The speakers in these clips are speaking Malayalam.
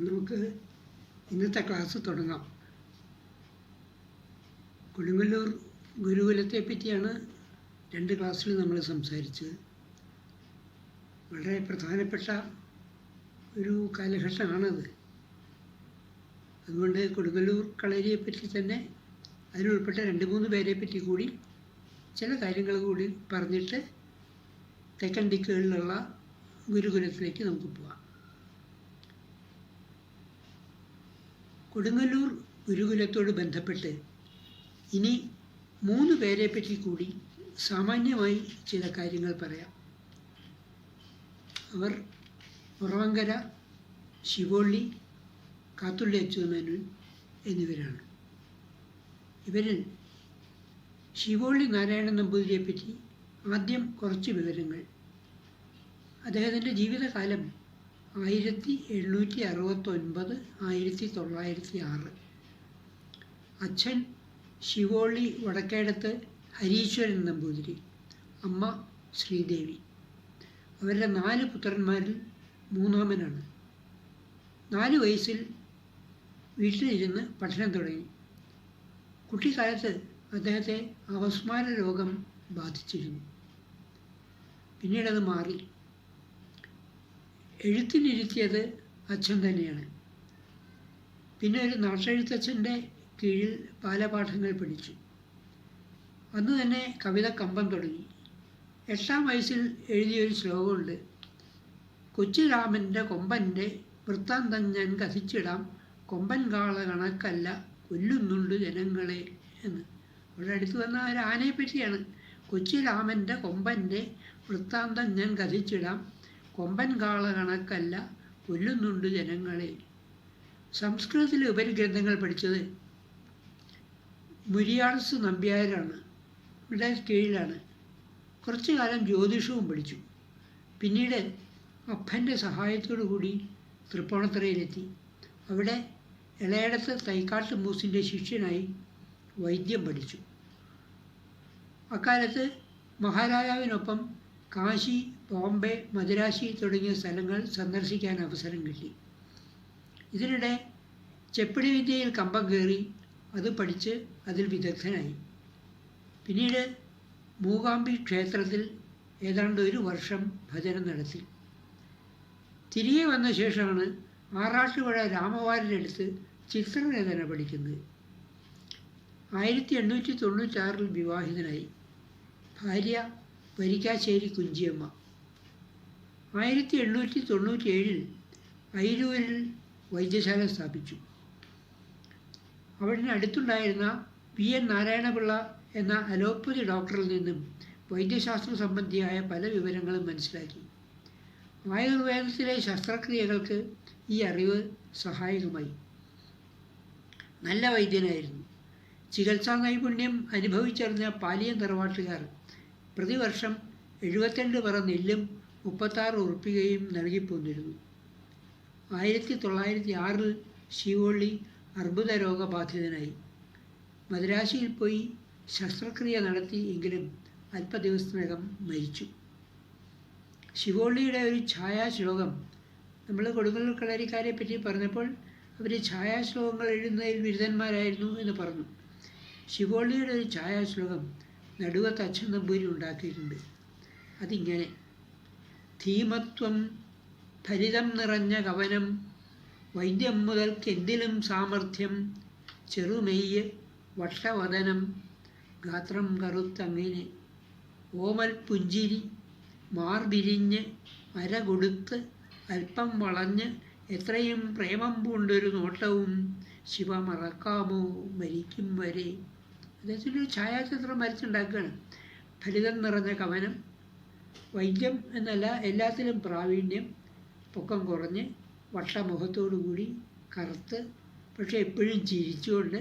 നമുക്ക് ഇന്നത്തെ ക്ലാസ് തുടങ്ങാം. കൊടുങ്ങല്ലൂർ ഗുരുകുലത്തെ പറ്റിയാണ് 2 ക്ലാസ്സിൽ നമ്മൾ സംസാരിച്ചത്. വളരെ പ്രധാനപ്പെട്ട ഒരു കാലഘട്ടമാണത്. അതുകൊണ്ട് കൊടുങ്ങല്ലൂർ കളരിയെപ്പറ്റി തന്നെ അതിലുൾപ്പെട്ട 2-3 പേരെ പറ്റി കൂടി ചില കാര്യങ്ങൾ കൂടി പറഞ്ഞിട്ട് തെക്കൻ ദിക്കുകളിലുള്ള ഗുരുകുലത്തിലേക്ക് നമുക്ക് പോകാം. കൊടുങ്ങല്ലൂർ ഗുരുകുലത്തോട് ബന്ധപ്പെട്ട് ഇനി 3 പേരെ പറ്റി കൂടി സാമാന്യമായി ചില കാര്യങ്ങൾ പറയാം. അവർ ഉറവങ്കര, ശിവോള്ളി, കാത്തുള്ളി അച്യുതമേനോൻ എന്നിവരാണ്. ഇവരിൽ ശിവോള്ളി നാരായണൻ നമ്പൂതിരിയെപ്പറ്റി ആദ്യം കുറച്ച് വിവരങ്ങൾ. അദ്ദേഹത്തിൻ്റെ ജീവിതകാലം 1769-1906. അച്ഛൻ ശിവോള്ളി വടക്കേടത്ത് ഹരീശ്വരൻ നമ്പൂതിരി, അമ്മ ശ്രീദേവി. അവരുടെ 4 പുത്രന്മാരിൽ 3-മനാണ്. 4 വയസ്സിൽ വീട്ടിലിരുന്ന് പഠനം തുടങ്ങി. കുട്ടിക്കാലത്ത് അദ്ദേഹത്തെ അപസ്മാര രോഗം ബാധിച്ചിരുന്നു. പിന്നീടത് മാറി. എഴുത്തിനിരുത്തിയത് അച്ഛൻ തന്നെയാണ്. പിന്നെ ഒരു നാട്ടെഴുത്തച്ഛൻ്റെ കീഴിൽ ബാലപാഠങ്ങൾ പഠിച്ചു. അന്ന് തന്നെ കവിത കമ്പം തുടങ്ങി. 8-ാം വയസ്സിൽ എഴുതിയൊരു ശ്ലോകമുണ്ട്: കൊച്ചു രാമൻ്റെ കൊമ്പൻ്റെ വൃത്താന്തം ഞാൻ കഥിച്ചിടാം, കൊമ്പൻ കാള കണക്കല്ല കൊല്ലുന്നുണ്ട് ജനങ്ങളെ എന്ന്. അവിടെ അടുത്ത് വന്ന ഒരു ആനയെ പറ്റിയാണ്. കൊച്ചു രാമൻ്റെ കൊമ്പൻ്റെ വൃത്താന്തം ഞാൻ കഥിച്ചിടാം, കൊമ്പൻ കാള കണക്കല്ല കൊല്ലുന്നുണ്ട് ജനങ്ങളെ. സംസ്കൃതത്തിലെ ഉപരിഗ്രന്ഥങ്ങൾ പഠിച്ചത് മുരിയാർസ് നമ്പ്യാരാണ്. ഇവിടെ കീഴിലാണ്. കുറച്ചു കാലം ജ്യോതിഷവും പഠിച്ചു. പിന്നീട് അപ്പൻ്റെ സഹായത്തോടു കൂടി തൃപ്പൂണിത്തുറയിലെത്തി. അവിടെ ഇളയടത്ത് തൈക്കാട്ട് മൂസിൻ്റെ ശിഷ്യനായി വൈദ്യം പഠിച്ചു. അക്കാലത്ത് മഹാരാജാവിനൊപ്പം കാശി, ബോംബെ, മദുരാശി തുടങ്ങിയ സ്ഥലങ്ങൾ സന്ദർശിക്കാൻ അവസരം കിട്ടി. ഇതിനിടെ ചെപ്പിടി വിദ്യയിൽ കമ്പം കയറി അത് പഠിച്ച് അതിൽ വിദഗ്ധനായി. പിന്നീട് മൂകാംബി ക്ഷേത്രത്തിൽ ഏതാണ്ട് 1 വർഷം ഭജനം നടത്തി. തിരികെ വന്ന ശേഷമാണ് ആറാട്ടുപുഴ രാമവാരനടുത്ത് ചിത്രരചന പഠിക്കുന്നത്. 1896 വിവാഹിതനായി. ഭാര്യ വരിക്കാശ്ശേരി കുഞ്ചിയമ്മ. 1897 അയിരൂരിൽ വൈദ്യശാല സ്ഥാപിച്ചു. അവിടെ അടുത്തുണ്ടായിരുന്ന PN നാരായണപിള്ള എന്ന അലോപ്പതി ഡോക്ടറിൽ നിന്നും വൈദ്യശാസ്ത്ര സംബന്ധിയായ പല വിവരങ്ങളും മനസ്സിലാക്കി. ആയുർവേദത്തിലെ ശസ്ത്രക്രിയകൾക്ക് ഈ അറിവ് സഹായകമായി. നല്ല വൈദ്യനായിരുന്നു. ചികിത്സാ നൈപുണ്യം അനുഭവിച്ചറിഞ്ഞ പാലിയം തറവാട്ടുകാർ പ്രതിവർഷം 72 പറ നെല്ലും 36 ഉറുപ്പികയും നൽകിപ്പോന്നിരുന്നു. 1906 ശിവോള്ളി അർബുദ രോഗബാധിതനായി. മദ്രാശിയിൽ പോയി ശസ്ത്രക്രിയ നടത്തി. എങ്കിലും അല്പദിവസത്തിനകം മരിച്ചു. ശിവോള്ളിയുടെ ഒരു ഛായാശ്ലോകം നമ്മൾ കൊടുങ്ങല്ലൂർ കളരിക്കാരെ പറ്റി പറഞ്ഞപ്പോൾ അവർ ഛായാശ്ലോകങ്ങൾ എഴുതുന്നതിൽ ബിരുദന്മാരായിരുന്നു എന്ന് പറഞ്ഞു. ശിവോള്ളിയുടെ ഒരു ഛായാശ്ലോകം നടുവത്ത് അച്ഛൻ നമ്പൂരി ഉണ്ടാക്കിയിട്ടുണ്ട്. അതിങ്ങനെ: ധീമത്വം ഫലിതം നിറഞ്ഞ കവനം, വൈദ്യം മുതൽക്കെന്തിലും സാമർഥ്യം, ചെറുമെയ്യ് വട്ടവദനം, ഗാത്രം കറുത്തങ്ങനെ, ഓമൽ പുഞ്ചിരി, മാർവിരിഞ്ഞ് അര കൊടുത്ത് അല്പം വളഞ്ഞ് എത്രയും പ്രേമം പൂണ്ടൊരു നോട്ടവും, ശിവ മറക്കാമോ മരിക്കും വരെ. അദ്ദേഹത്തിൻ്റെ ഒരു ഛായാചിത്രം വരച്ചുണ്ടാക്കുകയാണ്. ഫലിതം നിറഞ്ഞ കവനം, വൈദ്യം എന്നല്ല എല്ലാത്തിലും പ്രാവീണ്യം, പൊക്കം കുറഞ്ഞ് വട്ടമുഖത്തോടുകൂടി കറുത്ത്, പക്ഷെ എപ്പോഴും ചിരിച്ചുകൊണ്ട്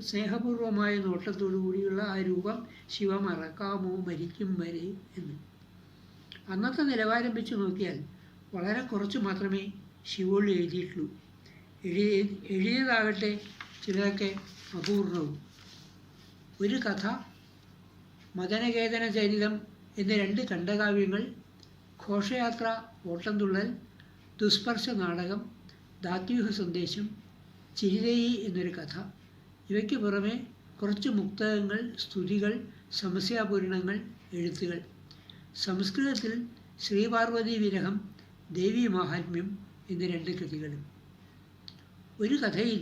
സ്നേഹപൂർവമായ നോട്ടത്തോടു കൂടിയുള്ള ആ രൂപം, ശിവ മറക്കാമോ മരിക്കും വരെ എന്ന്. അന്നത്തെ നിലവാരം വെച്ച് നോക്കിയാൽ വളരെ കുറച്ച് മാത്രമേ ശിവോള്ളി എഴുതിയിട്ടുള്ളൂ. എഴുതിയതാകട്ടെ ചിലതൊക്കെ അപൂർണവും. ഒരു കഥ, മദനകേതന ചരിതം എന്നീ 2 ഖണ്ഡകാവ്യങ്ങൾ, ഘോഷയാത്ര, ഓട്ടംതുള്ളൽ, ദുസ്പർശ നാടകം, ദാത്യൂഹ സന്ദേശം, ചിരിതയി എന്നൊരു കഥ. ഇവയ്ക്ക് പുറമെ കുറച്ച് മുക്തകങ്ങൾ, സ്തുതികൾ, സമസ്യാപൂരണങ്ങൾ, എഴുത്തുകൾ. സംസ്കൃതത്തിൽ ശ്രീപാർവതി വിരഹം, ദേവീ മാഹാത്മ്യം എന്നീ 2 കൃതികളും. ഒരു കഥയിൽ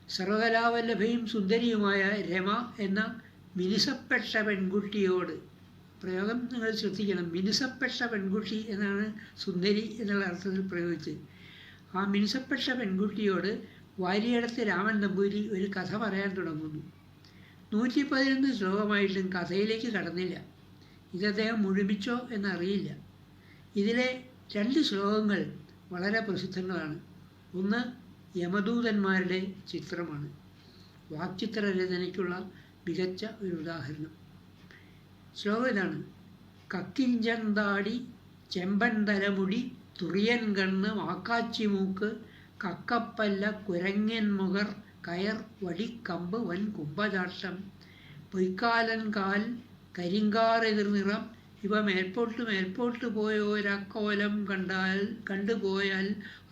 സർവകലാവല്ലഭയും സുന്ദരിയുമായ രമ എന്ന മിനുസപ്പെട്ട പെൺകുട്ടിയോട്, പ്രയോഗം നിങ്ങൾ ശ്രദ്ധിക്കണം, മിനുസപ്പെട്ട പെൺകുട്ടി എന്നാണ് സുന്ദരി എന്നുള്ള അർത്ഥത്തിൽ പ്രയോഗിച്ചത്. ആ മിനുസപ്പെട്ട പെൺകുട്ടിയോട് വാരിയടത്ത് രാമൻ നമ്പൂരി ഒരു കഥ പറയാൻ തുടങ്ങുന്നു. 111 ശ്ലോകമായിട്ടും കഥയിലേക്ക് കടന്നില്ല. ഇത് അദ്ദേഹം മുഴുമിച്ചോ എന്നറിയില്ല. ഇതിലെ 2 ശ്ലോകങ്ങൾ വളരെ പ്രസിദ്ധങ്ങളാണ്. ഒന്ന് യമദൂതന്മാരുടെ ചിത്രമാണ്. വാക്ചിത്ര രചനയ്ക്കുള്ള മികച്ച ഒരു ഉദാഹരണം. ശ്ലോകം ഇതാണ്: കക്കിഞ്ചന്താടി ചെമ്പൻ തലമുടി തുറിയൻ കണ്ണ് വാക്കാച്ചി മൂക്ക് കക്കപ്പല്ല കുരങ്ങൻ മുഖർ കയർ വടിക്കമ്പ് വൻ കുംഭചാട്ടം പൊയ്ക്കാലൻ കാൽ കരിങ്കാറെതിർ നിറം ഇവ മേൽപോട്ട് പോയോരക്കോലം കണ്ടുപോയാൽ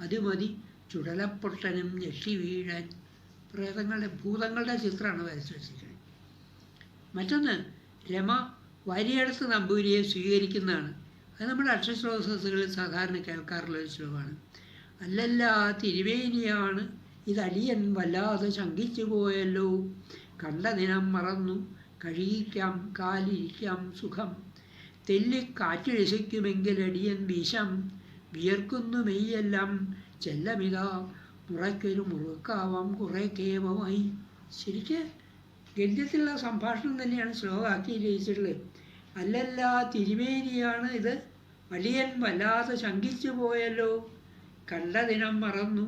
അത് മതി ചുടലപ്പൊട്ടനും ഞെട്ടി വീഴാൻ. ഭൂതങ്ങളുടെ ചിത്രമാണ് വരച്ചു വച്ചിരിക്കുന്നത്. മറ്റൊന്ന് രമ വാരിയടത്ത് നമ്പൂരിയെ സ്വീകരിക്കുന്നതാണ്. അത് നമ്മുടെ അക്ഷശ്ലോകങ്ങളിൽ സാധാരണ കേൾക്കാറുള്ള ഒരു ശ്ലോകമാണ്. അല്ലല്ല തിരുവേനിയാണ് ഇതടിയൻ വല്ലാതെ ശങ്കിച്ചു പോയല്ലോ, കണ്ട ദിനം മറന്നു കഴുകിക്കാം കാലിരിക്കാം സുഖം, തെല്ലിക്കാറ്റ് രസിക്കുമെങ്കിൽ അടിയൻ വീശം, വിയർക്കുന്നു മെയ്യെല്ലാം ചെല്ലമിതാ മുറയ്ക്കൊരു മുറുക്കാവാം കുറെ കേമമായി. ശരിക്ക് ഗദ്യത്തിലുള്ള സംഭാഷണം തന്നെയാണ് ശ്ലോകമാക്കി രചിച്ചിട്ടുള്ളത്. അല്ലല്ല തിരുമേനിയാണ് ഇത് അടിയൻ വല്ലാതെ ശങ്കിച്ചു പോയല്ലോ, കണ്ട ദിനം മറന്നു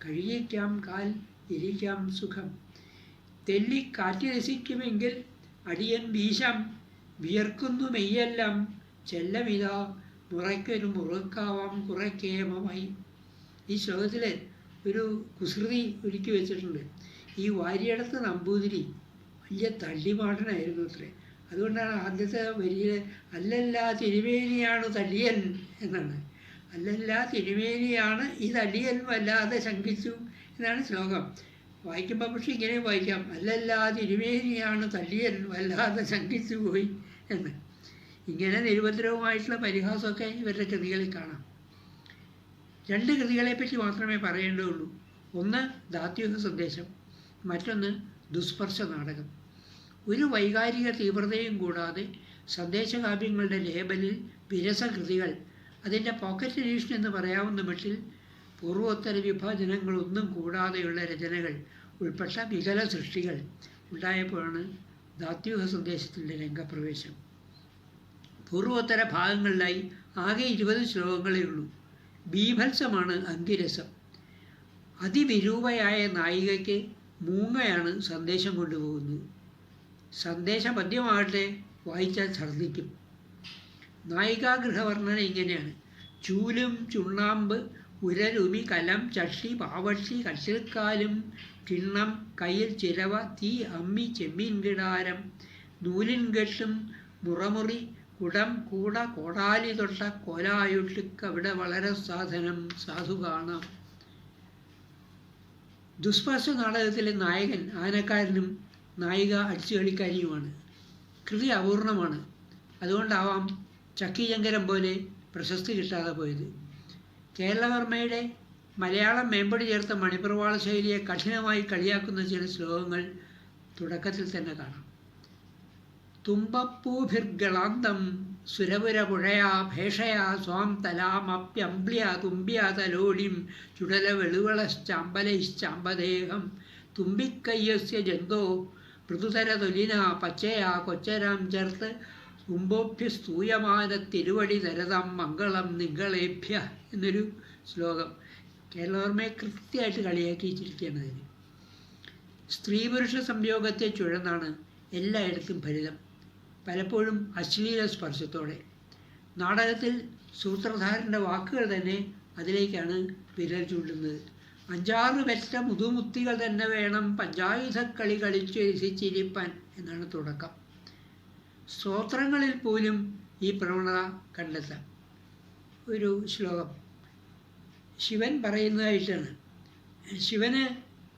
കഴുകിക്കാം കാൽ ഇരിക്കാം സുഖം, തെല്ലിക്കാറ്റ് രസിക്കുമെങ്കിൽ അടിയൻ വീശം, വിയർക്കുന്നു മെയ്യെല്ലാം ചെല്ലമിതാ മുറയ്ക്കൊരു മുറുക്കാവാം കുറെ കേമമായി. ഈ ശ്ലോകത്തിൽ ഒരു കുസൃതി ഒരുക്കി വെച്ചിട്ടുണ്ട്. ഈ വാരിയടത്ത് നമ്പൂതിരി വലിയ തള്ളിമാടനായിരുന്നു അത്രേ. അതുകൊണ്ടാണ് ആദ്യത്തെ വരിയിൽ അല്ലല്ല തിരുമേനിയാണ് തടിയൻ എന്നാണ്. അല്ലല്ല തിരുമേനിയാണ് ഈ തടിയൻ വല്ലാതെ ശങ്കിച്ചു എന്നാണ് ശ്ലോകം. വായിക്കുമ്പോൾ പക്ഷേ ഇങ്ങനെ വായിക്കാം, അല്ലല്ല തിരുമേനിയാണ് തടിയൻ വല്ലാതെ ശങ്കിച്ചു പോയി എന്ന്. ഇങ്ങനെ നിരുപദ്രവമായിട്ടുള്ള പരിഹാസമൊക്കെ ഇവരുടെ കൃതികളിൽ കാണാം. 2 കൃതികളെപ്പറ്റി മാത്രമേ പറയേണ്ടതുള്ളൂ. ഒന്ന് ദാത്യൂഹ സന്ദേശം, മറ്റൊന്ന് ദുസ്പർശ നാടകം. ഒരു വൈകാരിക തീവ്രതയും കൂടാതെ സന്ദേശകാവ്യങ്ങളുടെ ലേബലിൽ വിരസകൃതികൾ, അതിൻ്റെ പോക്കറ്റ് എഡിഷൻ എന്ന് പറയാവുന്ന മട്ടിൽ പൂർവോത്തര വിഭാജനങ്ങളൊന്നും കൂടാതെയുള്ള രചനകൾ ഉൾപ്പെട്ട വികല സൃഷ്ടികൾ ഉണ്ടായപ്പോഴാണ് ദാത്യൂഹ സന്ദേശത്തിൻ്റെ രംഗപ്രവേശം. പൂർവോത്തര ഭാഗങ്ങളിലായി ആകെ 20 ശ്ലോകങ്ങളേ ഉള്ളൂ. ബീഭത്സമാണ് അങ്കിരസം. അതിവിരൂപയായ നായികയ്ക്ക് മൂങ്ങയാണ് സന്ദേശം കൊണ്ടുപോകുന്നത്. സന്ദേശപദ്യമാകട്ടെ വായിച്ചാൽ ഛർദ്ദിക്കും. നായികാഗൃഹവർണ്ണന ഇങ്ങനെയാണ്: ചൂലും ചുണ്ണാമ്പ് ഉരരുമി കലം ചട്ടി പാവട്ടി കട്ടിൽക്കാലും കിണ്ണം കയ്യിൽ ചിരവ തീ അമ്മി ചെമ്മീൻ കിടാരം നൂലിൻ കെട്ടും മുറമുറി കുടം കൂട കോടാലി തൊട്ട കോലായൊട്ടുക്കവിടെ വളരെ സാധനം സാധു കാണാം. ദുസ്പർശ നാടകത്തിലെ നായകൻ ആനക്കാരനും നായിക അടിച്ചുകളിക്കാരിയുമാണ്. കൃതി അപൂർണമാണ്. അതുകൊണ്ടാവാം ചക്കിചങ്കരം പോലെ പ്രശസ്തി കിട്ടാതെ പോയത്. കേരളവർമ്മയുടെ മലയാളം മേമ്പടി ചേർത്ത മണിപ്രവാള ശൈലിയെ കഠിനമായി കളിയാക്കുന്ന ചില ശ്ലോകങ്ങൾ തുടക്കത്തിൽ തന്നെ കാണാം. തുമ്പപ്പൂഭിർഗളാന്തം സുരപുര പുഴയാ ഭേഷയാ സ്വാം തലാമപ്യംബ്ല്യ തുമ്പ്യ തലോടിം ചുടല വെളുവളശ്ചാമ്പലൈശ്ചാമ്പദേഹം തുമ്പിക്കയ്യസ്യ ജന്തോ മൃദുതര തൊലിന പച്ചയാ കൊച്ചരാം ചേർത്ത് തുമ്പോഭ്യസ്തൂയമാന തിരുവടി തരതം മംഗളം നിങ്ങളേഭ്യ എന്നൊരു ശ്ലോകം കേരളവർമ്മയെ കൃത്യമായിട്ട് കളിയാക്കിയിരിക്കുകയാണ്. അതിന് സ്ത്രീ പുരുഷ സംയോഗത്തെ ചുഴന്നാണ് എല്ലായിടത്തും ഫലിതം, പലപ്പോഴും അശ്ലീല സ്പർശത്തോടെ. നാടകത്തിൽ സൂത്രധാരൻ്റെ വാക്കുകൾ തന്നെ അതിലേക്കാണ് വിരൽ ചൂണ്ടുന്നത്. 5-6 പെറ്റ മുതുമുത്തികൾ തന്നെ വേണം പഞ്ചായുധക്കളി കളിച്ചു രസിച്ചിരിപ്പാൻ എന്നാണ് തുടക്കം. സ്തോത്രങ്ങളിൽ പോലും ഈ പ്രവണത കണ്ടെത്താം. ഒരു ശ്ലോകം: ശിവൻ പറയുന്നതായിട്ടാണ്. ശിവന്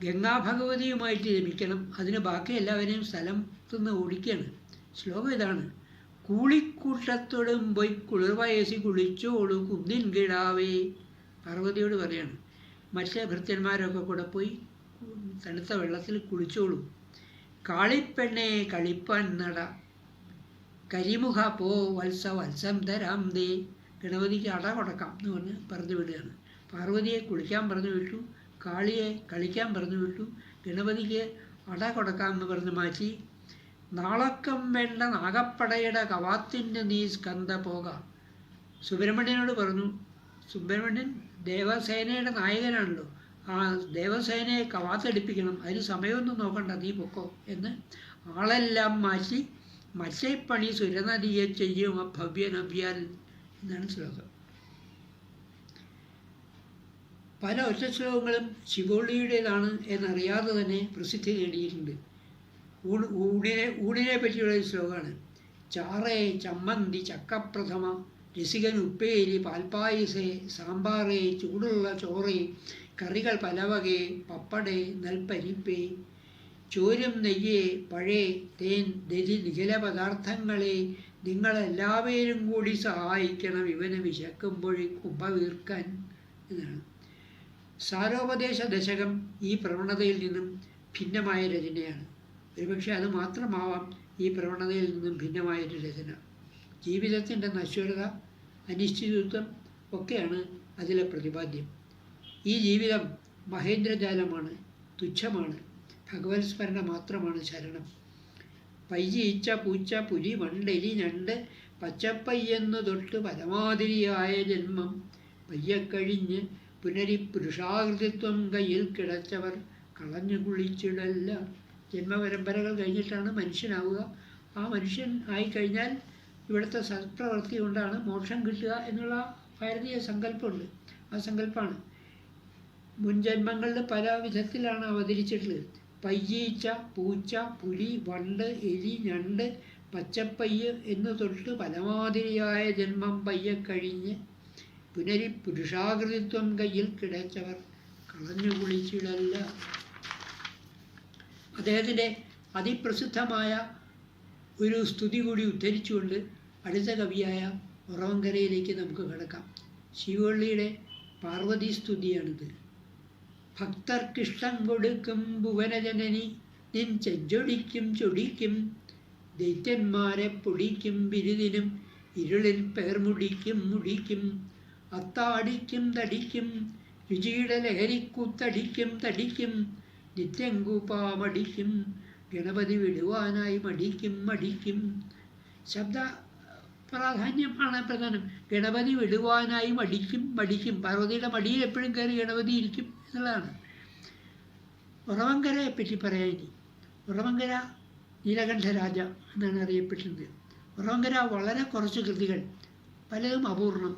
ഗംഗാഭഗവതിയുമായിട്ട് രമിക്കണം, അതിന് ബാക്കി എല്ലാവരെയും സ്ഥലത്തുനിന്ന് ഓടിക്കുകയാണ്. ശ്ലോകം ഇതാണ്: കൂളിക്കൂട്ടത്തോടും പോയി കുളിർവയസി കുളിച്ചോളൂ കുന്നിൻ കിടാവേ. പാർവതിയോട് പറയാണ്, മറ്റേ ഭൃത്യന്മാരൊക്കെ കൂടെ പോയി തണുത്ത വെള്ളത്തിൽ കുളിച്ചോളൂ. കാളിപ്പെണ്ണെ കളിപ്പാൻ നട കരിമുഖ പോ വത്സ വത്സം തരാം ദേ. ഗണപതിക്ക് അട കൊടുക്കാം എന്ന് പറഞ്ഞ് പറഞ്ഞു വിടുകയാണ്. പാർവതിയെ കുളിക്കാൻ പറഞ്ഞു വിട്ടു, കാളിയെ കളിക്കാൻ പറഞ്ഞു വിട്ടു, ഗണപതിക്ക് അട കൊടുക്കാമെന്ന് പറഞ്ഞ് മാറ്റി. നാളക്കം വേണ്ട നാഗപ്പടയുടെ കവാത്തിൻ്റെ നീ സ്കന്ദ പോകാം. സുബ്രഹ്മണ്യനോട് പറഞ്ഞു, സുബ്രഹ്മണ്യൻ ദേവസേനയുടെ നായകനാണല്ലോ, ആ ദേവസേനയെ കവാത്തടിപ്പിക്കണം, അതിന് സമയമൊന്നും നോക്കണ്ട, നീ പൊക്കോ എന്ന് ആളെല്ലാം മാറ്റി മറ്റേപ്പണി സുരനദിയെ ചെയ്യും ഭവ്യനവ്യാൽ എന്നാണ് ശ്ലോകം. പല ഒറ്റ ശ്ലോകങ്ങളും ശിവോള്ളിയുടേതാണ് എന്നറിയാതെ തന്നെ പ്രസിദ്ധി നേടിയിട്ടുണ്ട്. ഊണിനെ പറ്റിയുള്ള ഒരു ശ്ലോകമാണ്: ചാറേ ചമ്മന്തി ചക്കപ്രഥമ രസികൻ ഉപ്പേരി പാൽപ്പായസേ സാമ്പാറേ ചൂടുള്ള ചോറേ കറികൾ പലവകെ പപ്പടേ നെൽപ്പരിപ്പേ ചോരും നെയ്യേ പഴേ തേൻ ദരി നിഖില പദാർത്ഥങ്ങളെ നിങ്ങളെല്ലാവരും കൂടി സഹായിക്കണം ഇവന് വിശക്കുമ്പോഴേ കുമ്പ വീർക്കാൻ എന്നാണ്. സാരോപദേശ ദശകം ഈ പ്രവണതയിൽ നിന്നും ഭിന്നമായ രചനയാണ്. ഒരുപക്ഷെ അത് മാത്രമാവാം ഈ പ്രവണതയിൽ നിന്നും ഭിന്നമായൊരു രചന. ജീവിതത്തിൻ്റെ നശ്വരത, അനിശ്ചിതത്വം ഒക്കെയാണ് അതിലെ പ്രതിപാദ്യം. ഈ ജീവിതം മഹേന്ദ്രജാലമാണ്, തുച്ഛമാണ്, ഭഗവത് സ്മരണ മാത്രമാണ് ശരണം. പയ്യീച്ച പൂച്ച പുലി വണ്ടെലി ഞണ്ട് പച്ചപ്പയ്യെന്നു തൊട്ട് പരമാതിരിയായ ജന്മം പയ്യക്കഴിഞ്ഞ് പുനരിപുരുഷാകൃതിത്വം കയ്യിൽ കിടച്ചവർ കളഞ്ഞു കുളിച്ചിടല്ല. ജന്മപരമ്പരകൾ കഴിഞ്ഞിട്ടാണ് മനുഷ്യനാവുക. ആ മനുഷ്യൻ ആയിക്കഴിഞ്ഞാൽ ഇവിടുത്തെ സത്പ്രവൃത്തി കൊണ്ടാണ് മോക്ഷം കിട്ടുക എന്നുള്ള ഭാരതീയ സങ്കല്പമുണ്ട്. ആ സങ്കല്പമാണ് മുൻജന്മങ്ങളിൽ പല വിധത്തിലാണ് അവതരിച്ചിട്ടുള്ളത്. പയ്യീച്ച പൂച്ച പുലി വണ്ട് എലി ഞണ്ട് പച്ചപ്പയ്യ് എന്ന് തൊട്ട് പരമാതിരിയായ ജന്മം പയ്യെ കഴിഞ്ഞ് പുനരിപുരുഷാകൃതിത്വം കയ്യിൽ കിടച്ചവർ കളഞ്ഞു കുളിച്ചിടല്ല. അദ്ദേഹത്തിൻ്റെ അതിപ്രസിദ്ധമായ ഒരു സ്തുതി കൂടി ഉദ്ധരിച്ചുകൊണ്ട് അടുത്ത കവിയായ ഉറവങ്കരയിലേക്ക് നമുക്ക് കിടക്കാം. ശിവവള്ളിയുടെ പാർവതി സ്തുതിയാണിത്. ഭക്തർക്കിഷ്ടം കൊടുക്കും ഭുവനജനനി നിൻ ചെഞ്ചൊടിക്കും ചൊടിക്കും ദൈത്യന്മാരെ പൊടിക്കും ബിരുദിനും ഇരുളിൽ പേർമുടിക്കും മുടിക്കും അത്താടിക്കും തടിക്കും രുചിയുടെ ലഹരിക്കുത്തടിക്കും തടിക്കും നിത്യം കൂപ്പാമടിക്കും ഗണപതി വിടുവാനായി മടിക്കും മടിക്കും. ശബ്ദ പ്രാധാന്യമാണ് പ്രധാനം. ഗണപതി വിടുവാനായി മടിക്കും മടിക്കും. പാർവതിയുടെ മടിയിൽ എപ്പോഴും കയറി ഗണപതി ഇരിക്കും എന്നുള്ളതാണ്. ഉറവങ്കരയെ പറ്റി പറയാൻ ഇനി. ഉറവങ്കര നീലകണ്ഠരാജ എന്നാണ് അറിയപ്പെടുന്നത്. ഉറവങ്കര വളരെ കുറച്ച് കൃതികൾ, പലതും അപൂർണം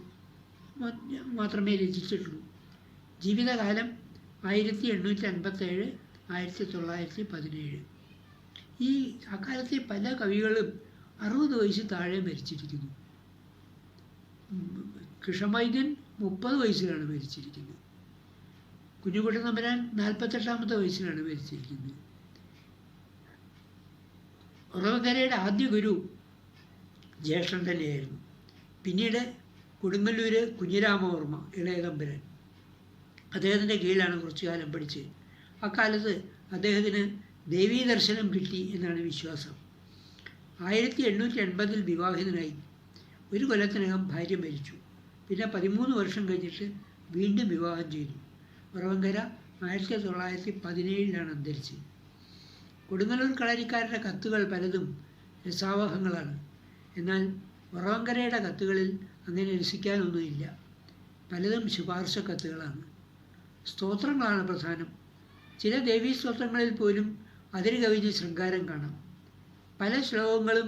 മാത്രമേ രചിച്ചിട്ടുള്ളൂ. ജീവിതകാലം 1857 1917. ഈ അക്കാലത്തെ പല കവികളും 60 വയസ്സ് താഴെ മരിച്ചിരിക്കുന്നു. കൃഷ്ണവൈദ്യൻ 30 വയസ്സിലാണ് മരിച്ചിരിക്കുന്നത്. കുഞ്ഞുകുട്ടൻ തമ്പുരാൻ 48ാമത്തെ വയസ്സിലാണ് മരിച്ചിരിക്കുന്നത്. ഉറവങ്കരയുടെ ആദ്യ ഗുരു ജ്യേഷ്ഠൻ തന്നെയായിരുന്നു. പിന്നീട് കൊടുങ്ങല്ലൂർ കുഞ്ഞിരാമവർമ്മ ഇളയ തമ്പുരാൻ, അദ്ദേഹത്തിൻ്റെ കീഴിലാണ് കുറച്ചു കാലം പഠിച്ചത്. അക്കാലത്ത് അദ്ദേഹത്തിന് ദേവീദർശനം കിട്ടി എന്നാണ് വിശ്വാസം. 1880 വിവാഹിതനായി. ഒരു കൊല്ലത്തിനകം ഭാര്യ മരിച്ചു. പിന്നെ 13 വർഷം കഴിഞ്ഞിട്ട് വീണ്ടും വിവാഹം ചെയ്തു. ഉറവങ്കര 1917 അന്തരിച്ചത്. കൊടുങ്ങല്ലൂർ കളരിക്കാരുടെ കത്തുകൾ പലതും രസാവഹങ്ങളാണ്. എന്നാൽ ഉറവങ്കരയുടെ കത്തുകളിൽ അങ്ങനെ രസിക്കാനൊന്നുമില്ല. പലതും ശുപാർശ കത്തുകളാണ്. സ്തോത്രങ്ങളാണ് പ്രധാനം. ചില ദേവീ സ്തോത്രങ്ങളിൽ പോലും അതിര് കവിഞ്ഞ് ശൃംഗാരം കാണാം. പല ശ്ലോകങ്ങളും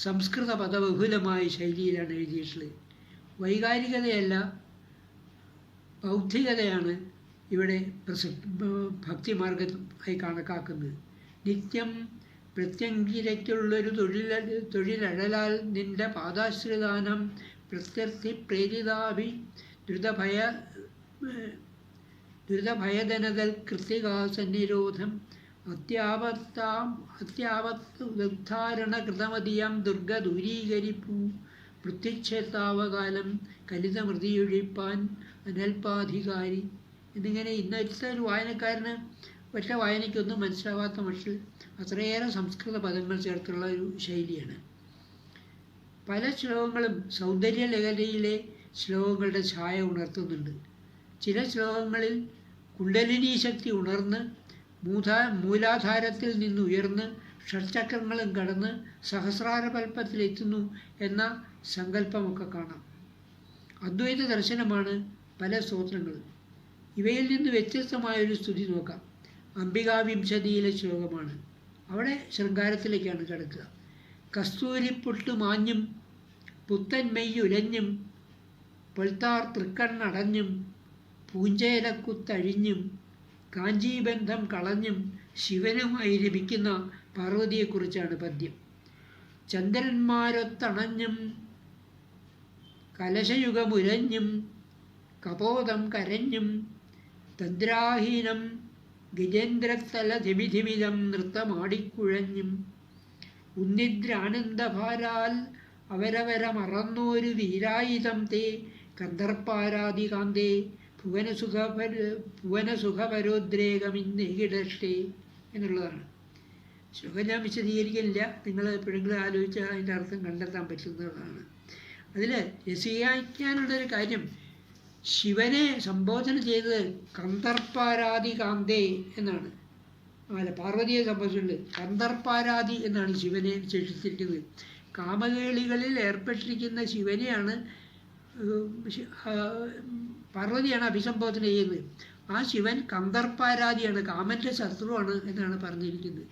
സംസ്കൃത പദബഹുലമായ ശൈലിയിലാണ് എഴുതിയിട്ടുള്ളത്. വൈകാരികതയല്ല, ബൗദ്ധികതയാണ് ഇവിടെ ഭക്തിമാർഗമായി കണക്കാക്കുന്നത്. നിത്യം പ്രത്യങ്കിരയ്ക്കുള്ളൊരു തൊഴിലഴലാൽ നിന്റെ പാദാശ്രിതാനം പ്രത്യർത്ഥി പ്രേരിതാഭി ദ്രുതഭയ ദുരിതഭയധനതൽ കൃത്തികാസന്നിരോധം അത്യാപത്തുദ്ധാരണ കൃതമതിയാം ദുർഗ ദൂരീകരിപ്പൂ പ്രത്യക്ഷേത്താവകാലം കലിതമൃതിയൊഴിപ്പാൻ അനൽപാധികാരി എന്നിങ്ങനെ ഇന്നത്തെ ഒരു വായനക്കാരന് ഒറ്റ വായനയ്ക്കൊന്നും മനസ്സിലാവാത്ത മട്ടിൽ അത്രയേറെ സംസ്കൃത പദങ്ങൾ ചേർത്തുള്ള ഒരു ശൈലിയാണ്. പല ശ്ലോകങ്ങളും സൗന്ദര്യലഹരിയിലെ ശ്ലോകങ്ങളുടെ ഛായ ഉണർത്തുന്നുണ്ട്. ചില ശ്ലോകങ്ങളിൽ കുണ്ടലിനി ശക്തി ഉണർന്ന് മൂലാധാരത്തിൽ നിന്നുയർന്ന് ഷഡ്ചക്രങ്ങളും കടന്ന് സഹസ്രാരകൽപ്പത്തിലെത്തുന്നു എന്ന സങ്കല്പമൊക്കെ കാണാം. അദ്വൈത ദർശനമാണ് പല സ്തോത്രങ്ങളും. ഇവയിൽ നിന്ന് വ്യത്യസ്തമായൊരു സ്തുതി നോക്കാം. അംബികാവിംശതിയിലെ ശ്ലോകമാണ്. അവിടെ ശൃംഗാരത്തിലേക്കാണ് കിടക്കുക. കസ്തൂരിപ്പൊട്ടു മാഞ്ഞും പുത്തൻ മെയ്യുലഞ്ഞും പൊൽത്താർ തൃക്കണ്ണടഞ്ഞും പൂഞ്ചേലക്കുത്തഴിഞ്ഞും കാഞ്ചീബന്ധം കളഞ്ഞും ശിവനുമായി ലഭിക്കുന്ന പാർവതിയെക്കുറിച്ചാണ് പദ്യം. ചന്ദ്രന്മാരൊത്തണഞ്ഞും കലശയുഗമുലഞ്ഞും കപോതം കരഞ്ഞും തന്ത്രാഹീനം ഗജേന്ദ്രത്തലധിമിധിമിതം നൃത്തമാടിക്കുഴഞ്ഞും ഉന്നിദ്രാനന്ദഭാരാൽ അവരവര മറന്നോരു വീരായുധം തേ കന്ദർപ്പാരാധികാന്തേ ഭുവനസുഖപരോദ്രേകമിന്നേകിടഷ്ടേ എന്നുള്ളതാണ്. ശ്ലോകം ഞാൻ വിശദീകരിക്കുന്നില്ല, നിങ്ങൾ എപ്പോഴെങ്കിലും ആലോചിച്ചാൽ അതിൻ്റെ അർത്ഥം കണ്ടെത്താൻ പറ്റുന്നതാണ്. അതിൽ രസിക്കാനുള്ളൊരു കാര്യം, ശിവനെ സംബോധന ചെയ്തത് കന്ദർപ്പാരാധികാന്തേ എന്നാണ്. അല്ല, പാർവതിയെ സംബന്ധിച്ചിട്ടുണ്ട് കന്ദർപ്പാരാധി എന്നാണ് ശിവനെ വിശേഷിച്ചിരിക്കുന്നത്. കാമകേളികളിൽ ഏർപ്പെട്ടിരിക്കുന്ന ശിവനെയാണ് പാർവതിയാണ് അഭിസംബോധന ചെയ്യുന്നത്. ആ ശിവൻ കന്ദർപ്പാരാധിയാണ്, കാമൻ്റെ ശത്രുവാണ് എന്നാണ് പറഞ്ഞിരിക്കുന്നത്.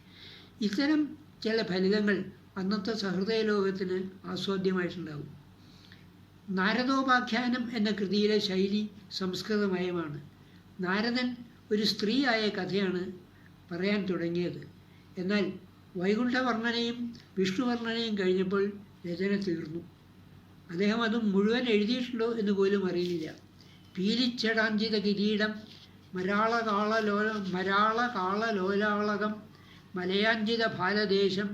ഇത്തരം ചില ഫലിതങ്ങൾ അന്നത്തെ സഹൃദയ ലോകത്തിന് ആസ്വാദ്യമായിട്ടുണ്ടാകും. നാരദോപാഖ്യാനം എന്ന കൃതിയിലെ ശൈലി സംസ്കൃതമയമാണ്. നാരദൻ ഒരു സ്ത്രീയായ കഥയാണ് പറയാൻ തുടങ്ങിയത്. എന്നാൽ വൈകുണ്ഠവർണ്ണനയും വിഷ്ണുവർണ്ണനയും കഴിഞ്ഞപ്പോൾ രചന തീർന്നു. അദ്ദേഹം അത് മുഴുവൻ എഴുതിയിട്ടുണ്ടോ എന്ന് പോലും അറിയില്ല. പീലിച്ചടാഞ്ചിത കിരീടം മരാളകാളലോലാളകം മലയാഞ്ചിത ഭാരദേശം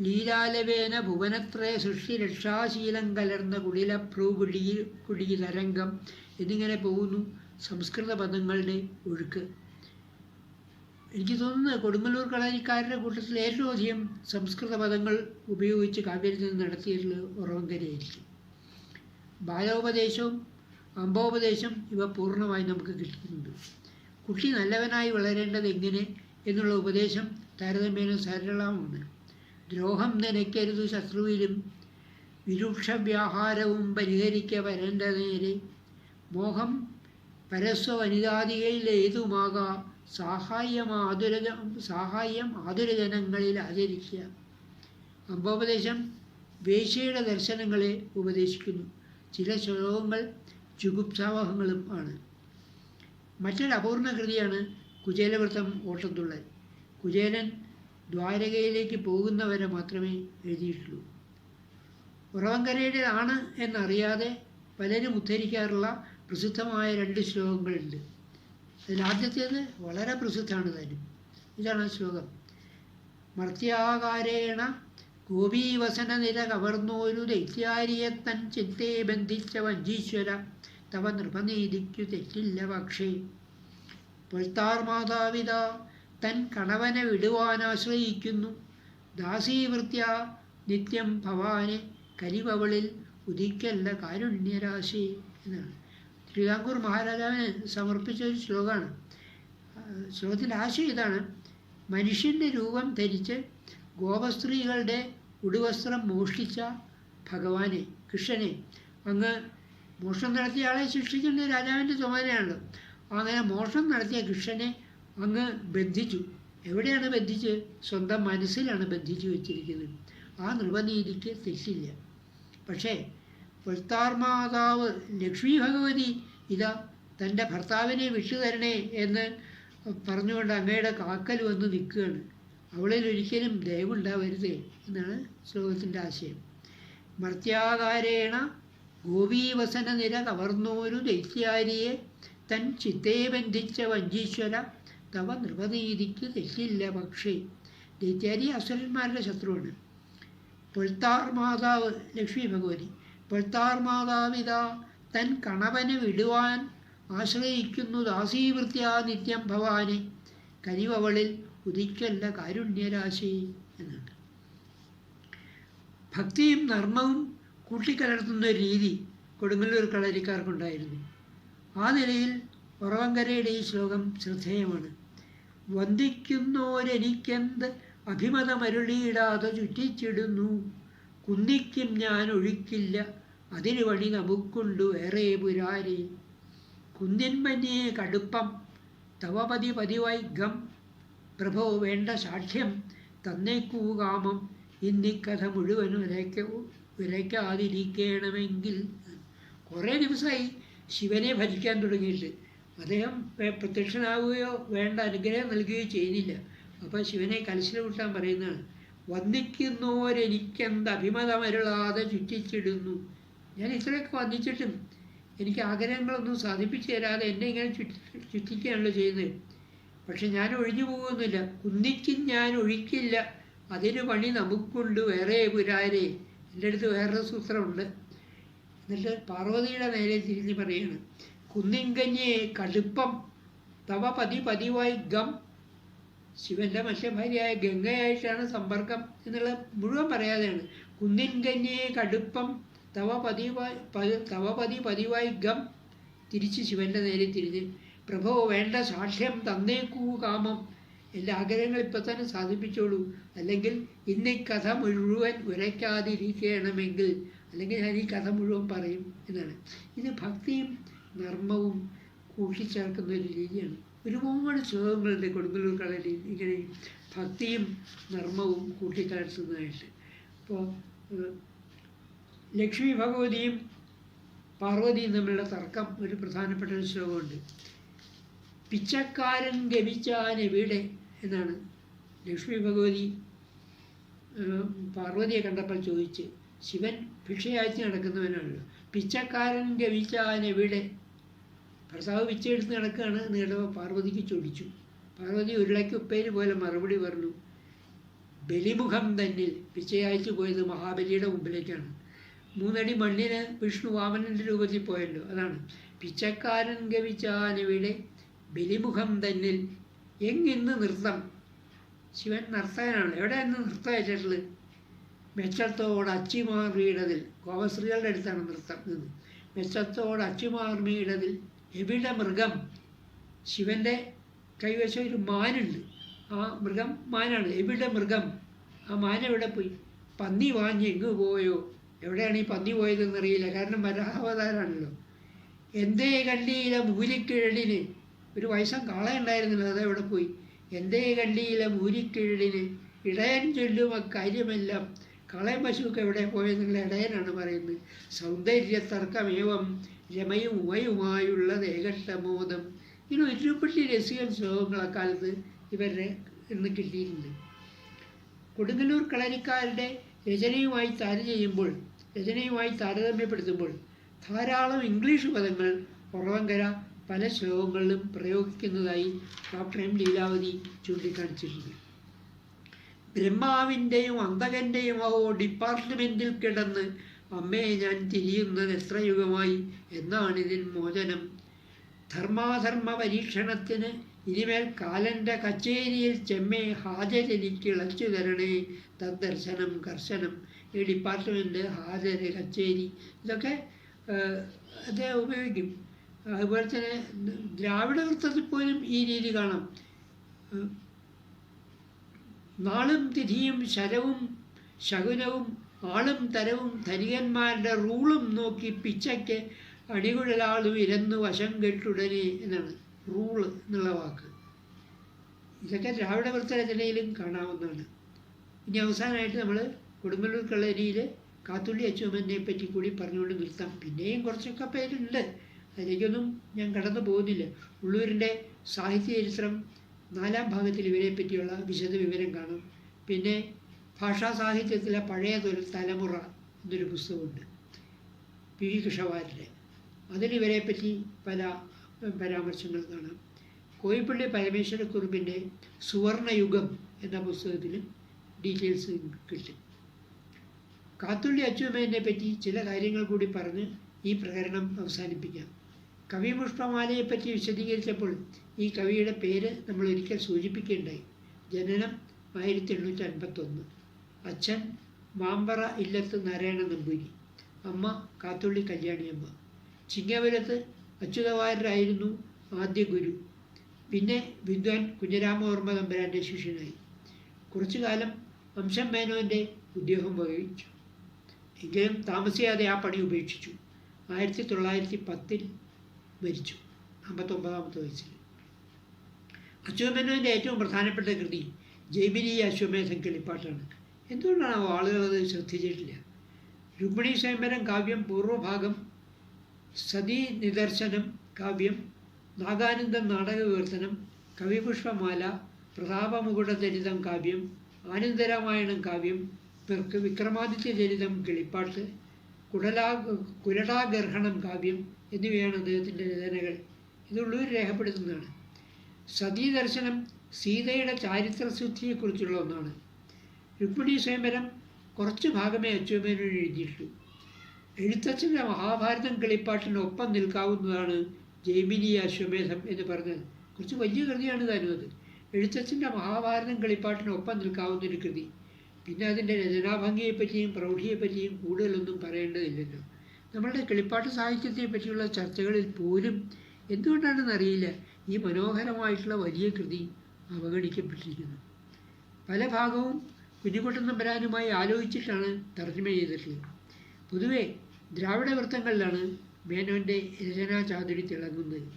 ലീലാലവേന ഭുവനത്രയ സൃഷ്ടിരക്ഷാശീലം കലർന്ന കുടില തരംഗം എന്നിങ്ങനെ പോകുന്നു സംസ്കൃത പദങ്ങളുടെ ഒഴുക്ക്. എനിക്ക് തോന്നുന്നത് കൊടുങ്ങല്ലൂർ കളരിക്കാരുടെ കൂട്ടത്തിൽ ഏറ്റവും അധികം സംസ്കൃത പദങ്ങൾ ഉപയോഗിച്ച് കാവ്യരചന നടത്തിയിട്ടുള്ള ഉറവങ്കരയായിരിക്കും. ബാലോപദേശവും അംബോപദേശം ഇവ പൂർണ്ണമായി നമുക്ക് കിട്ടുന്നുണ്ട്. കുട്ടി നല്ലവനായി വളരേണ്ടത് എങ്ങനെ എന്നുള്ള ഉപദേശം താരതമ്യേന സരളമാണ്. ദ്രോഹം നനയ്ക്കരുത് ശത്രുവിലും വിരൂക്ഷവ്യാഹാരവും പരിഹരിക്ക വരേണ്ട നേരെ മോഹം പരസ്വ വനിതാദികളിൽ ഏതുമാകാ സാഹായം ആതുരജനങ്ങളിൽ ആചരിക്കുക. അംബോപദേശം വേശ്യയുടെ ദർശനങ്ങളെ ഉപദേശിക്കുന്നു. ചില ശ്ലോകങ്ങൾ ജുഗുപ്സാവഹങ്ങളും ആണ്. മറ്റൊരു അപൂർണ കൃതിയാണ് കുചേലവൃത്തം ഓട്ടംതുള്ളൽ. കുചേലൻ ദ്വാരകയിലേക്ക് പോകുന്നവരെ മാത്രമേ എഴുതിയിട്ടുള്ളൂ. ഉറവങ്കരയുടേതാണ് എന്നറിയാതെ പലരും ഉദ്ധരിക്കാറുള്ള പ്രസിദ്ധമായ 2 ശ്ലോകങ്ങളുണ്ട്. അതിലാദ്യത്തേത് വളരെ പ്രസിദ്ധമാണ് താനും. ഇതാണ് ആ ശ്ലോകം. മർത്യാകാരേണ ഗോപീവസന നിര കവർന്നോരു ദൈത്യാരിയത്തൻ ചിത്തേ ബന്ധിച്ച വഞ്ചീശ്വര തവ നൃപനീതിക്കു തെറ്റില്ല പക്ഷേ. പൊൽത്താർ മാതാപിത തൻ കണവനെ വിടുവാനാശ്രയിക്കുന്നു ദാസീവൃത്യ നിത്യം ഭവാനെ കരിവവളിൽ ഉദിക്കല്ല കാരുണ്യരാശി എന്നാണ്. ശ്രീരാങ്കൂർ മഹാരാജാവിന് സമർപ്പിച്ച ഒരു ശ്ലോകമാണ്. ശ്ലോകത്തിൻ്റെ ആശയം ഇതാണ്: മനുഷ്യൻ്റെ രൂപം ധരിച്ച് ഗോപസ്ത്രീകളുടെ ഉടുവസ്ത്രം മോഷ്ടിച്ച ഭഗവാനെ, കൃഷ്ണനെ, അങ്ങ് മോഷണം നടത്തിയ ആളെ ശിക്ഷിക്കേണ്ട രാജാവിൻ്റെ ചുമതലയാണല്ലോ. അങ്ങനെ മോഷണം നടത്തിയ കൃഷ്ണനെ അങ്ങ് ബന്ധിച്ചു. എവിടെയാണ് ബന്ധിച്ച്? സ്വന്തം മനസ്സിലാണ് ബന്ധിച്ചു വെച്ചിരിക്കുന്നത്. ആ നൃപനീതിക്ക് തെറ്റില്ല. പക്ഷേ പൊൽത്താർ മാതാവ് ലക്ഷ്മി ഭഗവതി ഇതാ തൻ്റെ ഭർത്താവിനെ വിട്ടുതരണേ എന്ന് പറഞ്ഞുകൊണ്ട് അങ്ങയുടെ കാക്കൽ വന്ന് നിൽക്കുകയാണ്. അവളിൽ ഒരിക്കലും ദയവുണ്ടാവരുതേ എന്നാണ് ശ്ലോകത്തിൻ്റെ ആശയം. മർത്യാകാരേണ ഗോപീവസന നിര കവർന്നോരു ദൈത്യാരിയെ തൻ ചിത്തേ ബന്ധിച്ച വഞ്ചീശ്വര തവ നൃപനീതിക്ക് തെറ്റില്ല പക്ഷേ. ദൈത്യാരി അസുരന്മാരുടെ ശത്രുവാണ്. പൊൽത്താർ മാതാവ് ലക്ഷ്മി ഭഗവതി, പൊൽത്താർ മാതാവിതാ തൻ കണവനെ വിടുവാൻ ആശ്രയിക്കുന്നു ദാസീവൃത്യാ നിത്യം ഭവാനെ, കനിവവളിൽ ഉദിക്കല്ല കാരുണ്യരാശി എന്നാണ്. ഭക്തിയും നർമ്മവും കൂട്ടിക്കലർത്തുന്ന ഒരു രീതി കൊടുങ്ങല്ലൂർ കളരിക്കാർക്കുണ്ടായിരുന്നു. ആ നിലയിൽ ഒറവങ്കരയുടെ ഈ ശ്ലോകം ശ്രദ്ധേയമാണ്. വന്ദിക്കുന്നോരെനിക്കെന്ത് അഭിമതമരുളിയിടാതെ ചുറ്റിച്ചിടുന്നു, കുന്നിക്കും ഞാൻ ഒഴിക്കില്ല അതിന് വഴി നമുക്കുണ്ടു വേറെ പുരാരി. കുന്നിൻമന്യേ കടുപ്പം തവപതി പതിവൈഗം, പ്രഭോ വേണ്ട സാക്ഷ്യം തന്നേക്കൂ കാമം, ഇന്നിക്കഥ മുഴുവൻ ഉരയ്ക്കാതിരിക്കണമെങ്കിൽ. കുറേ ദിവസമായി ശിവനെ ഭജിക്കാൻ തുടങ്ങിയിട്ട്. അദ്ദേഹം പ്രത്യക്ഷനാവുകയോ വേണ്ട അനുഗ്രഹം നൽകുകയോ ചെയ്യുന്നില്ല. അപ്പോൾ ശിവനെ കലശിൽ കൂട്ടാൻ പറയുന്നതാണ്. വന്ദിക്കുന്നോരെനിക്കെന്ത് അഭിമതമരുളാതെ ചുറ്റിച്ചിടുന്നു. ഞാൻ ഇത്രയൊക്കെ വന്ദിച്ചിട്ടും എനിക്ക് ആഗ്രഹങ്ങളൊന്നും സാധിപ്പിച്ചു തരാതെ എന്നെ ഇങ്ങനെ ചുറ്റിക്കുകയാണല്ലോ ചെയ്യുന്നത്. പക്ഷെ ഞാൻ ഒഴിഞ്ഞു പോകുന്നില്ല. കുന്നിക്കും ഞാൻ ഒഴിക്കില്ല അതിന് പണി നമുക്കുണ്ട് വേറെ പുരാരെ. എൻ്റെ അടുത്ത് വേറൊരു സൂത്രമുണ്ട്. എന്നിട്ട് പാർവതിയുടെ നേരെ തിരിഞ്ഞ് പറയാണ്, കുന്നിൻകഞ്ഞിയെ കടുപ്പം തവ പതിവായി ഗം. ശിവൻ്റെ മറ്റേ ഭാര്യയായ ഗംഗയായിട്ടാണ് സമ്പർക്കം എന്നുള്ള മുഴുവൻ പറയാതെയാണ്. കുന്നിൻകഞ്ഞിയെ കടുപ്പം തവ പതിവായി ഗം. തിരിച്ച് ശിവൻ്റെ നേരെ തിരിഞ്ഞ്, പ്രഭോ വേണ്ട സാക്ഷ്യം തന്നേക്കൂ കാമം. എൻ്റെ ആഗ്രഹങ്ങൾ ഇപ്പം തന്നെ സാധിപ്പിച്ചോളൂ, അല്ലെങ്കിൽ ഇന്ന് ഈ കഥ മുഴുവൻ ഉരയ്ക്കാതിരിക്കണമെങ്കിൽ, അല്ലെങ്കിൽ ഞാൻ ഈ കഥ മുഴുവൻ പറയും എന്നാണ്. ഇത് ഭക്തിയും നർമ്മവും കൂട്ടിച്ചേർക്കുന്ന ഒരു രീതിയാണ്. ഒരുപാട് ശ്ലോകങ്ങളുണ്ട് കൊടുങ്ങല്ലൂർ കളരിയിൽ ഇങ്ങനെ ഭക്തിയും നർമ്മവും കൂട്ടിക്കലർത്തുന്നതായിട്ട്. അപ്പോൾ ലക്ഷ്മി ഭഗവതിയും പാർവതിയും തമ്മിലുള്ള തർക്കം ഒരു പ്രധാനപ്പെട്ട ഒരു ശ്ലോകമുണ്ട്. പിച്ചക്കാരൻ ഗമിച്ചാൻ എവിടെ എന്നാണ് ലക്ഷ്മി ഭഗവതി പാർവതിയെ കണ്ടപ്പോൾ ചോദിച്ച്. ശിവൻ ഭിക്ഷയാഴ്ച നടക്കുന്നവനാണല്ലോ. പിച്ചക്കാരൻ ഗമിച്ചാൻ എവിടെ, ഭർത്താവ് പിച്ചയെടുത്ത് നടക്കുകയാണ് എന്ന് കേട്ടപ്പോൾ പാർവതിക്ക് ചൊടിച്ചു. പാർവതി ഉരുളയ്ക്ക് ഉപ്പേര് പോലെ മറുപടി പറഞ്ഞു, ബലിമുഖം തന്നിൽ. പിച്ചയാഴ്ച പോയത് മഹാബലിയുടെ മുമ്പിലേക്കാണ്. 3 അടി മണ്ണിന് വിഷ്ണു വാമനൻ്റെ രൂപത്തിൽ പോയല്ലോ, അതാണ്. പിച്ചക്കാരൻ ഗമിച്ചാനെവിടെ ബലിമുഖം തന്നിൽ എങ്ങിന്ന് നൃത്തം. ശിവൻ നർത്തകനാണ്. എവിടെയാണ് നൃത്തം വെച്ചിട്ടുള്ളത്? മെച്ചത്തോട് അച്ചിമാർമീടതിൽ. ഗോപശ്രീകളുടെ അടുത്താണ് നൃത്തം നിന്ന്. മെച്ചത്തോട് അച്ചിമാർമീടതിൽ എവിടെ മൃഗം. ശിവൻ്റെ കൈവശം ഒരു മാനുണ്ട്. ആ മൃഗം മാനാണ്. എവിടെ മൃഗം, ആ മാൻ എവിടെ പോയി? പന്നി വാങ്ങി എങ്ങ് പോയോ? എവിടെയാണ് ഈ പന്നി പോയതെന്നറിയില്ല, കാരണം വരാഹാവതാരാണല്ലോ. എന്തേ കണ്ടിയില മൂരിക്കിഴടിന്, ഒരു വയസ്സം കാളയുണ്ടായിരുന്നില്ല, അതെവിടെ പോയി? എന്തേ കണ്ടിയില മൂരിക്കിഴടിന് ഇടയൻ ചൊല്ലും അക്കാര്യമെല്ലാം. കാളയും പശുവൊക്കെ എവിടെ പോയെന്നുള്ള ഇടയനാണ് പറയുന്നത്. സൗന്ദര്യ തർക്കമേവം രമയും ഉമയുമായുള്ള ദേഹട്ടമോദം. ഇങ്ങനെ ഒരുപടി രസികൻ ശ്ലോകങ്ങൾ അക്കാലത്ത് ഇവരുടെ ഇന്ന് കിട്ടിയിട്ടുണ്ട്. കൊടുങ്ങല്ലൂർ കളരിക്കാരുടെ രചനയുമായി താരതമ്യപ്പെടുത്തുമ്പോൾ ധാരാളം ഇംഗ്ലീഷ് പദങ്ങൾ ഒറവങ്കര പല ശ്ലോകങ്ങളിലും പ്രയോഗിക്കുന്നതായി ഡോക്ടർ എം ലീലാവതി ചൂണ്ടിക്കാണിച്ചിട്ടുണ്ട്. ബ്രഹ്മാവിൻ്റെയും അന്തകൻ്റെയും ഡിപ്പാർട്ട്മെൻറ്റിൽ കിടന്ന് അമ്മേ ഞാൻ തിരിയുന്നത് എത്ര യുഗമായി, എന്നാണിതിൻ മോചനം. ധർമാധർമ്മ പരീക്ഷണത്തിന് ഇനിമേൽ കാലൻ്റെ കച്ചേരിയിൽ ചെമ്മേ ഹാജരെനിക്ക് ഇളച്ചു തരണേ, തദ്ദർശനം കർശനം. ഈ ഡിപ്പാർട്ട്മെൻറ്റ്, ഹാജര്, കച്ചേരി, ഇതൊക്കെ അദ്ദേഹം ഉപയോഗിക്കും. അതുപോലെ തന്നെ ദ്രാവിഡ നൃത്തത്തിൽ പോലും ഈ രീതി കാണാം. നാളും തിഥിയും ശരവും ശകുനവും ആളും തരവും ധനികന്മാരുടെ റൂളും നോക്കി പിച്ചയ്ക്ക് അടികുഴലാളും ഇരന്നു വശം കെട്ടുടനെ എന്നാണ് റൂള് എന്നുള്ള വാക്ക്. ഇതൊക്കെ ദ്രാവിഡ നൃത്തരചനയിലും കാണാവുന്നതാണ്. ഇനി അവസാനമായിട്ട് നമ്മൾ കൊടുങ്ങല്ലൂർ കളരിയിൽ കാത്തുള്ളി അച്ചൂമ്മനെ പറ്റി കൂടി പറഞ്ഞുകൊണ്ട് നിർത്താം. പിന്നെയും കുറച്ചൊക്കെ പേരുണ്ട്, അതിലേക്കൊന്നും ഞാൻ കടന്നു പോകുന്നില്ല. ഉള്ളൂരിൻ്റെ സാഹിത്യ ചരിത്രം 4-ാം ഭാഗത്തിൽ ഇവരെ പറ്റിയുള്ള വിശദ വിവരം കാണും. പിന്നെ ഭാഷാ സാഹിത്യത്തിലെ പഴയ തലമുറ എന്നൊരു പുസ്തകമുണ്ട്. പി വി കൃഷ്ണവാര്യരെ. അതിൽ ഇവരെപ്പറ്റി പല പരാമർശങ്ങൾ കാണാം. കോയിപ്പള്ളി പരമേശ്വരക്കുറുപ്പിൻ്റെ സുവർണയുഗം എന്ന പുസ്തകത്തിൽ ഡീറ്റെയിൽസ് കിട്ടും. കാത്തുള്ളി അച്ചുമ്മേനെ പറ്റി ചില കാര്യങ്ങൾ കൂടി പറഞ്ഞ് ഈ പ്രകരണം അവസാനിപ്പിക്കാം. കവി പുഷ്പമാലയെപ്പറ്റി വിശദീകരിച്ചപ്പോൾ ഈ കവിയുടെ പേര് നമ്മൾ ഒരിക്കൽ സൂചിപ്പിക്കുകയുണ്ടായി. ജനനം 1851. അച്ഛൻ മാമ്പറ ഇല്ലത്ത് നാരായണ നമ്പൂരി, അമ്മ കാത്തുള്ളി കല്യാണിയമ്മ. ചിങ്ങപുരത്ത് അച്യുതവാര്യരായിരുന്നു ആദ്യ ഗുരു. പിന്നെ വിദ്വാൻ കുഞ്ഞരാമവർമ്മ തമ്പുരാൻ്റെ ശിഷ്യനായി. കുറച്ചു കാലം വംശം മേനോൻ്റെ ഉദ്യോഗം വഹിച്ചു. എങ്കിലും താമസിയാതെ ആ പണി ഉപേക്ഷിച്ചു. 1910 മരിച്ചു, 59 വയസ്സിൽ. അച്യുതമേനോൻ്റെ ഏറ്റവും പ്രധാനപ്പെട്ട കൃതി ജൈമിനി അശ്വമേധം കിളിപ്പാട്ടാണ്. എന്തുകൊണ്ടാണ് ആളുകളത് ശ്രദ്ധിച്ചിട്ടില്ല? രുക്മിണി സ്വയംവരം കാവ്യം പൂർവ്വഭാഗം, സതീ നിദർശനം കാവ്യം, നാഗാനന്ദം നാടക വിവർത്തനം, കവിപുഷ്പമാല, പ്രതാപമുകുടചരിതം കാവ്യം, ആനന്ദരാമായണം കാവ്യം, വിക്രമാദിത്യ ചരിതം കിളിപ്പാട്ട്, കുലടാഗർഹണം കാവ്യം എന്നിവയാണ് അദ്ദേഹത്തിൻ്റെ രചനകൾ. ഇത് ഉള്ളൂർ രേഖപ്പെടുത്തുന്നതാണ്. സതീദർശനം സീതയുടെ ചാരിത്രശുദ്ധിയെക്കുറിച്ചുള്ള ഒന്നാണ്. രുക്മിണി സ്വയംവരം കുറച്ച് ഭാഗമേ അച്യുതമേനോൻ എഴുതിയിട്ടുള്ളൂ. എഴുത്തച്ഛൻ്റെ മഹാഭാരതം കിളിപ്പാട്ടിനൊപ്പം നിൽക്കാവുന്നതാണ് ജൈമിനി അശ്വമേധം എന്ന് പറഞ്ഞത്. കുറച്ച് വലിയ കൃതിയാണ് താനും അത്. എഴുത്തച്ഛൻ്റെ മഹാഭാരതം കിളിപ്പാട്ടിനൊപ്പം നിൽക്കാവുന്ന ഒരു കൃതി. പിന്നെ അതിൻ്റെ രചനാഭംഗിയെപ്പറ്റിയും പ്രൗഢിയെപ്പറ്റിയും കൂടുതലൊന്നും പറയേണ്ടതില്ലല്ലോ. നമ്മളുടെ കിളിപ്പാട്ട് സാഹിത്യത്തെ പറ്റിയുള്ള ചർച്ചകളിൽ പോലും എന്തുകൊണ്ടാണെന്നറിയില്ല ഈ മനോഹരമായിട്ടുള്ള വലിയ കൃതി അവഗണിക്കപ്പെട്ടിരിക്കുന്നു. പല ഭാഗവും കുഞ്ഞിക്കുട്ടൻ തമ്പുരാനുമായി ആലോചിച്ചിട്ടാണ് തർജ്ജമ ചെയ്തിട്ടുള്ളത്. പൊതുവെ ദ്രാവിഡ വൃത്തങ്ങളിലാണ് മേനോൻ്റെ രചനാ ചാതുരി തിളങ്ങുന്നത്.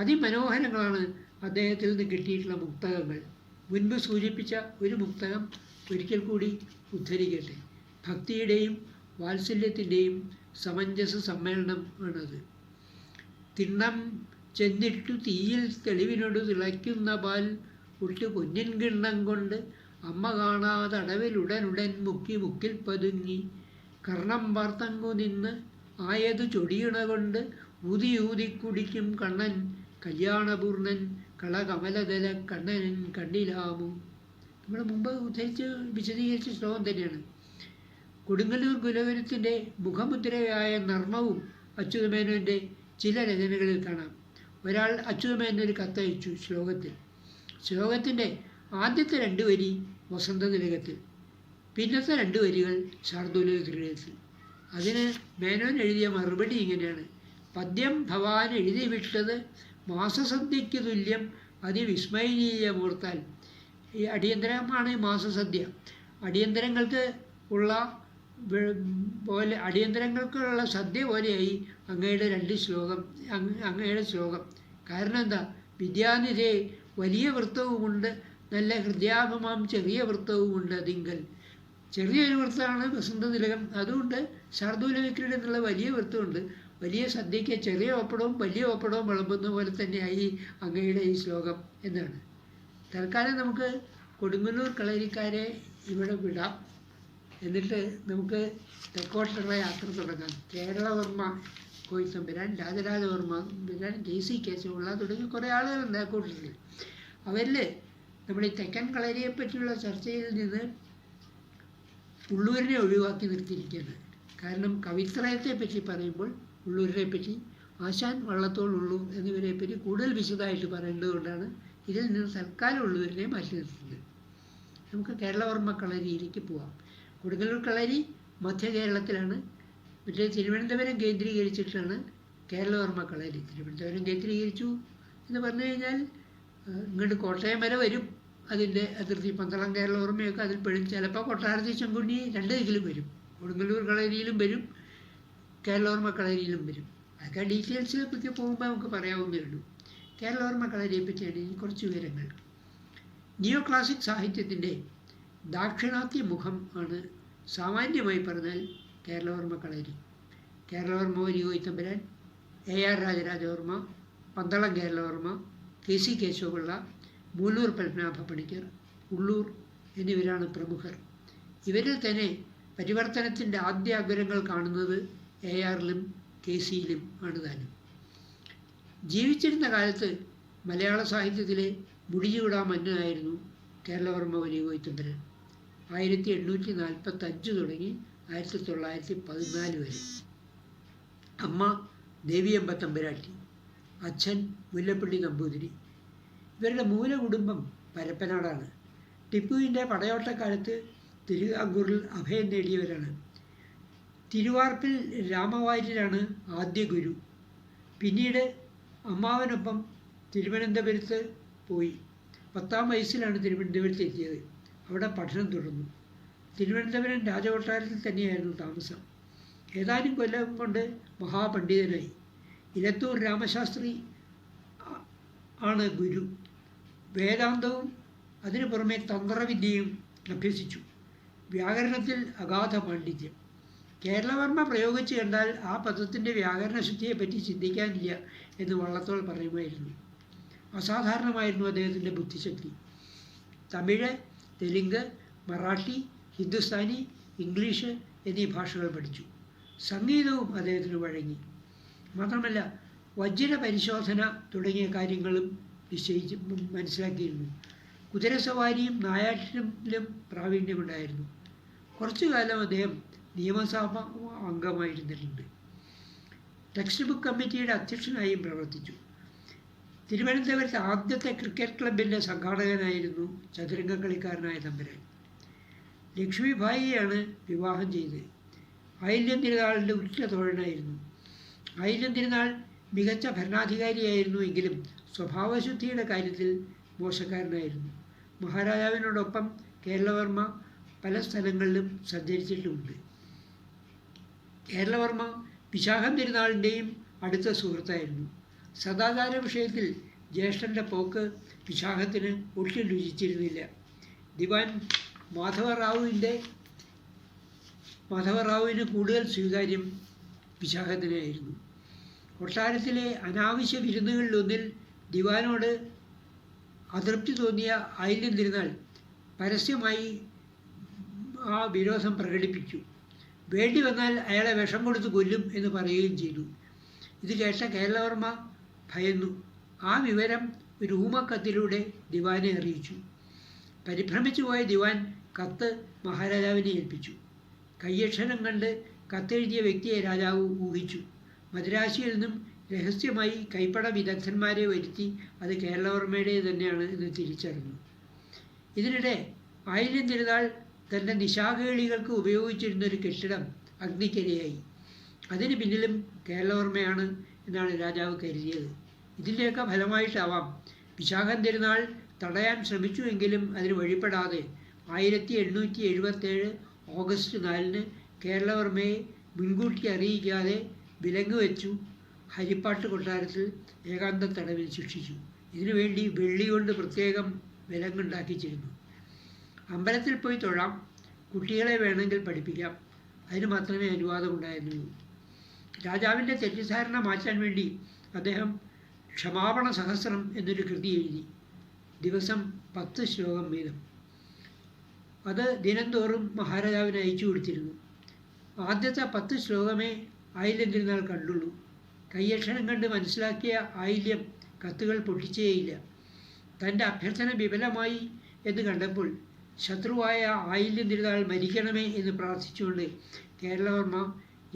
അതിമനോഹരങ്ങളാണ് അദ്ദേഹത്തിൽ നിന്ന് കിട്ടിയിട്ടുള്ള മുക്തകങ്ങൾ. മുൻപ് സൂചിപ്പിച്ച ഒരു മുക്തകം ഒരിക്കൽ കൂടി ഉദ്ധരിക്കട്ടെ. ഭക്തിയുടെയും വാത്സല്യത്തിൻ്റെയും സമഞ്ജസ സമ്മേളനം ആണത്. തിണ്ണം ചെന്നിട്ടു തീയിൽ തെളിവിനോട് തിളയ്ക്കുന്ന പാൽ ഉട്ട് പൊന്നിൻ കിണ്ണം കൊണ്ട് അമ്മ കാണാതെ അടവിലുടനുടൻ മുക്കിൽ പതുങ്ങി കർണം വാർത്തങ്ങു നിന്ന് ആയതു ചൊടിയണ കൊണ്ട് ഊതി കുടിക്കും കണ്ണൻ കല്യാണപൂർണൻ കളകമലതല കണ്ണനൻ കണ്ണിലാമു. നമ്മൾ മുമ്പ് ഉദ്ധരിച്ച് വിശദീകരിച്ച ശ്ലോകം തന്നെയാണ്. കൊടുങ്ങല്ലൂർ കുലവരത്തിൻ്റെ മുഖമുദ്രയായ നർമ്മവും അച്യുതമേനോൻ്റെ ചില രചനകളിൽ കാണാം. ഒരാൾ അച്യുതമേനൊരു കത്തയച്ചു ശ്ലോകത്തിൻ്റെ ആദ്യത്തെ 2 വരി വസന്തതിലകത്തിൽ, പിന്നത്തെ 2 വരികൾ ശാർദൂല ക്രീഡത്തിൽ. അതിന് മേനോൻ എഴുതിയ മറുപടി ഇങ്ങനെയാണ്: പദ്യം ഭവാൻ എഴുതി വിട്ടത് മാസസദ്യയ്ക്ക് തുല്യം അതിവിസ്മയനീയമോർത്താൽ. ഈ അടിയന്തരമാണ് മാസസദ്യ. അടിയന്തരങ്ങൾക്കുള്ള സദ്യ പോലെയായി അങ്ങയുടെ ശ്ലോകം. കാരണം എന്താ? വിദ്യാനിധേ വലിയ വൃത്തവുമുണ്ട്, നല്ല ഹൃദയാഭമാം ചെറിയ വൃത്തവുമുണ്ട്. അതിങ്കൽ ചെറിയൊരു വൃത്തമാണ് വസന്തതിലകം, അതുകൊണ്ട് ശാർദൂല വിക്രീഡ എന്നുള്ള വലിയ വൃത്തമുണ്ട്. വലിയ സദ്യയ്ക്ക് ചെറിയ പപ്പടവും വലിയ പപ്പടവും വിളമ്പുന്ന പോലെ തന്നെയായി അങ്ങയുടെ ഈ ശ്ലോകം എന്നാണ്. തൽക്കാലം നമുക്ക് കൊടുങ്ങല്ലൂർ കളരിക്കാരെ ഇവിടെ വിടാം. എന്നിട്ട് നമുക്ക് തെക്കോട്ടുള്ള യാത്ര തുടങ്ങാം. കേരളവർമ്മ കോയിത്തമ്പുരാൻ, രാജരാജവർമ്മ തമ്പുരാൻ, JC കേശവപിള്ള തുടങ്ങി കുറേ ആളുകളുണ്ട് ആ കൂട്ടത്തിൽ. അവരിൽ നമ്മൾ ഈ തെക്കൻ കളരിയെപ്പറ്റിയുള്ള ചർച്ചയിൽ നിന്ന് ഉള്ളൂരിനെ ഒഴിവാക്കി നിർത്തിയിരിക്കുകയാണ്. കാരണം കവിത്രയത്തെ പറ്റി പറയുമ്പോൾ ഉള്ളൂരിനെ പറ്റി, ആശാൻ, വള്ളത്തോൾ, ഉള്ളൂർ എന്നിവരെപ്പറ്റി കൂടുതൽ വിശദമായിട്ട് പറയേണ്ടതുകൊണ്ടാണ് ഇതിൽ നിന്ന് തൽക്കാലം ഉള്ളൂരിനെ മാറ്റി നിർത്തുന്നത്. നമുക്ക് കേരളവർമ്മ കളരിയിലേക്ക് പോവാം. കൊടുങ്ങല്ലൂർ കളരി മധ്യ കേരളത്തിലാണ്. മറ്റേ തിരുവനന്തപുരം കേന്ദ്രീകരിച്ചിട്ടാണ് കേരളവർമ്മ കളരി. തിരുവനന്തപുരം കേന്ദ്രീകരിച്ചു എന്ന് പറഞ്ഞു കഴിഞ്ഞാൽ ഇങ്ങോട്ട് കോട്ടയം വരെ വരും. അതിൻ്റെ അതിർത്തി പന്തളം കേരളവർമ്മയൊക്കെ അതിൽ പെടും. ചിലപ്പോൾ കൊട്ടാരത്തിൽ ചെങ്കുണ്ണി 2 ദിക്കിലും വരും. കൊടുങ്ങല്ലൂർ കളരിയിലും വരും, കേരളവർമ്മ കളരിയിലും വരും. അതൊക്കെ ഡീറ്റെയിൽസിലേക്ക് പോകുമ്പോൾ നമുക്ക് പറയാവുന്നേ ഉള്ളൂ. കേരളവർമ്മ കളരിയെ പറ്റിയാണ് കുറച്ച് വിവരങ്ങൾ. നിയോ ക്ലാസിക് സാഹിത്യത്തിൻ്റെ ദാക്ഷിണാത്യ മുഖം ആണ് സാമാന്യമായി പറഞ്ഞാൽ കേരളവർമ്മ കളരി. കേരളവർമ്മ വലിയ കോയിത്തമ്പുരാൻ, AR രാജരാജവർമ്മ, പന്തളം കേരളവർമ്മ, KC കേശവപിള്ള, മൂലൂർ പത്മനാഭ പണിക്കർ, ഉള്ളൂർ എന്നിവരാണ് പ്രമുഖർ. ഇവരിൽ തന്നെ പരിവർത്തനത്തിൻ്റെ ആദ്യ അഗ്രങ്ങൾ കാണുന്നത് ARലും KCയിലും ആണ് താനും. ജീവിച്ചിരുന്ന കാലത്ത് മലയാള സാഹിത്യത്തിലെ മുടിചൂടാ മന്നനായിരുന്നു കേരളവർമ്മ വലിയ കോയിത്തമ്പുരാൻ. 1845 തുടങ്ങി 1914 വരെ. അമ്മ ദേവിയമ്മ തമ്പുരാട്ടി, അച്ഛൻ മുല്ലപ്പള്ളി നമ്പൂതിരി. ഇവരുടെ മൂലകുടുംബം പരപ്പനാടാണ്. ടിപ്പുവിൻ്റെ പടയോട്ടക്കാലത്ത് തിരുവിതാംകൂറിൽ അഭയം നേടിയവരാണ്. തിരുവാർപ്പിൽ രാമവാര്യരാണ് ആദ്യ ഗുരു. പിന്നീട് അമ്മാവനൊപ്പം തിരുവനന്തപുരത്ത് പോയി. 10ാം വയസ്സിലാണ് തിരുവനന്തപുരത്ത് എത്തിയത്. അവിടെ പഠനം തുടർന്നു. തിരുവനന്തപുരം രാജകൊട്ടാരത്തിൽ തന്നെയായിരുന്നു താമസം. ഏതാനും കൊല്ലം കൊണ്ട് മഹാപണ്ഡിതനായി. ഇലത്തൂർ രാമശാസ്ത്രി ആണ് ഗുരു. വേദാന്തവും അതിനു പുറമെ തന്ത്രവിദ്യയും അഭ്യസിച്ചു. വ്യാകരണത്തിൽ അഗാധ പാണ്ഡിത്യം. കേരളവർമ്മ പ്രയോഗിച്ച് കണ്ടാൽ ആ പദത്തിൻ്റെ വ്യാകരണശുദ്ധിയെപ്പറ്റി ചിന്തിക്കാനില്ല എന്ന് വള്ളത്തോൾ പറയുമായിരുന്നു. അസാധാരണമായിരുന്നു അദ്ദേഹത്തിൻ്റെ ബുദ്ധിശക്തി. തമിഴ്, തെലുങ്ക്, മറാഠി, ഹിന്ദുസ്ഥാനി, ഇംഗ്ലീഷ് എന്നീ ഭാഷകൾ പഠിച്ചു. സംഗീതവും അദ്ദേഹത്തിന് വഴങ്ങി. മാത്രമല്ല വജ്ര പരിശോധന തുടങ്ങിയ കാര്യങ്ങളും മനസ്സിലാക്കിയിരുന്നു. കുതിരസവാരിയും നായാട്ടിലും പ്രാവീണ്യമുണ്ടായിരുന്നു. കുറച്ചു കാലം അദ്ദേഹം നിയമസഭ അംഗമായിരുന്നിട്ടുണ്ട്. ടെക്സ്റ്റ് ബുക്ക് കമ്മിറ്റിയുടെ അധ്യക്ഷനായും പ്രവർത്തിച്ചു. തിരുവനന്തപുരത്തെ ആദ്യത്തെ ക്രിക്കറ്റ് ക്ലബിൻ്റെ സംഘാടകനായിരുന്നു ചതുരംഗ കളിക്കാരനായ തമ്പുരാൻ. ലക്ഷ്മിഭായിയാണ് വിവാഹം ചെയ്തത്. ആയില്യം തിരുനാളിൻ്റെ ഉറ്റ തോഴനായിരുന്നു. ആയില്യം തിരുനാൾ മികച്ച ഭരണാധികാരിയായിരുന്നു എങ്കിലും സ്വഭാവശുദ്ധിയുടെ കാര്യത്തിൽ മോശക്കാരനായിരുന്നു. മഹാരാജാവിനോടൊപ്പം കേരളവർമ്മ പല സ്ഥലങ്ങളിലും സഞ്ചരിച്ചിട്ടുമുണ്ട്. കേരളവർമ്മ വിശാഖം തിരുനാളിൻ്റെയും അടുത്ത സുഹൃത്തായിരുന്നു. സദാചാര വിഷയത്തിൽ ജ്യേഷ്ഠൻ്റെ പോക്ക് വിശാഖത്തിന് ഒട്ടും രുചിച്ചിരുന്നില്ല. ദിവാൻ മാധവറാവുവിന് കൂടുതൽ സ്വീകാര്യം വിശാഖത്തിനായിരുന്നു. കൊട്ടാരത്തിലെ അനാവശ്യ വിരുന്നുകളിലൊന്നിൽ ദിവാനോട് അതൃപ്തി തോന്നിയ ആയില്യം തിരുനാൾ പരസ്യമായി ആ വിരോധം പ്രകടിപ്പിച്ചു. വേണ്ടി വന്നാൽ അയാളെ വിഷം കൊടുത്ത് കൊല്ലും എന്ന് പറയുകയും ചെയ്തു. ഇത് കേട്ട കേരളവർമ്മ ഭയന്നു. ആ വിവരം ഒരു ഊമക്കത്തിലൂടെ ദിവാനെ അറിയിച്ചു. പരിഭ്രമിച്ചു പോയ ദിവാൻ കത്ത് മഹാരാജാവിനെ ഏൽപ്പിച്ചു. കയ്യക്ഷരം കണ്ട് കത്തെഴുതിയ വ്യക്തിയെ രാജാവ് ഊഹിച്ചു. മദ്രാശിയിൽ നിന്നും രഹസ്യമായി കൈപ്പട വിദഗ്ധന്മാരെ വരുത്തി അത് കേരളവർമ്മയുടെ തന്നെയാണ് എന്ന് തിരിച്ചറിഞ്ഞു. ഇതിനിടെ ആയില്യം തിരുനാൾ തൻ്റെ നിശാകേളികൾക്ക് ഉപയോഗിച്ചിരുന്നൊരു കെട്ടിടം അഗ്നിക്കിരയായി. അതിന് പിന്നിലും കേരളവർമ്മയാണ് എന്നാണ് രാജാവ് കരുതിയത്. ഇതിൻ്റെയൊക്കെ ഫലമായിട്ടാവാം വിശാഖം തിരുനാൾ തടയാൻ ശ്രമിച്ചുവെങ്കിലും അതിന് വഴിപ്പെടാതെ 1877 ഓഗസ്റ്റ് 4 കേരളവർമ്മയെ മുൻകൂട്ടി അറിയിക്കാതെ വിലങ്ങ് വെച്ചു ഹരിപ്പാട്ട് കൊട്ടാരത്തിൽ ഏകാന്ത തടവിൽ ശിക്ഷിച്ചു. ഇതിനുവേണ്ടി വെള്ളി കൊണ്ട് പ്രത്യേകം വിലങ്ങുണ്ടാക്കിച്ചിരുന്നു. അമ്പലത്തിൽ പോയി തൊഴാം, കുട്ടികളെ വേണമെങ്കിൽ പഠിപ്പിക്കാം, അതിന് മാത്രമേ അനുവാദമുണ്ടായിരുന്നുള്ളൂ. രാജാവിൻ്റെ തെറ്റിദ്ധാരണ മാറ്റാൻ വേണ്ടി അദ്ദേഹം ക്ഷമാപണ സഹസ്രം എന്നൊരു കൃതി എഴുതി. ദിവസം 10 ശ്ലോകം വീതം. അത് ദിനംതോറും മഹാരാജാവിന് അയച്ചു കൊടുത്തിരുന്നു. ആദ്യത്തെ 10 ശ്ലോകമേ ആയില്യം തിരുനാൾ കണ്ടുള്ളൂ. കയ്യക്ഷരം കണ്ട് മനസ്സിലാക്കിയ ആയില്യം കത്തുകൾ പൊട്ടിച്ചേയില്ല. തൻ്റെ അഭ്യർത്ഥന വിഫലമായി എന്ന് കണ്ടപ്പോൾ ശത്രുവായ ആയില്യം തിരുനാൾ മരിക്കണമേ എന്ന് പ്രാർത്ഥിച്ചുകൊണ്ട് കേരളവർമ്മ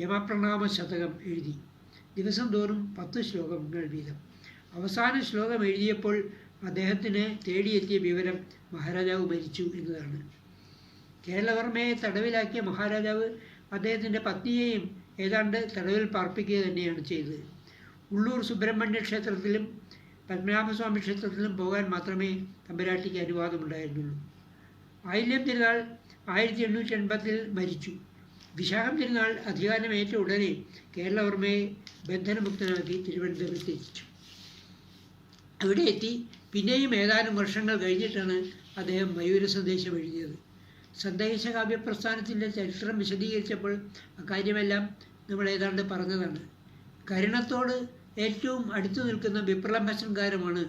യമപ്രണാമ ശതകം എഴുതി. ദിവസം തോറും 10 ശ്ലോകങ്ങൾ വീതം. അവസാന ശ്ലോകം എഴുതിയപ്പോൾ അദ്ദേഹത്തിന് തേടിയെത്തിയ വിവരം മഹാരാജാവ് മരിച്ചു എന്നതാണ്. കേരളവർമ്മയെ തടവിലാക്കിയ മഹാരാജാവ് അദ്ദേഹത്തിൻ്റെ പത്നിയെയും ഏതാണ്ട് തടവിൽ പാർപ്പിക്കുക തന്നെയാണ് ചെയ്തത്. ഉള്ളൂർ സുബ്രഹ്മണ്യ ക്ഷേത്രത്തിലും പത്മനാഭസ്വാമി ക്ഷേത്രത്തിലും പോകാൻ മാത്രമേ തമ്പുരാട്ടിക്ക് അനുവാദമുണ്ടായിരുന്നുള്ളൂ. ആയില്യം തിരുനാൾ 1880 മരിച്ചു. വിശാഖം തിരുനാൾ അധികാരമേറ്റ ഉടനെ കേരളവർമ്മയെ ബന്ധനമുക്തനാക്കി തിരുവനന്തപുരത്ത് എത്തിച്ചു. അവിടെ എത്തി പിന്നെയും ഏതാനും വർഷങ്ങൾ കഴിഞ്ഞിട്ടാണ് അദ്ദേഹം മയൂര സന്ദേശം എഴുതിയത്. സന്ദേശ കാവ്യപ്രസ്ഥാനത്തിൻ്റെ ചരിത്രം വിശദീകരിച്ചപ്പോൾ അക്കാര്യമെല്ലാം നമ്മൾ ഏതാണ്ട് പറഞ്ഞതാണ്. കരുണത്തോട് ഏറ്റവും അടുത്തു നിൽക്കുന്ന വിപ്ലവ ശൃംഗാരമാണ്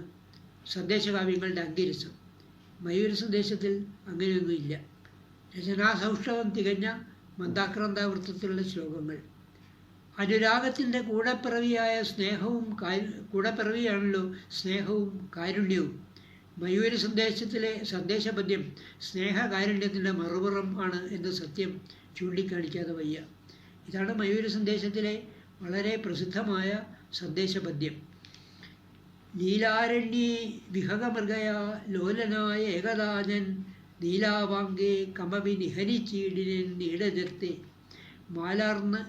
സന്ദേശകാവ്യങ്ങളുടെ അങ്കിരസം. മയൂര സന്ദേശത്തിൽ അങ്ങനെയൊന്നുമില്ല. രചനാസൗഷ്ഠവം തികഞ്ഞ മന്ദാക്രാന്ത വൃത്തത്തിലുള്ള ശ്ലോകങ്ങൾ. അനുരാഗത്തിൻ്റെ കൂടപ്പിറവിയായ കൂടപ്പിറവിയാണല്ലോ സ്നേഹവും കാരുണ്യവും. മയൂര സന്ദേശത്തിലെ സന്ദേശപദ്യം സ്നേഹകാരുണ്യത്തിൻ്റെ മറുപുറം ആണ് എന്ന സത്യം ചൂണ്ടിക്കാണിക്കാതെ വയ്യ. ഇതാണ് മയൂര സന്ദേശത്തിലെ വളരെ പ്രസിദ്ധമായ സന്ദേശപദ്യം. നീലാരണ്യേ വിഹകമൃഗയാ ലോലനായ ഏകദാനൻ നീലാവാങ്കേ കമവി നിഹനിച്ചീടിനൻ നീടജത്തെ മാലാർന്ന്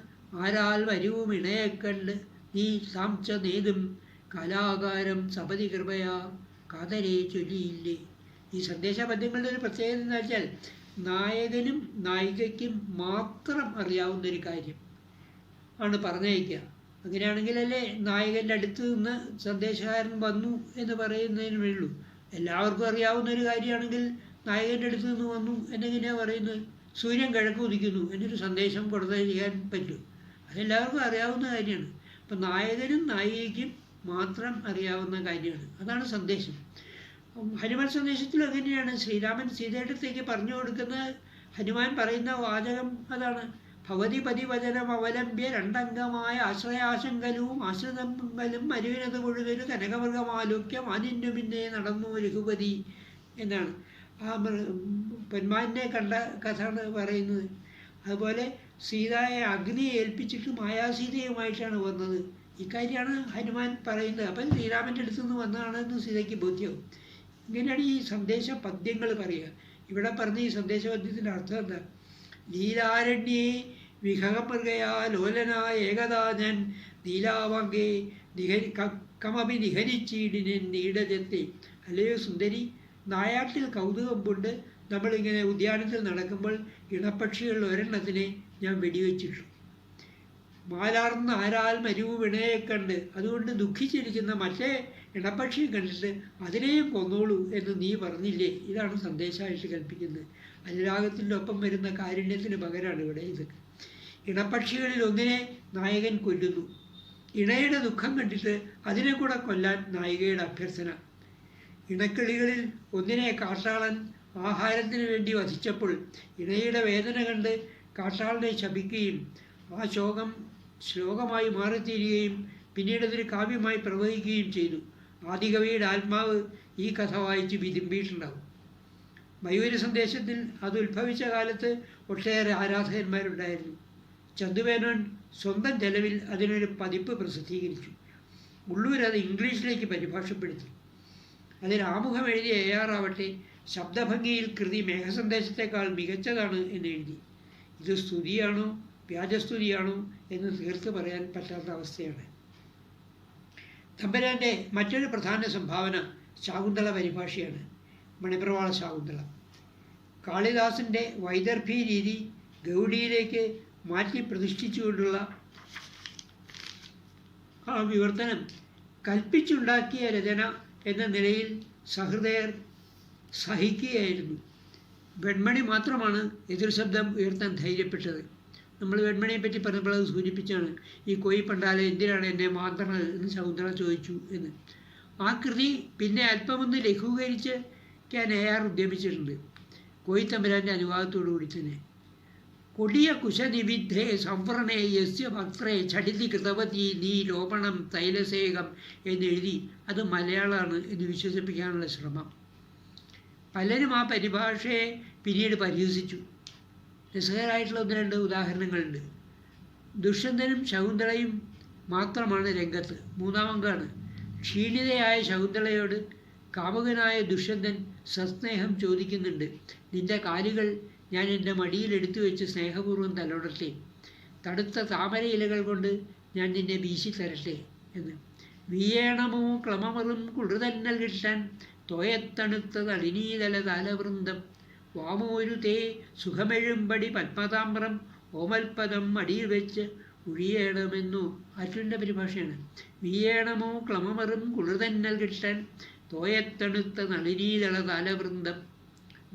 ആരാൽ വരവും ഇണയെക്കണ്ട് നീ സാംച നേതും കലാകാരം സപതി കൃപയാ കാതരെ ചൊല്ലിയില്ലേ. ഈ സന്ദേശപദ്യങ്ങളുടെ ഒരു പ്രത്യേകത എന്ന് വെച്ചാൽ നായകനും നായികയ്ക്കും മാത്രം അറിയാവുന്നൊരു കാര്യം ആണ് പറഞ്ഞയക്കുക. അങ്ങനെയാണെങ്കിലല്ലേ നായകൻ്റെ അടുത്ത് നിന്ന് സന്ദേശകാരൻ വന്നു എന്ന് പറയുന്നതിന് വേണ്ടൂ. എല്ലാവർക്കും അറിയാവുന്ന ഒരു കാര്യമാണെങ്കിൽ നായകൻ്റെ അടുത്ത് നിന്ന് വന്നു എന്നെങ്ങനെയാണ് പറയുന്നത്? സൂര്യൻ കിഴക്ക് ഉദിക്കുന്നു എന്നൊരു സന്ദേശം കൊടുത്തയക്കാൻ പറ്റും. അതെല്ലാവർക്കും അറിയാവുന്ന കാര്യമാണ്. അപ്പം നായകനും നായികയ്ക്കും മാത്രം അറിയാവുന്ന കാര്യമാണ്. അതാണ് സന്ദേശം. ഹനുമാൻ സന്ദേശത്തിലും അങ്ങനെയാണ്. ശ്രീരാമൻ സീതയുടെ അടുത്തേക്ക് പറഞ്ഞു കൊടുക്കുന്ന ഹനുമാൻ പറയുന്ന വാചകം അതാണ്. ഭവതി പതിവചനം അവലംബ്യ രണ്ടംഗമായ ആശ്രയാശങ്കലും ആശ്രിതങ്ങളും മരുവിനത് കൊഴുതൊരു കനകമൃഗമാലോക്യം ആനിന്നു പിന്നെ നടന്നു രഘുപതി എന്നാണ്. ആ പൊന്മാനെ കണ്ട കഥയാണ് പറയുന്നത്. അതുപോലെ സീതയെ അഗ്നിയെ ഏൽപ്പിച്ചിട്ട് മായാസീതയുമായിട്ടാണ് വന്നത്. ഇക്കാര്യമാണ് ഹനുമാൻ പറയുന്നത്. അപ്പം ശ്രീരാമൻ്റെ അടുത്ത് നിന്ന് വന്നതാണെന്ന് സീതയ്ക്ക് ബോധ്യവും. ഇങ്ങനെയാണ് ഈ സന്ദേശ പദ്യങ്ങൾ പറയുക. ഇവിടെ പറഞ്ഞ ഈ സന്ദേശപദ്യത്തിൻ്റെ അർത്ഥം എന്താ? നീലാരണ്യേ വിഹകമൃഗയാ ലോലനായ ഏകദാനൻ നീലാവാങ്കേ കമപി നിഹനിച്ചീടിനൻ നീടജത്തെ. അല്ലയോ സുന്ദരി, നായാട്ടിൽ കൗതുകം കൊണ്ട് നമ്മളിങ്ങനെ ഉദ്യാനത്തിൽ നടക്കുമ്പോൾ ഇണപ്പക്ഷികളിൽ ഒരെണ്ണത്തിനെ ഞാൻ വെടിവെച്ചിട്ടു. മാലാർന്ന ആരാൽ മരുവ് വിണയെ കണ്ട്, അതുകൊണ്ട് ദുഃഖിച്ചിരിക്കുന്ന മറ്റേ ഇണപ്പക്ഷിയെ കണ്ടിട്ട് അതിനെയും കൊന്നോളൂ എന്ന് നീ പറഞ്ഞില്ലേ. ഇതാണ് സന്ദേശമായിട്ട് കൽപ്പിക്കുന്നത്. അനുരാഗത്തിൻ്റെ ഒപ്പം വരുന്ന കാരുണ്യത്തിന് പകരമാണ് ഇവിടെ ഇതൊക്കെ. ഇണപ്പക്ഷികളിൽ ഒന്നിനെ നായകൻ കൊല്ലുന്നു. ഇണയുടെ ദുഃഖം കണ്ടിട്ട് അതിനെ കൂടെ കൊല്ലാൻ നായികയുടെ അഭ്യർത്ഥന. ഇണക്കിളികളിൽ ഒന്നിനെ കാട്ടാളൻ ആഹാരത്തിന് വേണ്ടി വധിച്ചപ്പോൾ ഇണയുടെ വേദന കണ്ട് കാട്ടാളനെ ശപിക്കുകയും ആ ശോകം ശ്ലോകമായി മാറിത്തീരുകയും പിന്നീട് അതൊരു കാവ്യമായി പ്രവഹിക്കുകയും ചെയ്തു. ആദികവിയുടെ ആത്മാവ് ഈ കഥ വായിച്ച് വിതുമ്പിയിട്ടുണ്ടാവും. മയൂര സന്ദേശത്തിൽ അത് ഉത്ഭവിച്ച കാലത്ത് ഒട്ടേറെ ആരാധകന്മാരുണ്ടായിരുന്നു. ചന്തുമേനോൻ സ്വന്തം ചെലവിൽ അതിനൊരു പതിപ്പ് പ്രസിദ്ധീകരിച്ചു. ഉള്ളൂർ അത് ഇംഗ്ലീഷിലേക്ക് പരിഭാഷപ്പെടുത്തി. അതിൽ ആമുഖം എഴുതിയ AR ആവട്ടെ ശബ്ദഭംഗിയിൽ കൃതി മേഘസന്ദേശത്തെക്കാൾ മികച്ചതാണ് എന്ന് എഴുതി. ഇത് സ്തുതിയാണോ വ്യാജസ്തുതിയാണോ എന്ന് തീർത്ത് പറയാൻ പറ്റാത്ത അവസ്ഥയാണ്. തമ്പുരാൻ്റെ മറ്റൊരു പ്രധാന സംഭാവന ശാകുന്തള പരിഭാഷയാണ്. മണിപ്രവാള ശാകുന്തള. കാളിദാസൻ്റെ വൈദർഭി രീതി ഗൗഡിയിലേക്ക് മാറ്റി പ്രതിഷ്ഠിച്ചുകൊണ്ടുള്ള ആ വിവർത്തനം കൽപ്പിച്ചുണ്ടാക്കിയ രചന എന്ന നിലയിൽ സഹൃദയർ സഹിക്കുകയായിരുന്നു. വെൺമണി മാത്രമാണ് എതിർ ശബ്ദം ഉയർത്താൻ ധൈര്യപ്പെട്ടത്. നമ്മൾ വെൺമണിയെ പറ്റി പറഞ്ഞപ്പോൾ അത് സൂചിപ്പിച്ചാണ്. ഈ കോയി പണ്ടാലെ എന്തിനാണ് എന്നെ മാന്തണത് എന്ന് ശകുന്തള ചോദിച്ചു എന്ന്. ആ കൃതി പിന്നെ അല്പമൊന്ന് ലഘൂകരിക്കാൻ AR ഉദ്യമിച്ചിട്ടുണ്ട്. കോയിത്തമ്പുരാൻ്റെ അനുവാദത്തോടു കൂടി തന്നെ. കൊടിയ കുശനിവിദ്ധേ സംവ്രണേ യസ്യ ഭക്ത്രേ ഛടിതി കൃതവതി നീ ലോപണം തൈലസേകം എന്നെഴുതി അത് മലയാളമാണ് എന്ന് വിശ്വസിപ്പിക്കാനുള്ള ശ്രമം. പലരും ആ പരിഭാഷയെ പിന്നീട് പരിഹസിച്ചു. രസകരമായിട്ടുള്ള 1-2 ഉദാഹരണങ്ങളുണ്ട്. ദുഷ്യന്തനും ശകുന്തളയും മാത്രമാണ് രംഗത്ത്. 3-ാം അംഗമാണ്. ക്ഷീണിതയായ ശകുന്തളയോട് കാമുകനായ ദുഷ്യന്തൻ സസ്നേഹം ചോദിക്കുന്നുണ്ട്. നിന്റെ കാലുകൾ ഞാൻ എൻ്റെ മടിയിലെടുത്തു വെച്ച് സ്നേഹപൂർവ്വം തലോടട്ടെ, തടുത്ത താമര ഇലകൾ കൊണ്ട് ഞാൻ നിന്നെ വീശി തരട്ടെ എന്ന്. വീയണമോ ക്ലമമറും കുളിർതന്നൽ കിട്ടാൻ തോയത്തണുത്ത നളിനീതല താലവൃന്ദം വാമോരു തേ സുഖമെഴുമ്പടി പത്മതാമ്രം ഓമൽപദം അടിയിൽ വെച്ച് ഒഴിയണമെന്നു. ആറ്റുവിൻ്റെ പരിഭാഷയാണ്. വീയണമോ ക്ലമമറും കുളിർതന്നൽ കിട്ടാൻ തോയത്തണുത്ത നളിനീതല താലവൃന്ദം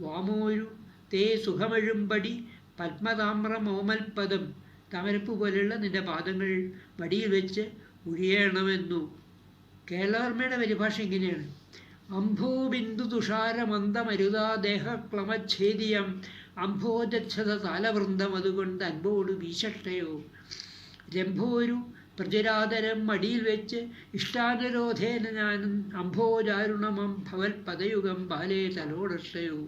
വാമോരു തേ സുഖമെഴുമ്പടി പത്മതാമ്രം ഓമൽപദം. താമരപ്പ് പോലെയുള്ള നിന്റെ പാദങ്ങൾ വടിയിൽ വെച്ച് ഒഴിയണമെന്നു. കേരളവർമ്മയുടെ പരിഭാഷ ഇങ്ങനെയാണ്. അംഭോബിന്ദു തുഷാരമന്ദമരുതാ ദേഹക്ലമച്ഛേദിയം അംഭോജച്ഛത താലവൃന്ദം അതുകൊണ്ട് അൻപോട് വീശട്ടയോ. രംഭോരു പ്രജരാതരം മടിയിൽ വെച്ച് ഇഷ്ടാനുരോധേന ഞാനും അംഭോജാരുണമം ഭവൽ പദയുഗം ബാലേ തലോടഷ്ടയോ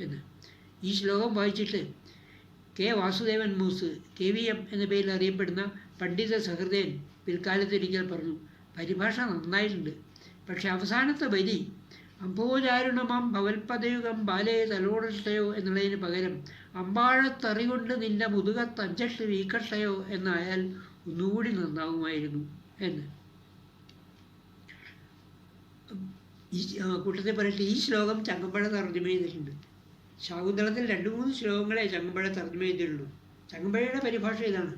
എന്ന്. ഈ ശ്ലോകം വായിച്ചിട്ട് കെ വാസുദേവൻ മൂസ് KVM എന്ന പേരിൽ അറിയപ്പെടുന്ന പണ്ഡിത സഹൃദയൻ പിൽക്കാലത്തൊരിക്കൽ പറഞ്ഞു, പരിഭാഷ നന്നായിട്ടുണ്ട്, പക്ഷെ അവസാനത്തെ വരി അംഭോജാരുണമം ഭവൽപദയുഗം ബാലേ തലോടഷ്ടയോ എന്നുള്ളതിന് പകരം അമ്പാഴത്തറി കൊണ്ട് നിന്റെ മുതുകത്തഞ്ചട്ട് വീക്കട്ടയോ എന്നായാൽ ഒന്നുകൂടി നന്നാവുമായിരുന്നു എന്ന്. ഈ കൂട്ടത്തിൽ പറയട്ടെ, ഈ ശ്ലോകം ചങ്ങമ്പഴ തർജ്ജമ ചെയ്തിട്ടുണ്ട്. ശാകുന്തളത്തിൽ 2-3 ശ്ലോകങ്ങളെ ചങ്ങമ്പഴ തർജ്ജമ ചെയ്തിട്ടുള്ളൂ. ചങ്ങമ്പഴയുടെ പരിഭാഷ ഇതാണ്: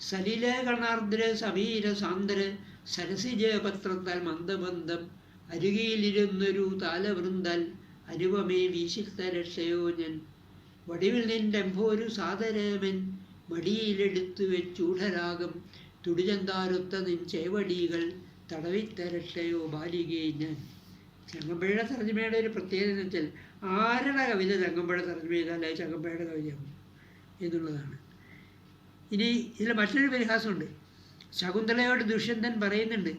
സലില കണാർദ്ര സമീര സാന്ദ്ര സരസിജ പത്രത്താൽ മന്ദമന്ദം അരുകിയിലിരുന്നൊരു താലവൃന്ദാൽ അനുപമേ വീശിത്ത രക്ഷയോ ഞാൻ വടിവിൽ നിൻ്റെമ്പൊരു സാദരമൻ മടിയിലെടുത്തു വെച്ചൂഢരാഗം തുടിചന്താരൊത്ത നിൻ ചേവടികൾ തടവിത്തരക്ഷയോ ബാലികേ ഞാൻ. ചങ്ങമ്പഴയുടെ തർജ്ജമയുടെ ഒരു പ്രത്യേകത എന്ന് വെച്ചാൽ ആരുടെ കവിത ചങ്ങമ്പഴ തർജ്ജമ ചെയ്താൽ അത് ചങ്ങമ്പഴയുടെ കവിതയാകും എന്നുള്ളതാണ്. ഇനി ഇതിൽ മറ്റൊരു പരിഹാസമുണ്ട്. ശകുന്തളയോട് ദുഷ്യന്തൻ പറയുന്നുണ്ട്,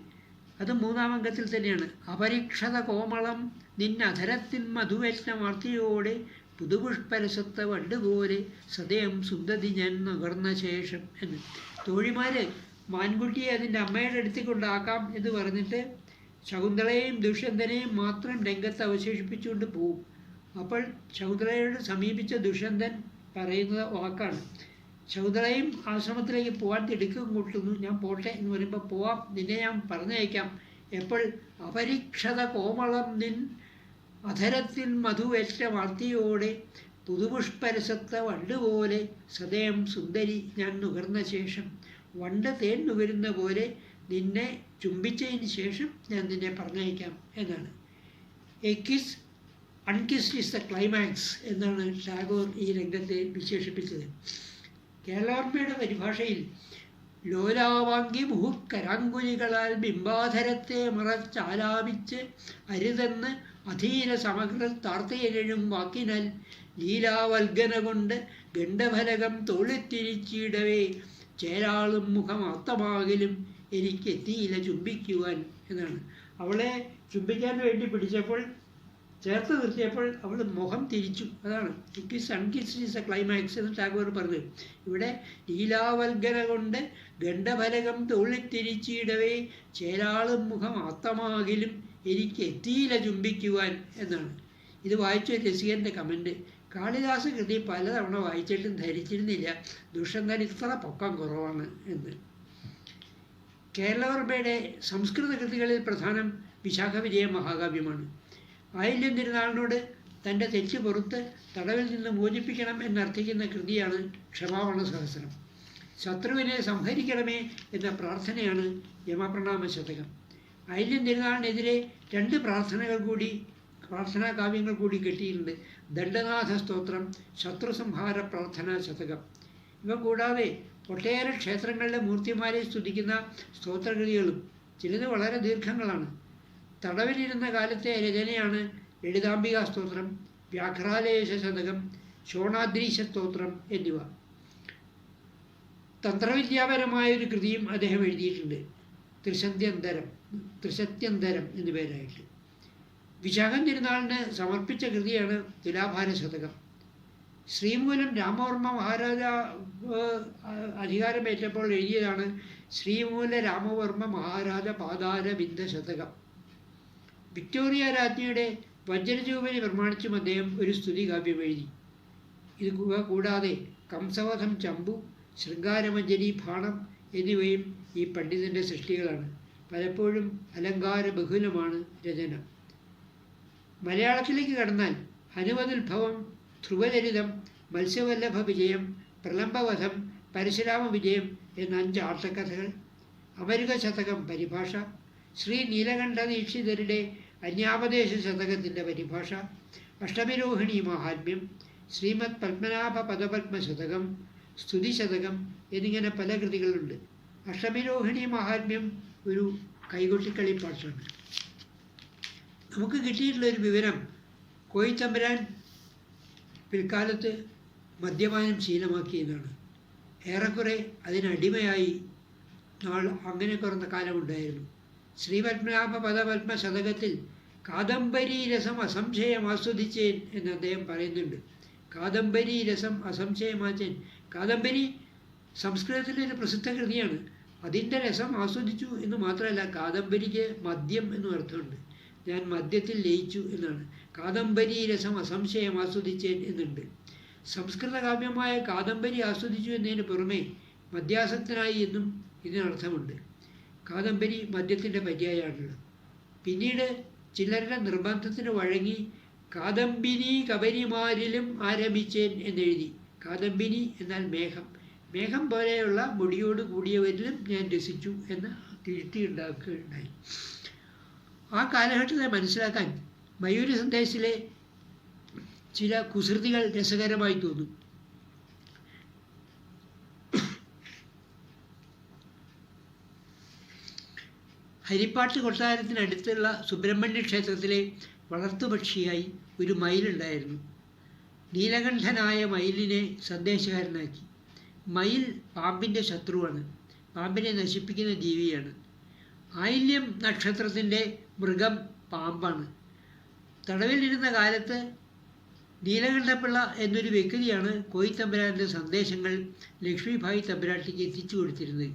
അത് 3-ാം അംഗത്തിൽ തന്നെയാണ്. അപരീക്ഷത കോമളം നിന്നധരത്തിൻ മധുവേഷ്ണമാർത്തിയോടെ പുതുപുഷ്പരസത്ത വണ്ടുപോലെ സദയം സുന്ദതി ഞാൻ നുകർന്ന ശേഷം എന്ന്. തോഴിമാർ മാൻകുട്ടിയെ അതിൻ്റെ അമ്മയുടെ അടുത്ത് കൊണ്ടാക്കാം എന്ന് പറഞ്ഞിട്ട് ശകുന്തളയെയും ദുഷ്യന്തനെയും മാത്രം രംഗത്ത് അവശേഷിപ്പിച്ചുകൊണ്ട് പോവും. അപ്പോൾ ശകുന്തളയോട് സമീപിച്ച ദുഷ്യന്തൻ പറയുന്ന വാക്കാണ്, ശകുന്തളയും ആശ്രമത്തിലേക്ക് പോകാൻ തിടുക്കം കൂട്ടുന്നു, ഞാൻ പോട്ടെ എന്ന് പറയുമ്പോൾ പോവാം, നിന്നെ ഞാൻ പറഞ്ഞയക്കാം. എപ്പോൾ അപരീക്ഷത കോമളം നിൻ അധരത്തിൽ മധുവേറ്റ വാർത്തിയോടെ പുതുപുഷ്പരസത്ത വണ്ടുപോലെ സദയം സുന്ദരി ഞാൻ നുകർന്ന ശേഷം, വണ്ട് തേൻ നുകരുന്ന പോലെ നിന്നെ ചുംബിച്ചതിന് ശേഷം ഞാൻ നിന്നെ പറഞ്ഞയക്കാം എന്നാണ്. A kiss unkissed is the climax എന്നാണ് ടാഗോർ ഈ രംഗത്തെ വിശേഷിപ്പിച്ചത്. കേരളവർമ്മയുടെ പരിഭാഷയിൽ ലോലാവാങ്കി മുഹുക്കരാങ്കുലികളാൽ ബിംബാധരത്തെ മറച്ചാലാപിച്ച് അരുതെന്ന് അധീര സമഗ്ര താർത്തയഴും വാക്കിനാൽ ലീലാവൽഗന കൊണ്ട് ഗണ്ഡഫലകം തോളിത്തിരിച്ചിടവേ ചേരാളും മുഖമാത്തമാകലും എനിക്കെത്തിയില്ല ചുംബിക്കുവാൻ എന്നാണ്. അവളെ ചുംബിക്കാൻ വേണ്ടി പിടിച്ചപ്പോൾ, ചേർത്ത് നിർത്തിയപ്പോൾ അവൾ മുഖം തിരിച്ചു. അതാണ് kiss unkissed is A climax എന്ന് ടാഗോർ പറഞ്ഞു. ഇവിടെ ലീലാവൽഗന കൊണ്ട് ഗണ്ഡഫലകം തോളിത്തിരിച്ചിടവേ ചേരാളും മുഖം ആത്തമാകിലും എനിക്ക് എത്തിയില്ല ചുംബിക്കുവാൻ എന്നാണ്. ഇത് വായിച്ച രസികൻ്റെ കമൻറ്റ്, കാളിദാസ കൃതി പലതവണ വായിച്ചിട്ടും ധരിച്ചിരുന്നില്ല ദുഷ്യന്തൻ ഇത്ര പൊക്കം കുറവാണ് എന്ന്. കേരളവർമ്മയുടെ സംസ്കൃത കൃതികളിൽ പ്രധാനം വിശാഖ വിജയ മഹാകാവ്യമാണ്. ആയില്യം തിരുനാളിനോട് തൻ്റെ തെറ്റ് പുറത്ത് തടവിൽ നിന്ന് മോചിപ്പിക്കണം എന്നർത്ഥിക്കുന്ന കൃതിയാണ് ക്ഷമാപണ സഹസ്രം. ശത്രുവിനെ സംഹരിക്കണമേ എന്ന പ്രാർത്ഥനയാണ് യമപ്രണാമ ശതകം. ആയില്യം തിരുനാളിനെതിരെ 2 പ്രാർത്ഥനാ കാവ്യങ്ങൾ കൂടി കെട്ടിയിട്ടുണ്ട്: ദണ്ഡനാഥ സ്തോത്രം, ശത്രുസംഹാര പ്രാർത്ഥനാ ശതകം. ഇവ കൂടാതെ ഒട്ടേറെ ക്ഷേത്രങ്ങളിലെ മൂർത്തിമാരെ സ്തുതിക്കുന്ന സ്തോത്രകൃതികളും, ചിലത് വളരെ ദീർഘങ്ങളാണ്. തടവിലിരുന്ന കാലത്തെ രചനയാണ് ലളിതാംബികാ സ്തോത്രം, വ്യാഘ്രാലേശ ശതകം, ശോണാദ്രീശ സ്തോത്രം എന്നിവ. തന്ത്രവിദ്യാപരമായൊരു കൃതിയും അദ്ദേഹം എഴുതിയിട്ടുണ്ട്, ത്രിശത്യന്തരം എന്നു പേരായിട്ട്. വിശാഖം തിരുനാളിന് സമർപ്പിച്ച കൃതിയാണ് തുലാഭാര ശതകം. ശ്രീമൂലം രാമവർമ്മ മഹാരാജ അധികാരമേറ്റപ്പോൾ എഴുതിയതാണ് ശ്രീമൂല രാമവർമ്മ മഹാരാജ പാതാര ബിന്ദ ശതകം. വിക്ടോറിയ രാജ്ഞിയുടെ വജ്രജൂബിലി പ്രമാണിച്ചും അദ്ദേഹം ഒരു സ്തുതി കാവ്യം എഴുതി. ഇത് കൂടാതെ കംസവധം ചമ്പു, ശൃംഗാരമഞ്ജരി ഭാണം എന്നിവയും ഈ പണ്ഡിതൻ്റെ സൃഷ്ടികളാണ്. പലപ്പോഴും അലങ്കാര ബഹുലമാണ് രചന. മലയാളത്തിലേക്ക് കടന്നാൽ ഹനുമതുത്ഭവം, ധ്രുവചരിതം, മത്സ്യവല്ലഭ വിജയം, പ്രലംബവധം, പരശുരാമ വിജയം എന്ന 5 ആട്ടക്കഥകൾ, അമരുക ശതകം പരിഭാഷ, ശ്രീ നീലകണ്ഠ ദീക്ഷിതരുടെ അന്യാപദേശ ശതകത്തിൻ്റെ പരിഭാഷ, അഷ്ടമിരോഹിണി മഹാത്മ്യം, ശ്രീമദ് പത്മനാഭ പദപത്മ ശതകം, സ്തുതി ശതകം എന്നിങ്ങനെ പല കൃതികളുണ്ട്. അഷ്ടമിരോഹിണി മഹാത്മ്യം ഒരു കൈകൊട്ടിക്കളിപ്പാട്ടാണ്. നമുക്ക് കിട്ടിയിട്ടുള്ളൊരു വിവരം, കോയിത്തമ്പുരാൻ പിൽക്കാലത്ത് മദ്യപാനം ശീലമാക്കിയതാണ്. ഏറെക്കുറെ അതിനടിമയായി നാൾ അങ്ങനെ കുറഞ്ഞ കാലമുണ്ടായിരുന്നു. ശ്രീപത്മനാഭ പദപത്മ ശതകത്തിൽ കാദംബരി രസം അസംശയം ആസ്വദിച്ചേൻ എന്ന് അദ്ദേഹം പറയുന്നുണ്ട്. കാദംബരി രസം അസംശയമാച്ചേൻ. കാദംബരി സംസ്കൃതത്തിലെ ഒരു പ്രസിദ്ധ കൃതിയാണ്. അതിൻ്റെ രസം ആസ്വദിച്ചു എന്ന് മാത്രമല്ല, കാദംബരിക്ക് മദ്യം എന്നും അർത്ഥമുണ്ട്. ഞാൻ മദ്യത്തിൽ ലയിച്ചു എന്നാണ്. കാദംബരി രസം അസംശയം ആസ്വദിച്ചേൻ എന്നുണ്ട്. സംസ്കൃത കാവ്യമായ കാദംബരി ആസ്വദിച്ചു എന്നതിന് പുറമെ മദ്യാസക്തനായി എന്നും ഇതിനർത്ഥമുണ്ട്. കാദംബരി മദ്യത്തിൻ്റെ പര്യായമാണല്ലോ. പിന്നീട് ചിലരുടെ നിർബന്ധത്തിന് വഴങ്ങി കാദംബിനി കബരിമാരിലും ആരംഭിച്ചേൻ എന്നെഴുതി. കാദംബിനി എന്നാൽ മേഘം. മേഘം പോലെയുള്ള മുടിയോട് കൂടിയവരിലും ഞാൻ രസിച്ചു എന്ന് തിരുത്തിയുണ്ടാക്കുകയുണ്ടായി. ആ കാലഘട്ടത്തെ മനസ്സിലാക്കാൻ മയൂരി സന്ദേശിലെ ചില കുസൃതികൾ രസകരമായി തോന്നും. ഹരിപ്പാട്ട് കൊട്ടാരത്തിനടുത്തുള്ള സുബ്രഹ്മണ്യ ക്ഷേത്രത്തിലെ വളർത്തുപക്ഷിയായി ഒരു മയിലുണ്ടായിരുന്നു. നീലകണ്ഠനായ മയിലിനെ സന്ദേശകാരനാക്കി. മയിൽ പാമ്പിൻ്റെ ശത്രുവാണ്. പാമ്പിനെ നശിപ്പിക്കുന്ന ജീവിയാണ്. ആയില്യം നക്ഷത്രത്തിൻ്റെ മൃഗം പാമ്പാണ്. തടവിലിരുന്ന കാലത്ത് നീലകണ്ഠപിള്ള എന്നൊരു വ്യക്തിയാണ് കോയിത്തമ്പുരാൻ്റെ സന്ദേശങ്ങൾ ലക്ഷ്മിഭായി തമ്പുരാട്ടിക്ക് എത്തിച്ചു കൊടുത്തിരുന്നത്.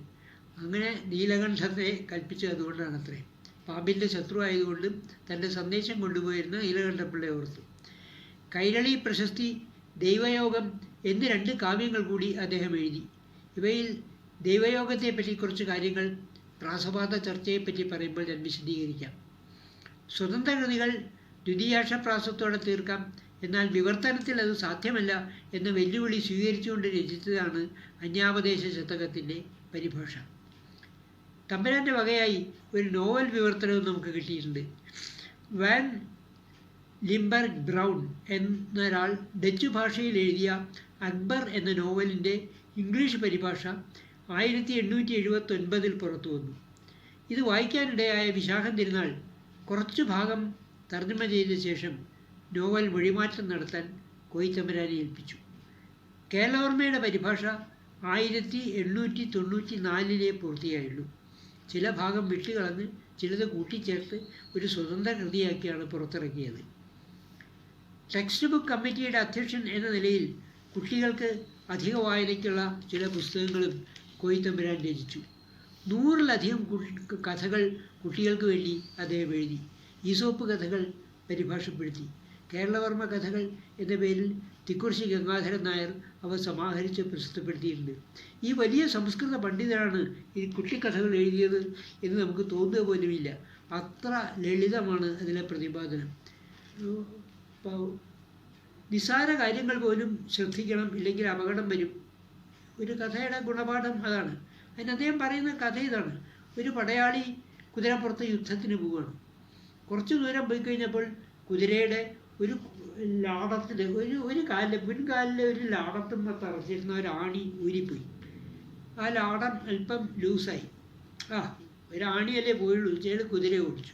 അങ്ങനെ നീലകണ്ഠത്തെ കൽപ്പിച്ചത് അതുകൊണ്ടാണത്രേ. പാമ്പിൻ്റെ ശത്രു ആയതുകൊണ്ടും തൻ്റെ സന്ദേശം കൊണ്ടുപോയിരുന്ന നീലകണ്ഠപിള്ളയെ ഓർത്തു. കൈരളി പ്രശസ്തി, ദൈവയോഗം എന്നീ 2 കാവ്യങ്ങൾ കൂടി അദ്ദേഹം എഴുതി. ഇവയിൽ ദൈവയോഗത്തെപ്പറ്റി കുറച്ച് കാര്യങ്ങൾ പ്രാസവാദ ചർച്ചയെപ്പറ്റി പറയുമ്പോൾ ഞാൻ വിശദീകരിക്കാം. സ്വതന്ത്ര കൃതികൾ ദ്വിതീയാക്ഷപ്രാസത്തോടെ തീർക്കാം, എന്നാൽ വിവർത്തനത്തിൽ അത് സാധ്യമല്ല എന്ന വെല്ലുവിളി സ്വീകരിച്ചുകൊണ്ട് രചിച്ചതാണ് അന്യാപദേശ ശതകത്തിൻ്റെ പരിഭാഷ. തമ്പുരാൻ്റെ വകയായി ഒരു നോവൽ വിവർത്തനവും നമുക്ക് കിട്ടിയിട്ടുണ്ട്. വാൻ ലിംബർഗ് ബ്രൗൺ എന്നൊരാൾ ഡച്ച് ഭാഷയിൽ എഴുതിയ അക്ബർ എന്ന നോവലിൻ്റെ ഇംഗ്ലീഷ് പരിഭാഷ 1879 പുറത്തു വന്നു. ഇത് വായിക്കാനിടയായ വിശാഖം തിരുനാൾ കുറച്ചു ഭാഗം തർജ്ജമ ചെയ്ത ശേഷം നോവൽ മൊഴിമാറ്റം നടത്താൻ കോയിത്തമ്പുരാനെ ഏൽപ്പിച്ചു. കേരളവർമ്മയുടെ പരിഭാഷ 1894 പൂർത്തിയായുള്ളൂ. ചില ഭാഗം വിട്ടുകളഞ്ഞ് ചിലത് കൂട്ടിച്ചേർത്ത് ഒരു സ്വതന്ത്ര കൃതിയാക്കിയാണ് പുറത്തിറക്കിയത്. ടെക്സ്റ്റ് ബുക്ക് കമ്മിറ്റിയുടെ അധ്യക്ഷൻ എന്ന നിലയിൽ കുട്ടികൾക്ക് അധിക വായനയ്ക്കുള്ള ചില പുസ്തകങ്ങളും കോയിത്തമ്പുരാൻ രചിച്ചു. 100-ലധികം കഥകൾ കുട്ടികൾക്ക് വേണ്ടി അദ്ദേഹം എഴുതി. ഈസോപ്പ് കഥകൾ പരിഭാഷപ്പെടുത്തി. കേരളവർമ്മ കഥകൾ എന്ന പേരിൽ തിക്കുറിശ്ശി ഗംഗാധരൻ നായർ അവ സമാഹരിച്ച് പ്രസിദ്ധപ്പെടുത്തിയിട്ടുണ്ട്. ഈ വലിയ സംസ്കൃത പണ്ഡിതനാണ് ഈ കുട്ടിക്കഥകൾ എഴുതിയത് എന്ന് നമുക്ക് തോന്നുക പോലുമില്ല. അത്ര ലളിതമാണ് അതിലെ പ്രതിപാദനം. നിസ്സാര കാര്യങ്ങൾ പോലും ശ്രദ്ധിക്കണം, ഇല്ലെങ്കിൽ അപകടം വരും. ഒരു കഥയുടെ ഗുണപാഠം അതാണ്. അതിന് അദ്ദേഹം പറയുന്ന കഥ ഇതാണ്. ഒരു പടയാളി കുതിരപ്പുറത്ത് യുദ്ധത്തിന് പോവുകയാണ്. കുറച്ച് ദൂരം പോയി കഴിഞ്ഞപ്പോൾ കുതിരയുടെ ഒരു ലാടത്തിൽ ഒരു കാലിൽ മുൻകാലിലെ ഒരു ലാടത്തുമ്പോൾ തറച്ചിരുന്ന ഒരാണി ഊരിപ്പോയി. ആ ലാടം അല്പം ലൂസായി. ഒരാണിയല്ലേ പോയുള്ളൂ. ചേട് കുതിര ഓടിച്ചു.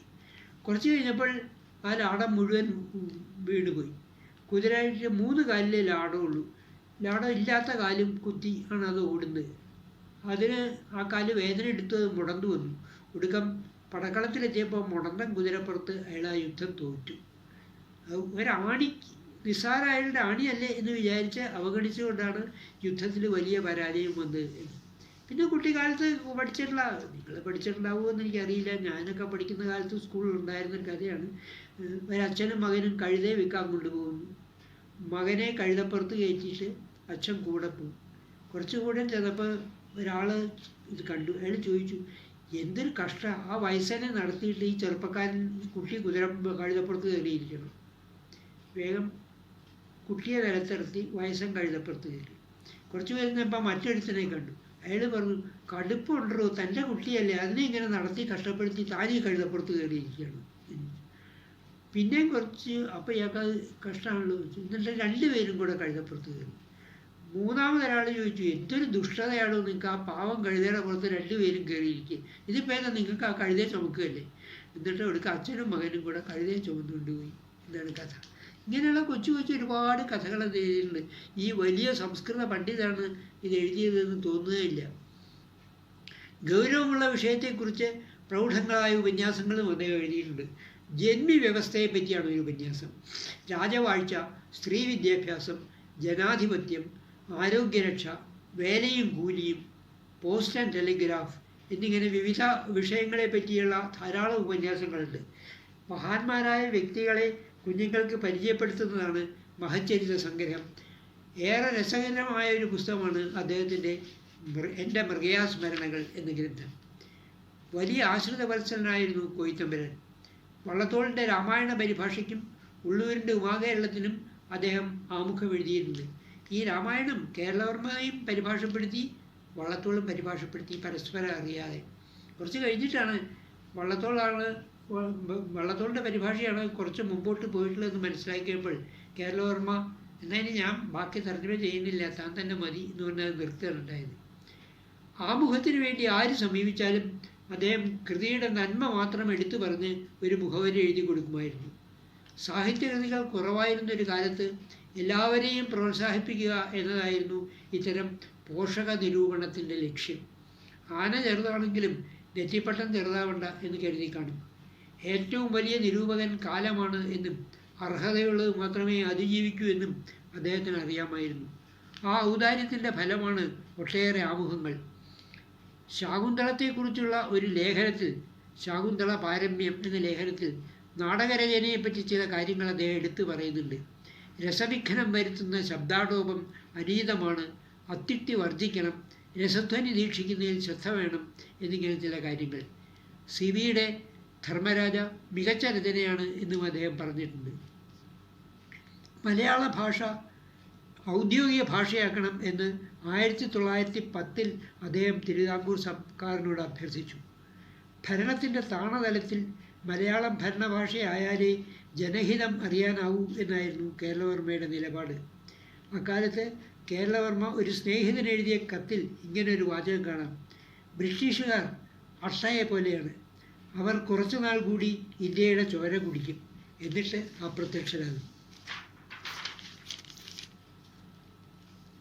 കുറച്ച് കഴിഞ്ഞപ്പോൾ ആ ലാടം മുഴുവൻ വീണുപോയി. കുതിരയുടെ 3 കാലിലെ ലാടമുള്ളൂ. ലാടം ഇല്ലാത്ത കാലും കുത്തി ആണ് അത് ഓടുന്നത്. അതിന് ആ കാല് വേദന എടുത്ത് മുടന്തു വന്നു. ഒടുക്കം പടക്കളത്തിലെത്തിയപ്പോൾ മുടന്തൻ കുതിരപ്പുറത്ത് അയാൾ ആ യുദ്ധം തോറ്റു. ഒരാണി, നിസ്സാര അയാളുടെ ആണിയല്ലേ എന്ന് വിചാരിച്ച് അവഗണിച്ചുകൊണ്ടാണ് യുദ്ധത്തിൽ വലിയ പരാജയം വന്നത്. പിന്നെ കുട്ടിക്കാലത്ത് നിങ്ങൾ പഠിച്ചിട്ടുണ്ടാവുമോ എന്ന് എനിക്കറിയില്ല. ഞാനൊക്കെ പഠിക്കുന്ന കാലത്ത് സ്കൂളിൽ ഉണ്ടായിരുന്നൊരു കഥയാണ്. ഒരച്ഛനും മകനും കഴുതയെ വിൽക്കാൻ കൊണ്ടുപോകുന്നു. മകനെ കഴുതപ്പുറത്ത് കയറ്റിയിട്ട് അച്ഛൻ കൂടെ പോകും. കുറച്ചുകൂടെ ചെന്നപ്പോൾ ഒരാൾ ഇത് കണ്ടു. അയാൾ ചോദിച്ചു, എന്തൊരു കഷ്ടം, ആ വയസ്സനെ നടത്തിയിട്ട് ഈ ചെറുപ്പക്കാരൻ കുട്ടി കഴുതപ്പുറത്ത് കയറിയിരിക്കണം. വേഗം കുട്ടിയെ നിലത്തിറത്തി വയസ്സൻ കഴുതപ്പുറത്ത് കയറി. കുറച്ച് കഴിഞ്ഞപ്പോൾ മറ്റൊരുത്തനെ കണ്ടു. അയാൾ പറഞ്ഞു, കടുപ്പുണ്ടോ, തൻ്റെ കുട്ടിയല്ലേ, അതിനെ ഇങ്ങനെ നടത്തി കഷ്ടപ്പെടുത്തി താനീ കഴുതപ്പുറത്ത് കയറിയിരിക്കുകയാണ്. പിന്നെയും കുറച്ച് അപ്പോൾ ഇയാൾക്കത് കഷ്ടമാണല്ലോ. എന്നിട്ട് 2 പേരും കൂടെ കഴുതപ്പുറത്ത് കയറി. 3ാമതൊരാൾ ചോദിച്ചു, എന്തൊരു ദുഷ്ടതയാണോ നിങ്ങൾക്ക്, ആ പാവം കഴുതയുടെ പുറത്ത് 2 പേരും കയറിയിരിക്കുക, ഇതിപ്പോൾ ഏതാ നിങ്ങൾക്ക് ആ കഴുതയെ ചുമക്കുകയല്ലേ. എന്നിട്ട് ഒടുക്ക അച്ഛനും മകനും കൂടെ കഴുതയെ ചുമന്നുകൊണ്ടുപോയി. ഇതാണ് കഥ. ഇങ്ങനെയുള്ള കൊച്ചു ഒരുപാട് കഥകൾ അത് എഴുതിയിട്ടുണ്ട്. ഈ വലിയ സംസ്കൃത പണ്ഡിതനാണ് ഇത് എഴുതിയതെന്ന് തോന്നുകയില്ല. ഗൗരവമുള്ള വിഷയത്തെക്കുറിച്ച് പ്രൗഢങ്ങളായ ഉപന്യാസങ്ങളും അദ്ദേഹം എഴുതിയിട്ടുണ്ട്. ജന്മി വ്യവസ്ഥയെ പറ്റിയാണ് ഒരു ഉപന്യാസം. രാജവാഴ്ച, സ്ത്രീ വിദ്യാഭ്യാസം, ജനാധിപത്യം, ആരോഗ്യരക്ഷ, വേലയും കൂലിയും, പോസ്റ്റ് ആൻഡ് ടെലിഗ്രാഫ് എന്നിങ്ങനെ വിവിധ വിഷയങ്ങളെ പറ്റിയുള്ള ധാരാളം ഉപന്യാസങ്ങളുണ്ട്. മഹാന്മാരായ വ്യക്തികളെ കുഞ്ഞുങ്ങൾക്ക് പരിചയപ്പെടുത്തുന്നതാണ് മഹച്ചരിത സംഗ്രഹം. ഏറെ രസകരമായ ഒരു പുസ്തകമാണ് അദ്ദേഹത്തിൻ്റെ എൻ്റെ മൃഗയാസ്മരണകൾ എന്ന ഗ്രന്ഥം. വലിയ ആശ്രിതവത്സലനായിരുന്നു കോയിത്തമ്പുരാൻ. വള്ളത്തോളിൻ്റെ രാമായണ പരിഭാഷയ്ക്കും ഉള്ളൂരിൻ്റെ ഉമാകേരളത്തിനും അദ്ദേഹം ആമുഖം എഴുതിയിട്ടുണ്ട്. ഈ രാമായണം കേരളവർമ്മയും പരിഭാഷപ്പെടുത്തി, വള്ളത്തോളും പരിഭാഷപ്പെടുത്തി, പരസ്പരം അറിയാതെ. കുറച്ച് കഴിഞ്ഞിട്ടാണ് വള്ളത്തോളിൻ്റെ പരിഭാഷയാണ് കുറച്ച് മുമ്പോട്ട് പോയിട്ടുള്ളതെന്ന് മനസ്സിലാക്കിയപ്പോൾ കേരളവർമ്മ എന്നാലും ഞാൻ ബാക്കി തർജ്ജമ ചെയ്യുന്നില്ല, താൻ തന്നെ മതി എന്ന് പറഞ്ഞാൽ നിർത്തുകയുണ്ടായത്. ആമുഖത്തിന് വേണ്ടി ആര് സമീപിച്ചാലും അദ്ദേഹം കൃതിയുടെ നന്മ മാത്രം എടുത്തു പറഞ്ഞ് ഒരു മുഖവരി എഴുതി കൊടുക്കുമായിരുന്നു. സാഹിത്യകൃതികൾ കുറവായിരുന്നൊരു കാലത്ത് എല്ലാവരെയും പ്രോത്സാഹിപ്പിക്കുക എന്നതായിരുന്നു ഇത്തരം പോഷക നിരൂപണത്തിൻ്റെ ലക്ഷ്യം. ആന ചെറുതാണെങ്കിലും നെറ്റിപ്പട്ടം ചെറുതാവണ്ട എന്ന് കരുതി കാണും. ഏറ്റവും വലിയ നിരൂപകൻ കാലമാണ് എന്നും അർഹതയുള്ളത് മാത്രമേ അതിജീവിക്കൂ എന്നും അദ്ദേഹത്തിന് അറിയാമായിരുന്നു. ആ ഔദാര്യത്തിൻ്റെ ഫലമാണ് ഒട്ടേറെ ആമുഖങ്ങൾ. ശാകുന്തളത്തെക്കുറിച്ചുള്ള ഒരു ലേഖനത്തിൽ, ശാകുന്തള പാരമ്യം എന്ന ലേഖനത്തിൽ നാടകരചനയെപ്പറ്റി ചില കാര്യങ്ങൾ അദ്ദേഹം എടുത്തു പറയുന്നുണ്ട്. രസവിഘ്നം വരുത്തുന്ന ശബ്ദാടോപം അനീതമാണ്, അത്യുക്തി വർജിക്കണം, രസധ്വനി ദീക്ഷിക്കുന്നതിൽ ശ്രദ്ധ വേണം എന്നിങ്ങനെ ചില കാര്യങ്ങൾ. സിവിയുടെ ധർമ്മരാജ മികച്ച രചനയാണ് എന്നും അദ്ദേഹം പറഞ്ഞിട്ടുണ്ട്. മലയാള ഭാഷ ഔദ്യോഗിക ഭാഷയാക്കണം എന്ന് 1910 അദ്ദേഹം തിരുവിതാംകൂർ സർക്കാരിനോട് അഭ്യർത്ഥിച്ചു. ഭരണത്തിൻ്റെ താണതലത്തിൽ മലയാളം ഭരണഭാഷയായാലേ ജനഹിതം അറിയാനാവൂ എന്നായിരുന്നു കേരളവർമ്മയുടെ നിലപാട്. അക്കാലത്ത് കേരളവർമ്മ ഒരു സ്നേഹിതന് എഴുതിയ കത്തിൽ ഇങ്ങനൊരു വാചകം കാണാം: ബ്രിട്ടീഷുകാർ അട്ടയെ പോലെയാണ്, അവർ കുറച്ചുനാൾ കൂടി ഇന്ത്യയുടെ ചോര കുടിക്കും, എന്നിട്ട് അപ്രത്യക്ഷരാകും.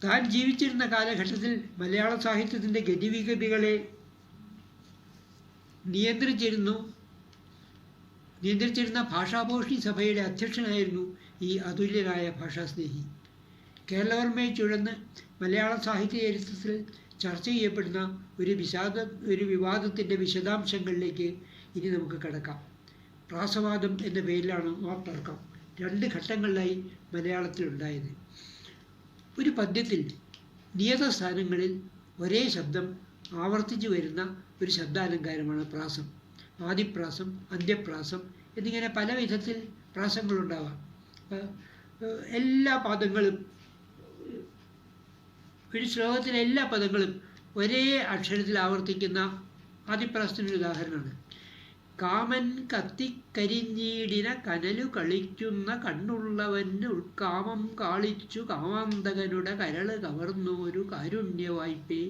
താൻ ജീവിച്ചിരുന്ന കാലഘട്ടത്തിൽ മലയാള സാഹിത്യത്തിൻ്റെ ഗതിവിഗതികളെ നിയന്ത്രിച്ചിരുന്ന ഭാഷാഭൂഷണി സഭയുടെ അധ്യക്ഷനായിരുന്നു ഈ അതുല്യനായ ഭാഷാസ്നേഹി. കേരളവർമ്മയെ ചുഴന്ന് മലയാള സാഹിത്യ ചരിത്രത്തിൽ ചർച്ച ചെയ്യപ്പെടുന്ന ഒരു വിവാദത്തിൻ്റെ വിശദാംശങ്ങളിലേക്ക് ഇനി നമുക്ക് കടക്കാം. പ്രാസവാദം എന്ന പേരിലാണ് ആ തർക്കം 2 ഘട്ടങ്ങളിലായി മലയാളത്തിലുണ്ടായത്. ഒരു പദ്യത്തിൽ നിയത സ്ഥാനങ്ങളിൽ ഒരേ ശബ്ദം ആവർത്തിച്ചു വരുന്ന ഒരു ശബ്ദാലങ്കാരമാണ് പ്രാസം. ആദിപ്രാസം, അന്ത്യപ്രാസം എന്നിങ്ങനെ പല വിധത്തിൽ പ്രാസങ്ങളുണ്ടാവാം. എല്ലാ പദങ്ങളും, ഒരു ശ്ലോകത്തിലെ എല്ലാ പദങ്ങളും ഒരേ അക്ഷരത്തിൽ ആവർത്തിക്കുന്ന ആദിപ്രാസത്തിനൊരു ഉദാഹരണമാണ്. കാമൻ കത്തിക്കരിഞ്ഞീടിന കനലു കളിക്കുന്ന കണ്ണുള്ളവന് ഉൾക്കാമം കാളിച്ചു കാമാന്തകനുടെ കരള് കവർന്നൊരു കാരുണ്യവായ്പേ.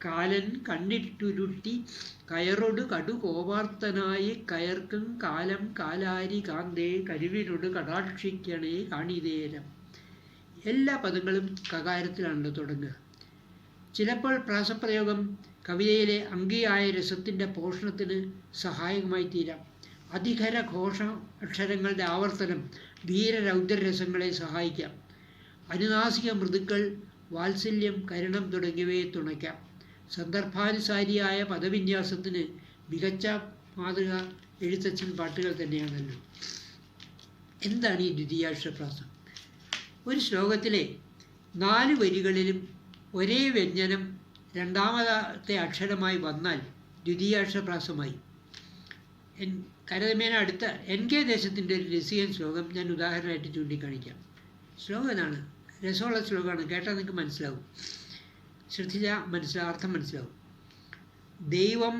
കാലൻ കണ്ണിട്ടുരുട്ടി കയറൊടു കടുകോപാർത്തനായി കയർക്കും കാലം കാലാരി കാന്തേ കരുവിനോട് കടാക്ഷിക്കണേ കാണിതേരം. എല്ലാ പദങ്ങളും കകാരത്തിലാണല്ലോ തുടങ്ങുക. ചിലപ്പോൾ പ്രാസപ്രയോഗം കവിതയിലെ അംഗീയായ രസത്തിൻ്റെ പോഷണത്തിന് സഹായകമായി തീരാം. അധികര ഘോഷ അക്ഷരങ്ങളുടെ ആവർത്തനം വീരരൗദ്രരസങ്ങളെ സഹായിക്കാം. അനുനാസിക മൃദുക്കൾ, വാത്സല്യം, കരുണം തുടങ്ങിയവയെ തുണയ്ക്കാം. സന്ദർഭാനുസാരിയായ പദവിന്യാസത്തിന് മികച്ച മാതൃക എഴുത്തച്ഛൻ പാട്ടുകൾ തന്നെയാണല്ലോ. എന്താണ് ഈ ദ്വിതീയാക്ഷരപ്രാസം? ഒരു ശ്ലോകത്തിലെ 4 വരികളിലും ഒരേ വ്യഞ്ജനം രണ്ടാമത്തെ അക്ഷരമായി വന്നാൽ ദ്വിതീയാക്ഷരപ്രാസമായി. താരതമ്യേന അടുത്ത NK ദേശത്തിൻ്റെ ഒരു രസികൻ ശ്ലോകം ഞാൻ ഉദാഹരണമായിട്ട് ചൂണ്ടിക്കാണിക്കാം. ശ്ലോകം ഇതാണ്, രസമുള്ള ശ്ലോകമാണ്, കേട്ടാൽ നിങ്ങൾക്ക് മനസ്സിലാവും, ശ്രദ്ധിച്ചാൽ അർത്ഥം മനസ്സിലാവും. ദൈവം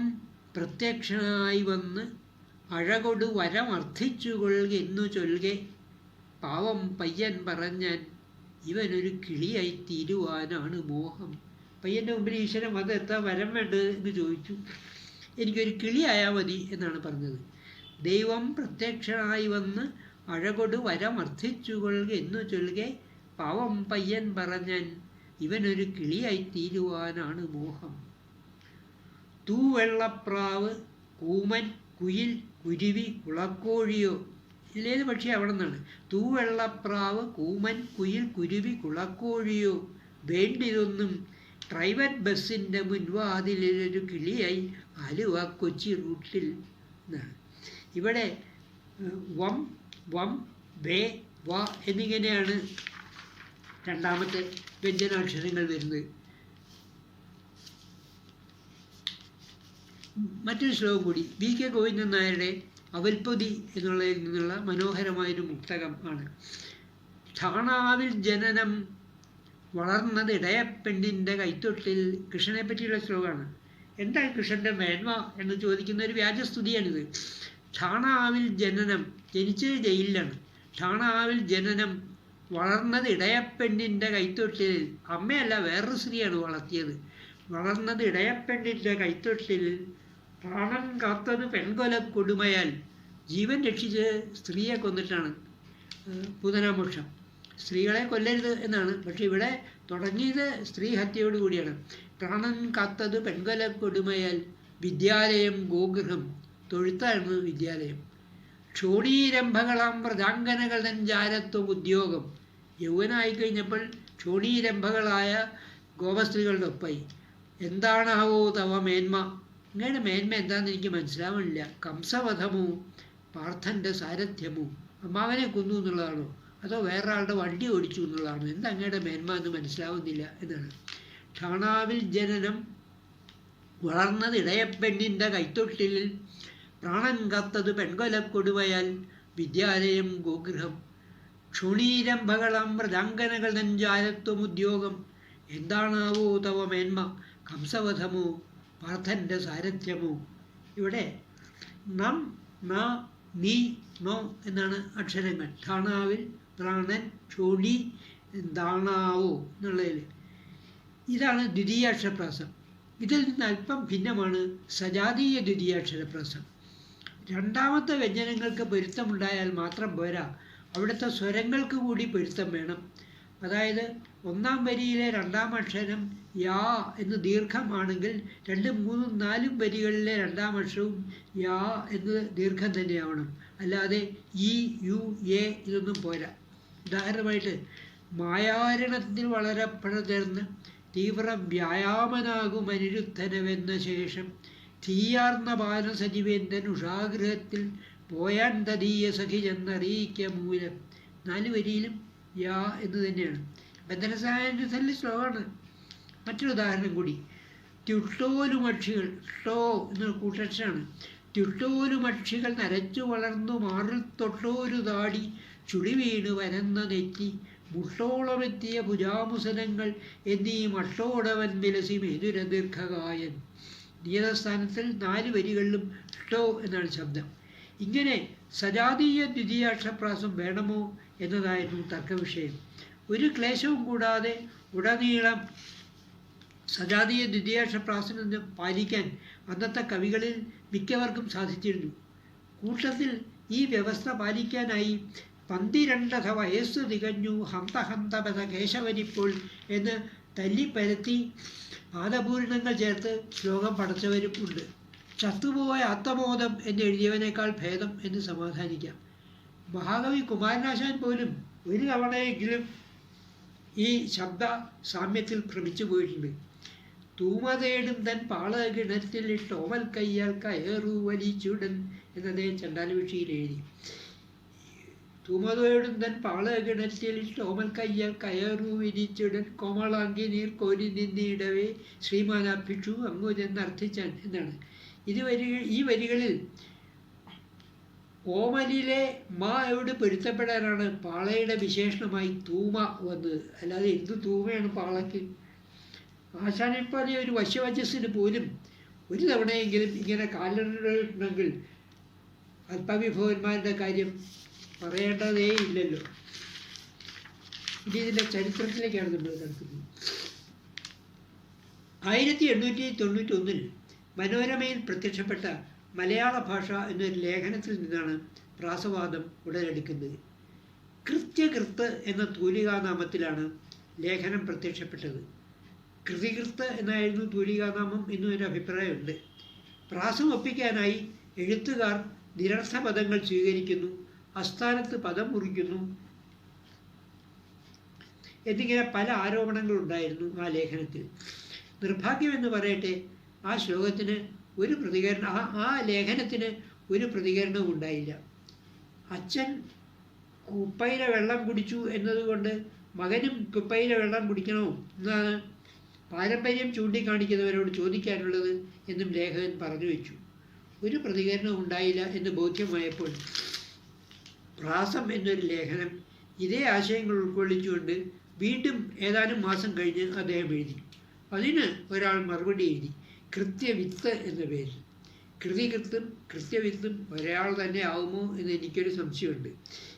പ്രത്യക്ഷനായി വന്ന് അഴകൊടു വരമർത്ഥിച്ചുകൊള്ളുകെന്നു ചൊൽകെ പാവം പയ്യൻ പറഞ്ഞാൻ ഇവനൊരു കിളിയായി തീരുവാനാണ് മോഹം. പയ്യൻ്റെ മുമ്പിൽ ഈശ്വരൻ വന്ന് എത്താൻ വരം വേണ്ടത് എന്ന് ചോദിച്ചു. എനിക്കൊരു കിളിയായാൽ മതി എന്നാണ് പറഞ്ഞത്. ദൈവം പ്രത്യക്ഷനായി വന്ന് അഴകൊടു വരമർത്ഥിച്ചുകൊള്ളുക എന്നു ചൊല്ലുകെ പാവം പയ്യൻ പറഞ്ഞാൻ ഇവനൊരു കിളിയായി തീരുവാനാണ് മോഹം. തൂവെള്ളപ്രാവ്, കൂമൻ, കുയിൽ, കുരുവി, കുളക്കോഴിയോ. ഇതിലേത് പക്ഷി അവിടെ നിന്നാണ്. തൂവെള്ളപ്രാവ്, കൂമൻ, കുയിൽ, കുരുവി, കുളക്കോഴിയോ വേണ്ടിതൊന്നും പ്രൈവറ്റ് ബസ്സിൻ്റെ മുൻവാതിലൊരു കിളിയായി ആലുവ കൊച്ചി റൂട്ടിൽ എന്നാണ്. ഇവിടെ വം, വം, വേ, വ എന്നിങ്ങനെയാണ് രണ്ടാമത്തെ വ്യഞ്ജനാക്ഷരങ്ങൾ വരുന്നത്. മറ്റൊരു ശ്ലോകം കൂടി വി.കെ. ഗോവിന്ദൻ നായരുടെ അവൽപ്പൊതി എന്നുള്ളതിൽ നിന്നുള്ള മനോഹരമായൊരു മുക്തകം ആണ്. ഠാണാവിൽ ജനനം വളർന്നത് ഇടയപ്പെണ്ണിൻ്റെ കൈത്തൊട്ടിൽ. കൃഷ്ണനെ പറ്റിയുള്ള ശ്ലോകമാണ്. എന്താണ് കൃഷ്ണൻ്റെ മേന്മ എന്ന് ചോദിക്കുന്ന ഒരു വ്യാജസ്തുതിയാണിത്. ഠാണാവിൽ ജനനം, ജനിച്ചത് ജയിലിലാണ്. ഠാണാവിൽ ജനനം വളർന്നത് ഇടയപ്പെണ്ണിൻ്റെ കൈത്തൊട്ടിൽ. അമ്മയല്ല, വേറൊരു സ്ത്രീയാണ് വളർത്തിയത്. വളർന്നത് ഇടയപ്പെണ്ണിൻ്റെ കൈത്തൊട്ടിൽ. പ്രാണൻ കാത്തത് പെൺകൊല കൊടുമയാൽ. ജീവൻ രക്ഷിച്ച് സ്ത്രീയെ കൊന്നിട്ടാണ് പൂതനാമോക്ഷം. സ്ത്രീകളെ കൊല്ലരുത് എന്നാണ്, പക്ഷെ ഇവിടെ തുടങ്ങിയത് സ്ത്രീ ഹത്യയോട് കൂടിയാണ്. പ്രാണൻ കാത്തത് പെൺകൊല കൊടുമയാൽ. വിദ്യാലയം ഗോഗൃഹം, തൊഴുത്തായിരുന്നു വിദ്യാലയം. ക്ഷോണീരംഭകളാം വ്രതാംഗനകൾ തൻ ജാരത്വം ഉദ്യോഗം. യൗവനായിക്കഴിഞ്ഞപ്പോൾ ക്ഷോണീരംഭകളായ ഗോപസ്ത്രീകളുടെ ഒപ്പായി. എന്താണാവോ തവ മേന്മ. ഇങ്ങനെ മേന്മ എന്താണെന്ന് എനിക്ക് മനസ്സിലാവുന്നില്ല. കംസവധമോ പാർത്ഥൻ്റെ സാരഥ്യമോ. അമ്മാവനെ കൊന്നു എന്നുള്ളതാണോ, അതോ വേറൊരാളുടെ വണ്ടി ഓടിച്ചു എന്നുള്ളതാണോ? എന്താ അങ്ങയുടെ മേന്മ എന്ന് മനസ്സിലാവുന്നില്ല എന്നാണ്. ഠാണാവിൽ ജനനം വളർന്നത് ഇടയപ്പെണ്ണിൻ്റെ കൈത്തൊട്ടിലിൽ. പ്രാണൻ കാത്തത് പെൺകൊല കൊടുവയാൽ. വിദ്യാലയം ഗോഗൃഹം. ക്ഷോണീരംഭകളാം വ്രതാംഗനകൾ നെഞ്ചാരത്വം ഉദ്യോഗം. എന്താണാവോ തവ മേന്മ. കംസവധമോ പാർത്ഥൻ്റെ സാരഥ്യമോ. ഇവിടെ നം, ന, നീ, നോ എന്നാണ് അക്ഷരങ്ങൾ. ഠാണാവിൽ, പ്രാണൻ, ക്ഷോണി, ദാണാവോ എന്നുള്ളതിൽ. ഇതാണ് ദ്വിതീയാക്ഷരപ്രാസം. ഇതിൽ നിന്ന് അല്പം ഭിന്നമാണ് സജാതീയ ദ്വിതീയാക്ഷരപ്രാസം. രണ്ടാമത്തെ വ്യഞ്ജനങ്ങൾക്ക് പൊരുത്തമുണ്ടായാൽ മാത്രം പോരാ, അവിടുത്തെ സ്വരങ്ങൾക്ക് കൂടി പൊരുത്തം വേണം. അതായത് ഒന്നാം വരിയിലെ രണ്ടാം അക്ഷരം യാ എന്ന് ദീർഘമാണെങ്കിൽ 2, 3, 4 വരികളിലെ രണ്ടാം അക്ഷരവും യാ എന്ന് ദീർഘം തന്നെയാവണം. അല്ലാതെ ഈ, യു, എ ഇതൊന്നും പോരാ. ഉദാഹരണമായിട്ട് മായാരണത്തിൽ വളരെ പഴതേർന്ന് തീവ്ര വ്യായാമനാകും അനിരുദ്ധനവെന്ന ശേഷം തീയാർന്ന ബാലസജീവേന്ദ്രൻ ഉഷാഗൃഹത്തിൽ പോയാൻ തദീയ സഖി ചെന്നറിയിക്ക മൂലം. 4 വരിയിലും യാ എന്ന് തന്നെയാണ്. ബന്ധനസായൻ്റെ ശ്ലോകമാണ്. മറ്റൊരു ഉദാഹരണം കൂടി. ത്യുട്ടോലുമക്ഷികൾ, ട്ടോ എന്നൊരു കൂട്ടക്ഷരാണ്. ത്യുട്ടോലുമക്ഷികൾ നരച്ചു വളർന്നു മാറിൽ തൊട്ടോരു താടി ചുടി വീണ് വരന്ന നെറ്റി മുട്ടോളമെത്തിയ ഭുജാമുസനങ്ങൾ എന്നീ മട്ടോടവൻ വിലസി മേതുര ദീർഘകായൻ. നിയതസ്ഥാനത്തിൽ 4 വരികളിലും ട്ടോ എന്നാണ് ശബ്ദം. ഇങ്ങനെ സജാതീയ ദ്വിതീയാക്ഷരപ്രാസം വേണമോ എന്നതായിരുന്നു തർക്കവിഷയം. ഒരു ക്ലേശവും കൂടാതെ ഉടനീളം സജാതീയ ദ്വിതീയാക്ഷരപ്രാസം പാലിക്കാൻ അന്നത്തെ കവികളിൽ മിക്കവർക്കും സാധിച്ചിരുന്നു. കൂട്ടത്തിൽ ഈ വ്യവസ്ഥ പാലിക്കാനായി 12 വയസ്സ് തികഞ്ഞു ഹന്തഹന്തപഥ കേശവനിപ്പോൾ എന്ന് തല്ലിപ്പരത്തി പാദപൂരണങ്ങൾ ചേർത്ത് ശ്ലോകം പടച്ചവരും ഉണ്ട്. ചത്തുപോയ ആത്മബോധം എന്ന് എഴുതിയവനേക്കാൾ ഭേദം എന്ന് സമാധാനിക്കാം. മഹാകവി കുമാരനാശാൻ പോലും ഒരു തവണയെങ്കിലും ഈ ശബ്ദ സാമ്യത്തിൽ ഭ്രമിച്ചു പോയിട്ടുണ്ട്. തൂമതേടും തൻ പാളകിണറ്റിലിട്ട് ഓമൽ കയ്യാൽ കയറു വലിച്ചുടൻ എന്നതേ ചണ്ടാലവിഷിയിൽ എഴുതി. തൂമതേടും തൻ പാളകിണറ്റിലിട്ട് ഓമൽ കയ്യാൽ കയറു വലിച്ചുടൻ കോമളാങ്കി നീർ കോരി നിന്നിടവേ ശ്രീമാനാഭിക്ഷു അങ്ങു ചെന്നർത്ഥിച്ചാൻ എന്നാണ്. ഈ വരികളിൽ ഓമലിലെ മായോട് പൊരുത്തപ്പെടാനാണ് പാളയുടെ വിശേഷണമായി തൂമ വന്നത്. അല്ലാതെ എന്ത് തൂമയാണ് പാളയ്ക്ക്? ആശാനെപ്പോലെ ഒരു വശ്യവചസ്സിന് പോലും ഒരു തവണയെങ്കിലും ഇങ്ങനെ കാലിടണമെങ്കിൽ അല്പവിഭവന്മാരുടെ കാര്യം പറയേണ്ടതേ ഇല്ലല്ലോ. ഇനി ഇതിൻ്റെ ചരിത്രത്തിലേക്കാണ് നമ്മൾ കിടക്കുന്നത്. 1891 മനോരമയിൽ പ്രത്യക്ഷപ്പെട്ട മലയാള ഭാഷ എന്നൊരു ലേഖനത്തിൽ നിന്നാണ് പ്രാസവാദം ഉടലെടുക്കുന്നത്. കൃത്യകൃത്ത് എന്ന തൂലികാനാമത്തിലാണ് ലേഖനം പ്രത്യക്ഷപ്പെട്ടത്. കൃതികൃത്ത് എന്നായിരുന്നു തൂലികാനാമം എന്നൊരു അഭിപ്രായമുണ്ട്. പ്രാസം ഒപ്പിക്കാനായി എഴുത്തുകാർ നിരർത്ഥ പദങ്ങൾ സ്വീകരിക്കുന്നു, അസ്ഥാനത്ത് പദം മുറിക്കുന്നു എന്നിങ്ങനെ പല ആരോപണങ്ങളുണ്ടായിരുന്നു ആ ലേഖനത്തിൽ. നിർഭാഗ്യമെന്ന് പറയട്ടെ, ആ ശ്ലോകത്തിന് ഒരു പ്രതികരണം, ആ ലേഖനത്തിന് ഒരു പ്രതികരണവും ഉണ്ടായില്ല. അച്ഛൻ കുപ്പയിലെ വെള്ളം കുടിച്ചു എന്നതുകൊണ്ട് മകനും കുപ്പയിലെ വെള്ളം കുടിക്കണോ എന്നാണ് പാരമ്പര്യം ചൂണ്ടിക്കാണിക്കുന്നവരോട് ചോദിക്കാനുള്ളത് എന്നും ലേഖകൻ പറഞ്ഞു വെച്ചു. ഒരു പ്രതികരണവും ഉണ്ടായില്ല എന്ന് ബോധ്യമായപ്പോൾ പ്രാസം എന്നൊരു ലേഖനം ഇതേ ആശയങ്ങൾ ഉൾക്കൊള്ളിച്ചുകൊണ്ട് വീണ്ടും ഏതാനും മാസം കഴിഞ്ഞ് അദ്ദേഹം എഴുതി. അതിന് ഒരാൾ മറുപടി എഴുതി, കൃത്യവിത്ത് എന്ന പേരിൽ. കൃതികൃത്തും കൃത്യവിത്തും ഒരാൾ തന്നെ ആവുമോ എന്ന് എനിക്കൊരു സംശയമുണ്ട്.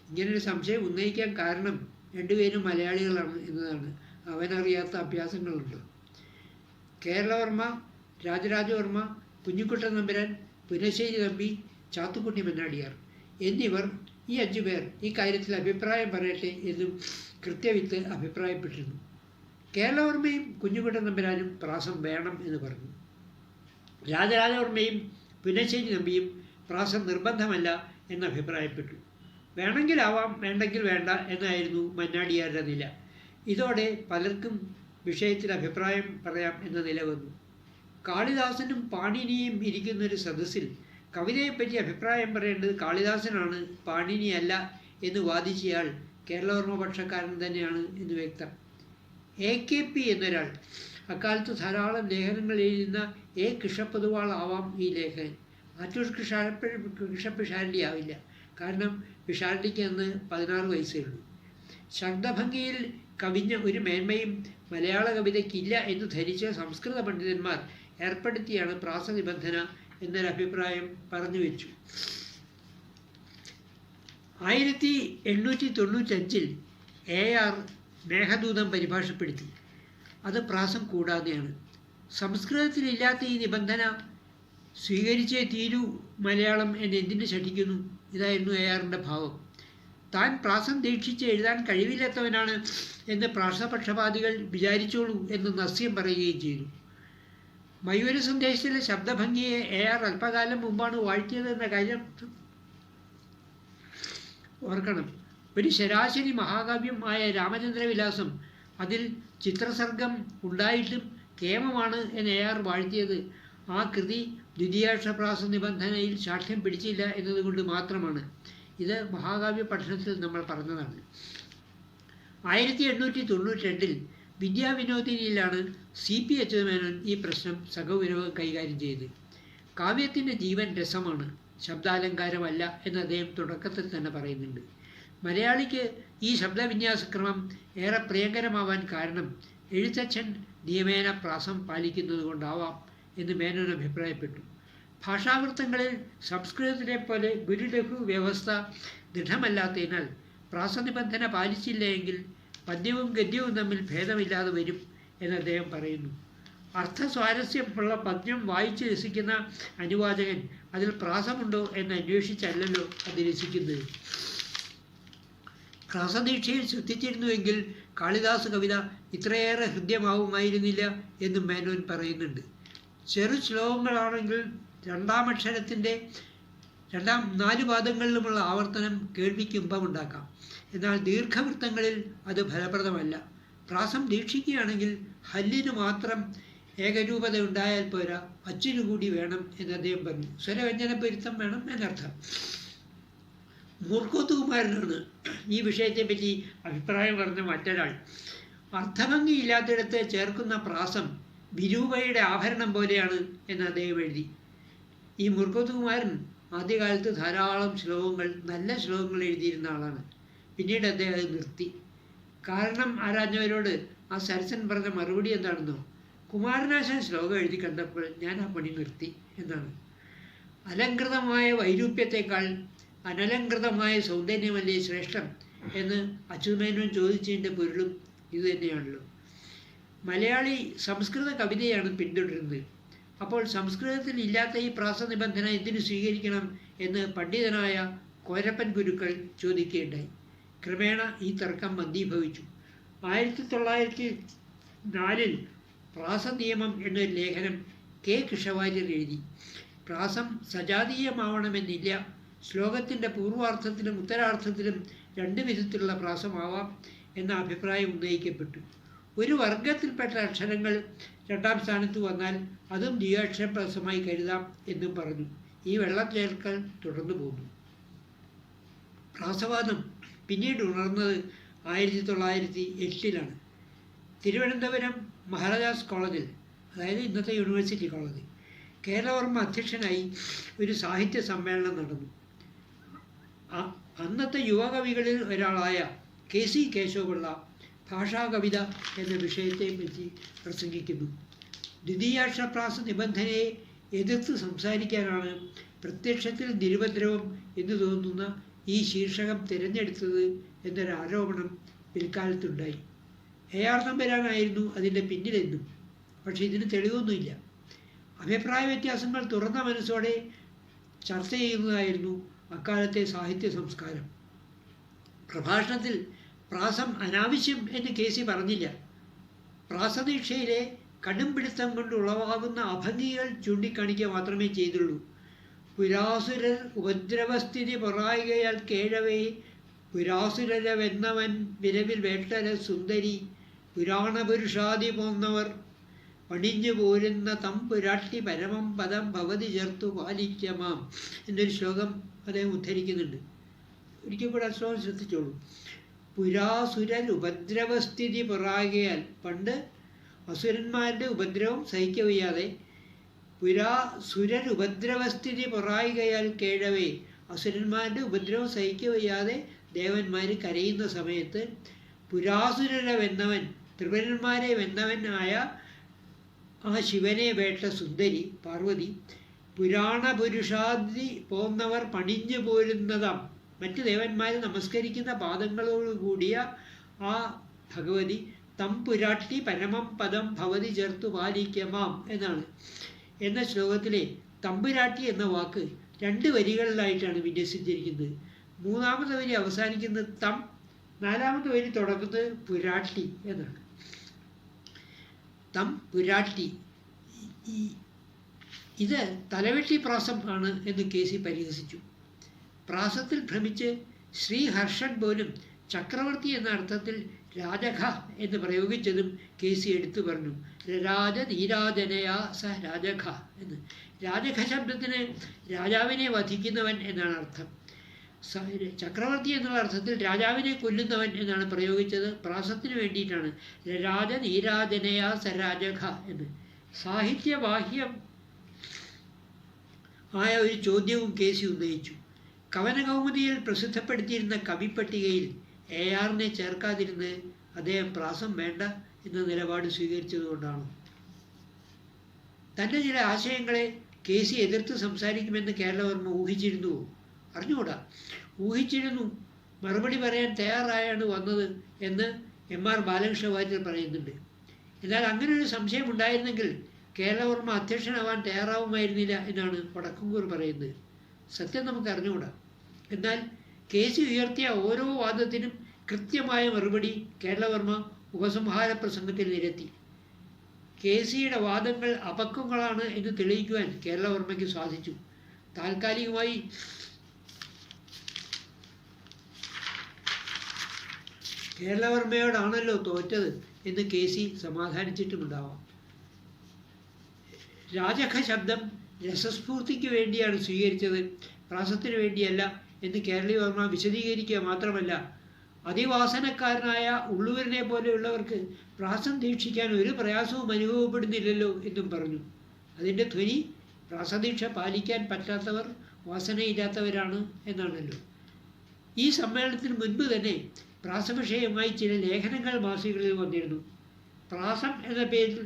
ഇങ്ങനൊരു സംശയം ഉന്നയിക്കാൻ കാരണം രണ്ടുപേരും മലയാളികളാണ് എന്നതാണ്. അവനറിയാത്ത അഭ്യാസങ്ങളുണ്ട്. കേരളവർമ്മ, രാജരാജവർമ്മ, കുഞ്ഞിക്കുട്ടൻ നമ്പുരാൻ, പുനശ്ശേരി തമ്പി, ചാത്തുക്കുട്ടി മന്നാടിയാർ എന്നിവർ ഈ 5 പേർ ഈ കാര്യത്തിൽ അഭിപ്രായം പറയട്ടെ എന്നും കൃത്യവിത്ത് അഭിപ്രായപ്പെട്ടിരുന്നു. കേരളവർമ്മയും കുഞ്ഞിക്കുട്ടൻ നമ്പുരാനും പ്രാസം വേണം എന്ന് പറഞ്ഞു. രാജരാജവർമ്മയും പുനശ്ശേരി തമ്പിയും പ്രാസം നിർബന്ധമല്ല എന്ന് അഭിപ്രായപ്പെട്ടു. വേണമെങ്കിലാവാം, വേണ്ടെങ്കിൽ വേണ്ട എന്നായിരുന്നു മന്നാടിയാരുടെ നില. ഇതോടെ പലർക്കും വിഷയത്തിൽ അഭിപ്രായം പറയാം എന്ന നില വന്നു. കാളിദാസനും പാണിനിയും ഇരിക്കുന്നൊരു സദസ്സിൽ കവിതയെപ്പറ്റി അഭിപ്രായം പറയേണ്ടത് കാളിദാസനാണ്, പാണിനിയല്ല എന്ന് വാദിച്ചയാൾ കേരളവർമ്മ പക്ഷക്കാരൻ തന്നെയാണ് എന്ന് വ്യക്തം. AKP എന്നൊരാൾ, അക്കാലത്ത് ധാരാളം ലേഖനങ്ങൾ എഴുതുന്ന കൃഷ്ണപ്പൊതുവാൾ ആവാം ഈ ലേഖകൻ. ആറ്റൂർ കൃഷ്ണപിഷാരടി ആവില്ല. കാരണം പിഷാരടിക്ക് അന്ന് 16 വയസ്സേ ഉള്ളൂ. ശബ്ദഭംഗിയിൽ കവിഞ്ഞ ഒരു മേന്മയും മലയാള കവിതയ്ക്കില്ല എന്ന് ധരിച്ച സംസ്കൃത പണ്ഡിതന്മാർ ഏർപ്പെടുത്തിയാണ് പ്രാസനിബന്ധന എന്നൊരഭിപ്രായം പറഞ്ഞു വെച്ചു. 1895 AR മേഘദൂതം പരിഭാഷപ്പെടുത്തി. അത് പ്രാസം കൂടാതെയാണ്. സംസ്കൃതത്തിലില്ലാത്ത ഈ നിബന്ധന സ്വീകരിച്ചേ തീരൂ മലയാളം എന്നെന്തിനു ശഠിക്കുന്നു? ഇതായിരുന്നു ARൻ്റെ ഭാവം. താൻ പ്രാസം ദീക്ഷിച്ച് എഴുതാൻ കഴിവില്ലാത്തവനാണ് എന്ന് പ്രാസപക്ഷപാതികൾ വിചാരിച്ചോളൂ എന്ന് നസ്യം പറയുകയും ചെയ്തു. മയൂര സന്ദേശത്തിലെ ശബ്ദഭംഗിയെ AR അല്പകാലം മുമ്പാണ് വാഴ്ത്തിയത് എന്ന കാര്യം ഓർക്കണം. ഒരു ശരാശരി മഹാകാവ്യം ആയ രാമചന്ദ്രവിലാസം അതിൽ ചിത്രസർഗം ഉണ്ടായിട്ടും കേമമാണ് എന്ന് AR വാഴ്ത്തിയത് ആ കൃതി ദ്വിതീയാക്ഷപ്രാസ നിബന്ധനയിൽ സാക്ഷ്യം പിടിച്ചില്ല എന്നതുകൊണ്ട് മാത്രമാണ്. ഇത് മഹാകാവ്യ പഠനത്തിൽ നമ്മൾ പറഞ്ഞതാണ്. 1892 വിദ്യാവിനോദിനിയിലാണ് CP അച്യുതമേനോൻ ഈ പ്രശ്നം സഗൗരവം കൈകാര്യം ചെയ്തത്. കാവ്യത്തിൻ്റെ ജീവൻ രസമാണ്, ശബ്ദാലങ്കാരമല്ല എന്ന് അദ്ദേഹം തുടക്കത്തിൽ തന്നെ പറയുന്നുണ്ട്. മലയാളിക്ക് ഈ ശബ്ദവിന്യാസക്രമം ഏറെ പ്രിയങ്കരമാവാൻ കാരണം എഴുത്തച്ഛൻ നിയമേന പ്രാസം പാലിക്കുന്നത് കൊണ്ടാവാം എന്ന് മേനോൻ അഭിപ്രായപ്പെട്ടു. ഭാഷാവൃത്തങ്ങളിൽ സംസ്കൃതത്തിലെ പോലെ ഗുരുലഘു വ്യവസ്ഥ ദൃഢമല്ലാത്തതിനാൽ പ്രാസനിബന്ധന പാലിച്ചില്ല എങ്കിൽ പദ്യവും ഗദ്യവും തമ്മിൽ ഭേദമില്ലാതെ വരും എന്ന് അദ്ദേഹം പറയുന്നു. അർത്ഥസ്വാരസ്യമുള്ള പദ്യം വായിച്ച് രസിക്കുന്ന അനുവാചകൻ അതിൽ പ്രാസമുണ്ടോ എന്ന് അന്വേഷിച്ചല്ലല്ലോ അത് രസിക്കുന്നത്. പ്രാസദീക്ഷയിൽ ശ്രദ്ധിച്ചിരുന്നുവെങ്കിൽ കാളിദാസ കവിത ഇത്രയേറെ ഹൃദ്യമാവുമായിരുന്നില്ല എന്നും മേനോൻ പറയുന്നുണ്ട്. ചെറു ശ്ലോകങ്ങളാണെങ്കിൽ രണ്ടാമക്ഷരത്തിൻ്റെ 4 പാദങ്ങളിലുമുള്ള ആവർത്തനം കേൾവിക്ക് ഇമ്പമുണ്ടാക്കാം. എന്നാൽ ദീർഘവൃത്തങ്ങളിൽ അത് ഫലപ്രദമല്ല. പ്രാസം ദീക്ഷിക്കുകയാണെങ്കിൽ ഹല്ലിന് മാത്രം ഏകരൂപത ഉണ്ടായാൽ പോരാ, അച്ചിനു കൂടി വേണം എന്ന് അദ്ദേഹം പറഞ്ഞു. സ്വരവ്യഞ്ജന പൊരുത്തം വേണം എന്നർത്ഥം. മൂർഖോത്തുകുമാരനാണ് ഈ വിഷയത്തെപ്പറ്റി അഭിപ്രായം പറഞ്ഞ മറ്റൊരാൾ. അർത്ഥഭംഗിയില്ലാത്തിടത്ത് ചേർക്കുന്ന പ്രാസം വിരൂപയുടെ ആഭരണം പോലെയാണ് എന്ന് അദ്ദേഹം എഴുതി. ഈ മൂർഖോത്തുകുമാരൻ ആദ്യകാലത്ത് ധാരാളം നല്ല ശ്ലോകങ്ങൾ എഴുതിയിരുന്ന ആളാണ്. പിന്നീട് അദ്ദേഹം അത് നിർത്തി. കാരണം ആരാഞ്ഞവരോട് ആ സരസൻ പറഞ്ഞ മറുപടി എന്താണെന്നോ, കുമാരനാശാൻ ശ്ലോകം എഴുതി കണ്ടപ്പോൾ ഞാൻ ആ പണി നിർത്തി എന്നാണ്. അലങ്കൃതമായ വൈരൂപ്യത്തെക്കാൾ അനലങ്കൃതമായ സൗന്ദര്യമല്ലേ ശ്രേഷ്ഠം എന്ന് അച്യുതമേനോൻ ചോദിച്ചതിൻ്റെ പൊരുളും ഇതുതന്നെയാണല്ലോ. മലയാളി സംസ്കൃത കവിതയാണ് പിന്തുടരുന്നത്. അപ്പോൾ സംസ്കൃതത്തിൽ ഇല്ലാത്ത ഈ പ്രാസനിബന്ധന എന്തിനു സ്വീകരിക്കണം എന്ന് പണ്ഡിതനായ കോരപ്പൻ ഗുരുക്കൾ ചോദിക്കുകയുണ്ടായി. ക്രമേണ ഈ തർക്കം മന്ദീഭവിച്ചു. 1904 പ്രാസനിയമം എന്നൊരു ലേഖനം K. കൃഷ്ണവാര്യർ എഴുതി. പ്രാസം സജാതീയമാവണമെന്നില്ല. ശ്ലോകത്തിൻ്റെ പൂർവാർത്ഥത്തിലും ഉത്തരാർത്ഥത്തിലും രണ്ട് വിധത്തിലുള്ള പ്രാസമാവാം എന്ന അഭിപ്രായം ഉന്നയിക്കപ്പെട്ടു. ഒരു വർഗത്തിൽപ്പെട്ട അക്ഷരങ്ങൾ രണ്ടാം സ്ഥാനത്ത് വന്നാൽ അതും ദ്വിയാക്ഷരപ്രാസമായി കരുതാം എന്നും പറഞ്ഞു. ഈ വെള്ളം ചേർക്കൽ തുടർന്നു പോന്നു. പ്രാസവാദം പിന്നീട് ഉണർന്നത് 1908 തിരുവനന്തപുരം മഹാരാജാസ് കോളേജിൽ, അതായത് ഇന്നത്തെ യൂണിവേഴ്സിറ്റി കോളേജ്, കേരളവർമ്മ അധ്യക്ഷനായി ഒരു സാഹിത്യ സമ്മേളനം നടന്നു. അന്നത്തെ യുവകവികളിൽ ഒരാളായ KC കേശവപിള്ള ഭാഷാകവിത എന്ന വിഷയത്തെപ്പറ്റി പ്രസംഗിക്കുന്നു. ദ്വിതീയാക്ഷരപ്രാസ നിബന്ധനയെ എതിർത്ത് സംസാരിക്കാനാണ് പ്രത്യക്ഷത്തിൽ നിരുപദ്രവം എന്ന് തോന്നുന്ന ഈ ശീർഷകം തിരഞ്ഞെടുത്തത് എന്നൊരാരോപണം പിൽക്കാലത്തുണ്ടായി. AR തമ്പുരാനായിരുന്നു അതിൻ്റെ പിന്നിലെന്നും. പക്ഷെ ഇതിന് തെളിവൊന്നുമില്ല. അഭിപ്രായ വ്യത്യാസങ്ങൾ തുറന്ന മനസ്സോടെ ചർച്ച ചെയ്യുന്നതായിരുന്നു അക്കാലത്തെ സാഹിത്യ സംസ്കാരം. പ്രഭാഷണത്തിൽ പ്രാസം അനാവശ്യം എന്ന് KC പറഞ്ഞില്ല. പ്രാസദീക്ഷയിലെ കടുംപിടുത്തം കൊണ്ട് ഉളവാകുന്ന അഭംഗികൾ ചൂണ്ടിക്കാണിക്കുക മാത്രമേ ചെയ്തുള്ളൂ. പുരാസുരർ ഉപദ്രവസ്ഥിതി പൊറായികയാൽ കേഴവേ പുരാസുരരെന്നവൻ വിരവിൽ വേട്ടര സുന്ദരി പുരാണപുരുഷാദി പോന്നവർ പണിഞ്ഞു പോരുന്ന തമ്പുരാട്ടി പരമം പദം ഭവതി ചേർത്തു പാലിക്കമാം എന്നൊരു ശ്ലോകം അദ്ദേഹം ഉദ്ധരിക്കുന്നുണ്ട്. ഒരിക്കൽ കൂടെ ആ ശ്ലോകം ശ്രദ്ധിച്ചോളൂ. പുരാസുരർ ഉപദ്രവസ്ഥിതി പൊറാകയാൽ, പണ്ട് അസുരന്മാരുടെ ഉപദ്രവം സഹിക്കവയ്യാതെ പുരാസുരർ ഉപദ്രവസ്ഥിതി പൊറായികയാൽ കേഴവേ, അസുരന്മാരുടെ ഉപദ്രവം സഹിക്കവയ്യാതെ ദേവന്മാർ കരയുന്ന സമയത്ത് പുരാസുരരെ വെന്നവൻ, ത്രിപുരന്മാരെ വെന്നവനായ ആ ശിവനെ വേട്ട സുന്ദരി പാർവതി പുരാണപുരുഷാദി പോന്നവർ പണിഞ്ഞു പോരുന്നതാം, മറ്റ് ദേവന്മാർ നമസ്കരിക്കുന്ന പാദങ്ങളോടുകൂടിയ ആ ഭഗവതി തമ്പുരാട്ടി പരമം പദം ഭവതി ചേർത്തു പാലിക്കമാം എന്നാണ്. എന്ന ശ്ലോകത്തിലെ തമ്പുരാട്ടി എന്ന വാക്ക് 2 വരികളിലായിട്ടാണ് വിന്യസിച്ചിരിക്കുന്നത്. 3ാമത്തെ വരി അവസാനിക്കുന്നത് തം, 4ാമത്തെ വരി തുടങ്ങുന്നത് പുരാട്ടി എന്നാണ്. തം പുരാട്ടി. ഇത് തലവെട്ടി പ്രാസം ആണ് എന്ന് KC പരിഹസിച്ചു. പ്രാസത്തിൽ ഭ്രമിച്ച് ശ്രീഹർഷൻ പോലും ചക്രവർത്തി എന്ന അർത്ഥത്തിൽ രാജഖ എന്ന് പ്രയോഗിച്ചതും KC എടുത്തു പറഞ്ഞു. രാജ നീരാജനയാ സ രാജഖ എന്ന്. രാജഖ ശബ്ദത്തിന് രാജാവിനെ വധിക്കുന്നവൻ എന്നാണ് അർത്ഥം. ചക്രവർത്തി എന്നുള്ള അർത്ഥത്തിൽ രാജാവിനെ കൊല്ലുന്നവൻ എന്നാണ് പ്രയോഗിച്ചത്. പ്രാസത്തിന് വേണ്ടിയിട്ടാണ്. രാജ നീരാജനയാ സ രാജഖ എന്ന്. സാഹിത്യബാഹ്യം ആയ ഒരു ചോദ്യവും KC ഉന്നയിച്ചു. കവനകൗമുദിയിൽ പ്രസിദ്ധപ്പെടുത്തിയിരുന്ന കവിപ്പട്ടികയിൽ ARനെ ചേർക്കാതിരുന്ന് അദ്ദേഹം പ്രാസം വേണ്ട എന്ന നിലപാട് സ്വീകരിച്ചതുകൊണ്ടാണ്. തൻ്റെ ചില ആശയങ്ങളെ KC എതിർത്ത് സംസാരിക്കുമെന്ന് കേരളവർമ്മ ഊഹിച്ചിരുന്നുവോ? അറിഞ്ഞുകൂടാ. ഊഹിച്ചിരുന്നു, മറുപടി പറയാൻ തയ്യാറായാണ് വന്നത് എന്ന് MR ബാലകൃഷ്ണ വാര്യർ പറയുന്നുണ്ട്. എന്നാൽ അങ്ങനെ ഒരു സംശയം ഉണ്ടായിരുന്നെങ്കിൽ കേരളവർമ്മ അധ്യക്ഷനാവാൻ തയ്യാറാവുമായിരുന്നില്ല എന്നാണ് വടക്കുംകൂർ പറയുന്നത്. സത്യം നമുക്ക് അറിഞ്ഞുകൂടാ. എന്നാൽ KC ഉയർത്തിയ ഓരോ വാദത്തിനും കൃത്യമായ മറുപടി കേരളവർമ്മ ഉപസംഹാര പ്രസംഗത്തിൽ നിരത്തി. KCയുടെ വാദങ്ങൾ അപക്വങ്ങളാണ് എന്ന് തെളിയിക്കുവാൻ കേരളവർമ്മയ്ക്ക് സാധിച്ചു. താൽക്കാലികമായി കേരളവർമ്മയോടാണല്ലോ തോറ്റത് എന്ന് KC സമാധാനിച്ചിട്ടുമുണ്ടാവാം. രാജഖ ശബ്ദം രസസ്ഫൂർത്തിക്ക് വേണ്ടിയാണ് സ്വീകരിച്ചത്, പ്രാസത്തിന് വേണ്ടിയല്ല എന്ന് കേരളവർമ്മ വിശദീകരിക്കുക മാത്രമല്ല, അതിവാസനക്കാരനായ ഉള്ളൂരിനെ പോലെയുള്ളവർക്ക് പ്രാസം ദീക്ഷിക്കാൻ ഒരു പ്രയാസവും അനുഭവപ്പെടുന്നില്ലല്ലോ എന്നും പറഞ്ഞു. അതിൻ്റെ ധ്വനി പ്രാസദീക്ഷ പാലിക്കാൻ പറ്റാത്തവർ വാസനയില്ലാത്തവരാണ് എന്നാണല്ലോ. ഈ സമ്മേളനത്തിന് മുൻപ് തന്നെ പ്രാസവിഷയമായി ചില ലേഖനങ്ങൾ മാസികകളിൽ വന്നിരുന്നു. പ്രാസം എന്ന പേരിൽ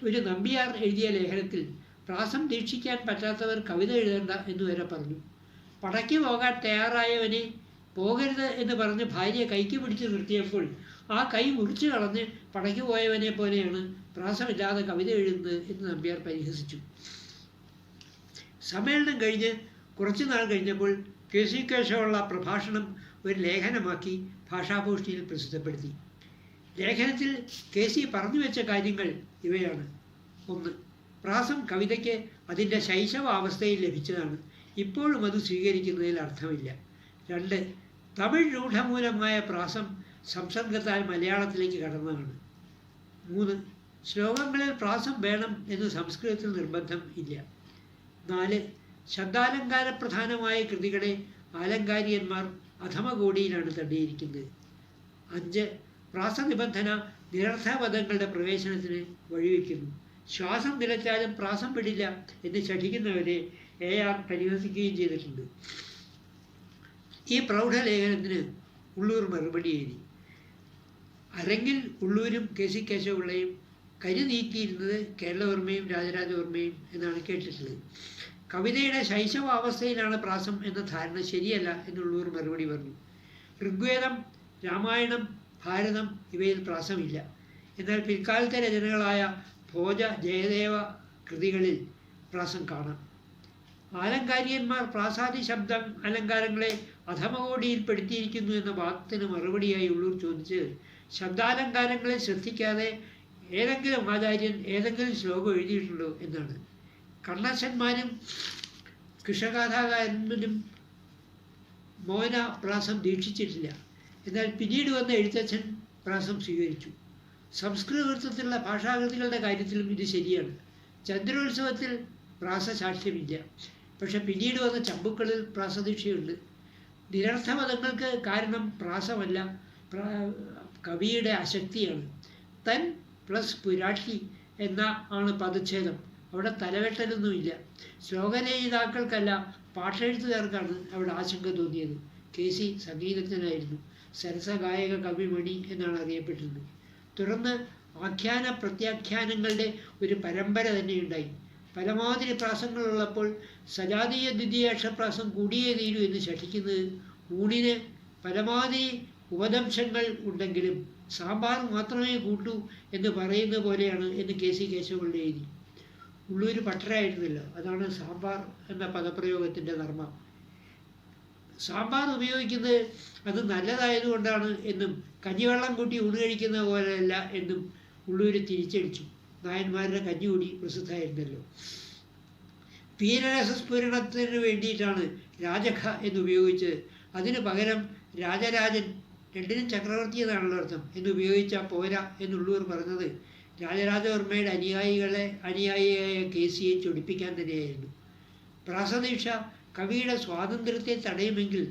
ഒരു നമ്പ്യാർ എഴുതിയ ലേഖനത്തിൽ പ്രാസം ദീക്ഷിക്കാൻ പറ്റാത്തവർ കവിത എഴുതേണ്ട എന്ന് വരെ പറഞ്ഞു. പടയ്ക്ക് പോകാൻ തയ്യാറായവനെ പോകരുത് എന്ന് പറഞ്ഞ് ഭാര്യയെ കൈക്ക് പിടിച്ച് നിർത്തിയപ്പോൾ ആ കൈ മുറിച്ചു കളഞ്ഞ് പടയ്ക്ക് പോയവനെ പോലെയാണ് പ്രാസമില്ലാതെ കവിത എഴുതുന്നത് എന്ന് നമ്പ്യാർ പരിഹസിച്ചു. സമ്മേളനം കഴിഞ്ഞ് കുറച്ചു നാൾ കഴിഞ്ഞപ്പോൾ KC കേശവപിള്ള പ്രഭാഷണം ഒരു ലേഖനമാക്കി ഭാഷാഭൂഷണിയിൽ പ്രസിദ്ധപ്പെടുത്തി. ലേഖനത്തിൽ KC പറഞ്ഞു വെച്ച കാര്യങ്ങൾ ഇവയാണ്. 1. പ്രാസം കവിതയ്ക്ക് അതിൻ്റെ ശൈശവാവസ്ഥയിൽ ലഭിച്ചതാണ്. ഇപ്പോഴും അത് സ്വീകരിക്കുന്നതിൽ അർത്ഥമില്ല. 2. തമിഴ് രൂഢമൂലമായ പ്രാസം സംസർഗത്താൽ മലയാളത്തിലേക്ക് കടന്നതാണ്. 3. ശ്ലോകങ്ങളിൽ പ്രാസം വേണം എന്ന് സംസ്കൃതത്തിൽ നിർബന്ധം ഇല്ല. 4. ശബ്ദാലങ്കാര പ്രധാനമായ കൃതികളെ ആലങ്കാരികന്മാർ അധമകോടിയിലാണ് തള്ളിയിരിക്കുന്നത്. 5. പ്രാസനിബന്ധന നിരർത്ഥപദങ്ങളുടെ പ്രവേശനത്തിന് വഴിവെക്കുന്നു. ശ്വാസം നിലച്ചാലും പ്രാസം വിടില്ല എന്ന് ശഠിക്കുന്നവരെ AR പരിഹസിക്കുകയും ചെയ്തിട്ടുണ്ട്. ഈ പ്രൗഢലേഖനത്തിന് ഉള്ളൂർ മറുപടി എഴുതി. അരങ്ങിൽ ഉള്ളൂരും KC കേശവപിള്ളയും കരി നീക്കിയിരുന്നത് കേരളവർമ്മയും രാജരാജവർമ്മയും എന്നാണ് കേട്ടിട്ടുള്ളത്. കവിതയുടെ ശൈശവാവസ്ഥയിലാണ് പ്രാസം എന്ന ധാരണ ശരിയല്ല എന്നുള്ളൂർ മറുപടി പറഞ്ഞു. ഋഗ്വേദം, രാമായണം, ഭാരതം ഇവയിൽ പ്രാസമില്ല. എന്നാൽ പിൽക്കാലത്തെ രചനകളായ ഭോജ, ജയദേവ കൃതികളിൽ പ്രാസം കാണാം. ആലങ്കാരികന്മാർ പ്രാസാദി ശബ്ദം അലങ്കാരങ്ങളെ അധമകോടിയിൽപ്പെടുത്തിയിരിക്കുന്നു എന്ന വാദത്തിന് മറുപടിയായി ഉള്ളൂർ ചോദിച്ചത് ശബ്ദാലങ്കാരങ്ങളെ ശ്രദ്ധിക്കാതെ ഏതെങ്കിലും ആചാര്യൻ ഏതെങ്കിലും ശ്ലോകം എഴുതിയിട്ടുണ്ടോ എന്നാണ്. കണ്ണശന്മാരും കൃഷ്ണഗാഥാകാരന്മാരും മോന പ്രാസം ദീക്ഷിച്ചിട്ടില്ല. എന്നാൽ പിന്നീട് വന്ന എഴുത്തച്ഛൻ പ്രാസം സ്വീകരിച്ചു. സംസ്കൃതത്തിലുള്ള ഭാഷാകൃതികളുടെ കാര്യത്തിലും ഇത് ശരിയാണ്. ചന്ദ്രോത്സവത്തിൽ പ്രാസസാക്ഷ്യമില്ല. പക്ഷെ പിന്നീട് വന്ന ചമ്പുക്കളിൽ പ്രാസദീക്ഷയുണ്ട്. നിരർത്ഥപദങ്ങൾക്ക് കാരണം പ്രാസമല്ല, കവിയുടെ അശക്തിയാണ്. തൻ പ്ലസ് പുരാട്ടി എന്ന ആണ് പദച്ഛേദം. അവിടെ തലവെട്ടലൊന്നുമില്ല. ശ്ലോകരചയിതാക്കൾക്കല്ല, പാട്ടെഴുത്തുകാർക്കാണ് അവിടെ ആശങ്ക തോന്നിയത്. KC സംഗീതജ്ഞനായിരുന്നു. സരസഗായക കവിമണി എന്നാണ് അറിയപ്പെട്ടിരുന്നത്. തുടർന്ന് ആഖ്യാന പ്രത്യാഖ്യാനങ്ങളുടെ ഒരു പരമ്പര തന്നെയുണ്ടായി. പരമാവധി പ്രാസങ്ങളുള്ളപ്പോൾ സജാതീയ ദ്വിതീയാക്ഷപ്രാസം കൂടിയേ തീരൂ എന്ന് ശഠിക്കുന്നത് ഊണിന് പരമാവധി ഉപദംശങ്ങൾ ഉണ്ടെങ്കിലും സാമ്പാർ മാത്രമേ കൂട്ടൂ എന്ന് പറയുന്ന പോലെയാണ് എന്ന് KC കേശവപിള്ള എഴുതി. ഉള്ളൂർ പട്ടരായിരുന്നല്ലോ, അതാണ് സാമ്പാർ എന്ന പദപ്രയോഗത്തിൻ്റെ ധർമ്മം. സാമ്പാർ ഉപയോഗിക്കുന്നത് അത് നല്ലതായതുകൊണ്ടാണ് എന്നും കഞ്ഞിവെള്ളം കൂട്ടി ഊണ് കഴിക്കുന്ന പോലെയല്ല എന്നും ഉള്ളൂർ തിരിച്ചടിച്ചു. നായന്മാരുടെ കഞ്ഞികൂടി പ്രസിദ്ധമായിരുന്നല്ലോ. വീരരസസ്ഫുരണത്തിന് വേണ്ടിയിട്ടാണ് രാജഖ എന്നുപയോഗിച്ചത്. അതിന് പകരം രാജരാജൻ, രണ്ടിനും ചക്രവർത്തി എന്നാണല്ലോ അർത്ഥം, എന്നുപയോഗിച്ചാൽ പോരാ എന്നുള്ളൂർ പറഞ്ഞത് രാജരാജവർമ്മയുടെ അനുയായിയായ KCയെ ചൊടിപ്പിക്കാൻ തന്നെയായിരുന്നു. പ്രാസദീക്ഷ കവിയുടെ സ്വാതന്ത്ര്യത്തെ തടയുമെങ്കിൽ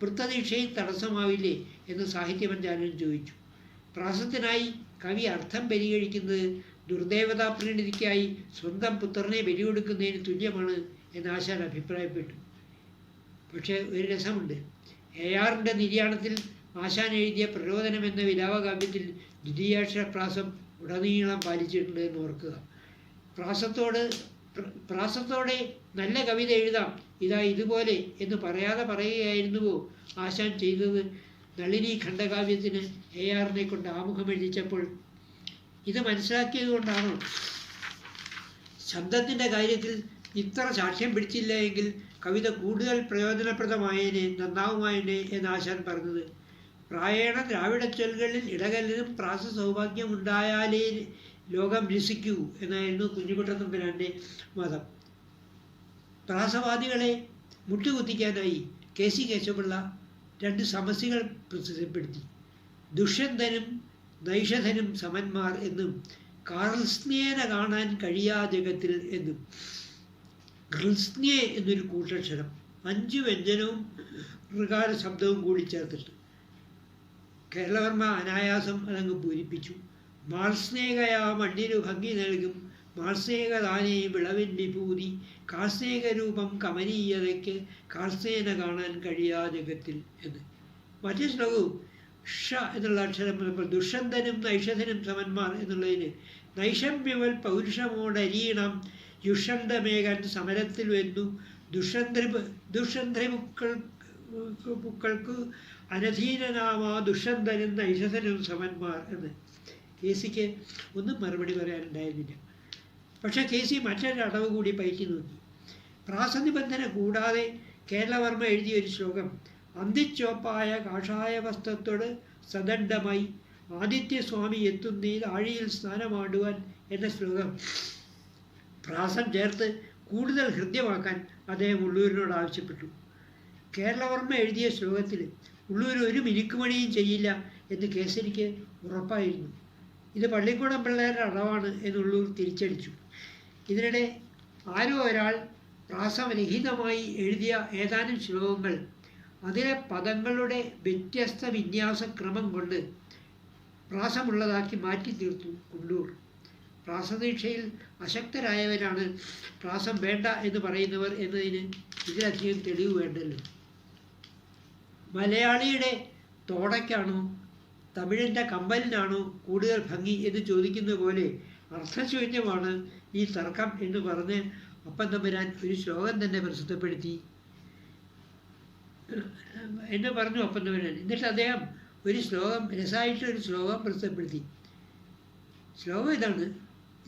വൃത്തദീക്ഷയും തടസ്സമാവില്ലേ എന്ന് സാഹിത്യപഞ്ചാനൻ ചോദിച്ചു. പ്രാസത്തിനായി കവി അർത്ഥം പരിഗണിക്കുന്നത് ദുർദേവതാ പ്രീണിതിക്കായി സ്വന്തം പുത്രനെ ബലികൊടുക്കുന്നതിന് തുല്യമാണ് എന്ന് ആശാൻ അഭിപ്രായപ്പെട്ടു. പക്ഷേ ഒരു രസമുണ്ട്. ARൻ്റെ നിര്യാണത്തിൽ ആശാൻ എഴുതിയ പ്രരോദനം എന്ന വിലാപകാവ്യത്തിൽ ദ്വിതീയാക്ഷരപ്രാസം ഉടനീളം പാലിച്ചിട്ടുണ്ട് എന്ന് ഓർക്കുക. പ്രാസത്തോടെ നല്ല കവിത എഴുതാം, ഇതാ ഇതുപോലെ എന്ന് പറയാതെ പറയുകയായിരുന്നുവോ ആശാൻ ചെയ്തത്? നളിനി ഖണ്ഡകാവ്യത്തിന് ARനെ കൊണ്ട് ആമുഖം എഴുതിച്ചപ്പോൾ ഇത് മനസ്സിലാക്കിയത് കൊണ്ടാണോ ശബ്ദത്തിൻ്റെ കാര്യത്തിൽ ഇത്ര സാക്ഷ്യം പിടിച്ചില്ല എങ്കിൽ കവിത കൂടുതൽ പ്രയോജനപ്രദമായേനെ, നന്നാവുമായേനെ എന്ന് ആശാൻ പറഞ്ഞത്? പ്രായേണ ദ്രാവിഡ ചൊല്ലുകളിൽ ഇടകല്ലിനും പ്രാസ സൗഭാഗ്യം ഉണ്ടായാലേ ലോകം രസിക്കൂ എന്നായിരുന്നു കുഞ്ഞിക്കുട്ടൻ തമ്പുരാൻ്റെ മതം. പ്രാസവാദികളെ മുട്ടുകുത്തിക്കാനായി KC കേശവപിള്ള 2 സമസ്യകൾ പ്രസിദ്ധപ്പെടുത്തി. ദുഷ്യന്തനും നൈഷധനും സമന്മാർ എന്നും കാർൽസ്നേന കാണാൻ കഴിയാ ജഗത്തിൽ എന്നും. ഗ്രിൽസ്നേ എന്നൊരു കൂട്ടക്ഷരം 5 വ്യഞ്ജനവും ഋകാര ശബ്ദവും കൂടി ചേർത്തിട്ട് കേരളവർമ്മ അനായാസം അതങ്ങ് പൂരിപ്പിച്ചു. മാൾസ്നേഹയാ മണ്ണിനു ഭംഗി നൽകും മാൾസ്നേഹദാനേ വിളവിൻ വിഭൂതി കാർസ്നേഹരൂപം കമനീയതയ്ക്ക് കാർസ്നേന കാണാൻ കഴിയാ ജഗത്തിൽ എന്ന്. മറ്റു ശ്ലോകവും ഷ എന്നുള്ള അക്ഷരം വന്നപ്പോൾ ദുഷ്യന്തനും നൈഷധനും സമന്മാർ എന്നുള്ളതിന് നൈഷമ്യവൽ പൗരുഷമോടരീണം യുഷന്തമേകൻ സമരത്തിൽ വന്നു ദുഷ്യന്തരിമുക്കൾക്ക് അനധീനനാമാ ദുഷ്യന്തനും നൈഷധനും സമന്മാർ എന്ന്. KCക്ക് ഒന്നും മറുപടി പറയാനുണ്ടായിരുന്നില്ല. പക്ഷേ KC മറ്റൊരു അടവ് കൂടി പയറ്റി നോക്കി. പ്രാസനിബന്ധന കൂടാതെ കേരളവർമ്മ എഴുതിയൊരു ശ്ലോകം അന്തിച്ചോപ്പായ കാഷായ വസ്ത്രത്തോട് സദണ്ഡമായി ആദിത്യസ്വാമി എത്തുന്നതിൽ ആഴിയിൽ സ്നാനമാടുവാൻ എന്ന ശ്ലോകം പ്രാസം ചേർത്ത് കൂടുതൽ ഹൃദ്യമാക്കാൻ അദ്ദേഹം ഉള്ളൂരിനോട് ആവശ്യപ്പെട്ടു. കേരളവർമ്മ എഴുതിയ ശ്ലോകത്തിൽ ഉള്ളൂർ ഒരു മിനുക്കുമണിയും ചെയ്യില്ല എന്ന് കേസരിക്ക് ഉറപ്പായിരുന്നു. ഇത് പള്ളിക്കൂടം പിള്ളേരുടെ അടവാണ് എന്നുള്ളൂർ തിരിച്ചടിച്ചു. ഇതിനിടെ ആരോ ഒരാൾ പ്രാസരഹിതമായി എഴുതിയ ഏതാനും ശ്ലോകങ്ങൾ അതിലെ പദങ്ങളുടെ വ്യത്യസ്ത വിന്യാസക്രമം കൊണ്ട് പ്രാസമുള്ളതാക്കി മാറ്റി തീർത്തു ഉള്ളൂർ. പ്രാസദീക്ഷയിൽ അശക്തരായവരാണ് പ്രാസം വേണ്ട എന്ന് പറയുന്നവർ എന്നതിന് ഇതിലധികം തെളിവ് വേണ്ടല്ലോ. മലയാളിയുടെ തോടയ്ക്കാണോ തമിഴിൻ്റെ കമ്പലിനാണോ കൂടുതൽ ഭംഗി എന്ന് ചോദിക്കുന്ന പോലെ അർത്ഥശൂന്യമാണ് ഈ തർക്കം എന്ന് പറഞ്ഞ് അപ്പൻ തമ്പുരാൻ ഒരു ശ്ലോകം തന്നെ പ്രസിദ്ധപ്പെടുത്തി എന്ന് പറഞ്ഞു അപ്പൻ തമ്പുരാൻ. എന്നിട്ട് അദ്ദേഹം ഒരു ശ്ലോകം രസമായിട്ടൊരു ശ്ലോകം പ്രസിദ്ധപ്പെടുത്തി. ശ്ലോകം ഇതാണ്: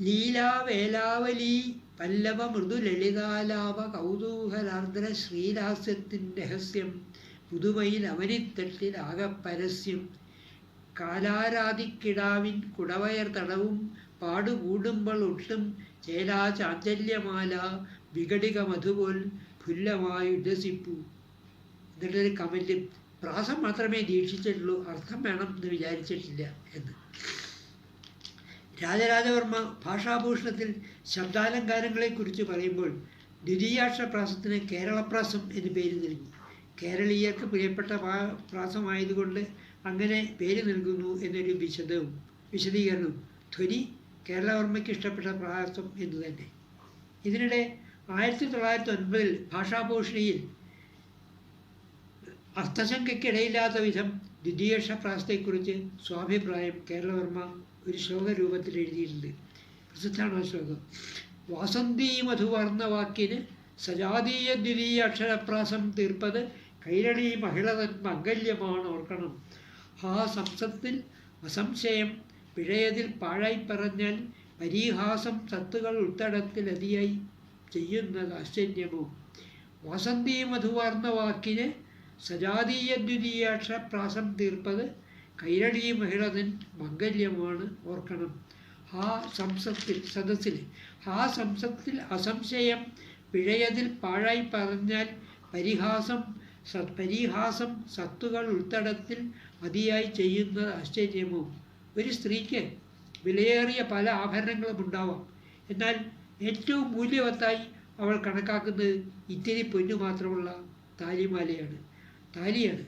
ലീലാ വേലാവലി പല്ലവ മൃദു ലളിതാലാപ കൗതൂഹലാർദ്ര ശ്രീലാസ്യത്തിൻ്റെ രഹസ്യം പുതുമയിൽ അവനിത്തട്ടിൽ ആകപ്പരസ്യം കാലാരാതിക്കിടാവിൻ കുടവയർ തടവും പാടുകൂടുമ്പോൾ ഒട്ടും ചേലാ ചാഞ്ചല്യമാല വിഘടിക മധുപോൽ ഫുല്ലമായി ഉല്ലസിപ്പു. എന്നിട്ടൊരു കമൻറ്റും പ്രാസം മാത്രമേ ദീക്ഷിച്ചിട്ടുള്ളൂ, അർത്ഥം വേണം എന്ന് വിചാരിച്ചിട്ടില്ല എന്ന്. രാജരാജവർമ്മ ഭാഷാഭൂഷണത്തിൽ ശബ്ദാലങ്കാരങ്ങളെക്കുറിച്ച് പറയുമ്പോൾ ദ്വിതീയാക്ഷരപ്രാസത്തിന് കേരളപ്രാസം എന്ന് പേര് നൽകി. കേരളീയർക്ക് പ്രിയപ്പെട്ട പ്രാസമായതുകൊണ്ട് അങ്ങനെ പേര് നൽകുന്നു എന്നൊരു വിശദീകരണവും. ധ്വനി കേരളവർമ്മയ്ക്ക് ഇഷ്ടപ്പെട്ട പ്രാസം എന്ന് തന്നെ. ഇതിനിടെ 1909 ഭാഷാഭൂഷണിയിൽ അർത്ഥശങ്കയ്ക്കിടയില്ലാത്ത വിധം ദ്വിതീയാക്ഷരപ്രാസത്തെക്കുറിച്ച് സ്വാഭിപ്രായം കേരളവർമ്മ ഒരു ശ്ലോകരൂപത്തിൽ എഴുതിയിട്ടുണ്ട്. പ്രസിദ്ധമാണ് ആ ശ്ലോകം: വാസന്തീ മധുവർണ്ണവാക്കിന് സജാതീയ ദ്വിതീയ അക്ഷരപ്രാസം തീർപ്പത് കൈരണി മഹിളതൻ മംഗല്യമാണ് ഓർക്കണം. ഹാ സംസത്തിൽ അസംശയം പിഴയതിൽ പാഴായി പറഞ്ഞാൽ പരീഹാസം സത്തുകൾ ഉൾത്തടത്തിൽ അതിയായി ചെയ്യുന്നത് ആശ്ചര്യമോ. വാസന്തീ മധുവർണ്ണവാക്കിന് സജാതീയ ദ്വിതീയാക്ഷരപ്രാസം തീർപ്പത് കൈരണി മഹിളതൻ മംഗല്യമാണ് ഓർക്കണം. ഹാ സംസത്തിൽ സദസ്സിൽ ഹാ സംസത്തിൽ അസംശയം പിഴയതിൽ പാഴായി പറഞ്ഞാൽ പരീഹാസം സത്തുകൾ ഉൾത്തടത്തിൽ അതിയായി ചെയ്യുന്നത് ആശ്ചര്യമോ. ഒരു സ്ത്രീക്ക് വിലയേറിയ പല ആഭരണങ്ങളും ഉണ്ടാവാം. എന്നാൽ ഏറ്റവും മൂല്യവത്തായി അവൾ കണക്കാക്കുന്നത് ഇത്തിരി പൊന്നു മാത്രമുള്ള താലിയാണ്.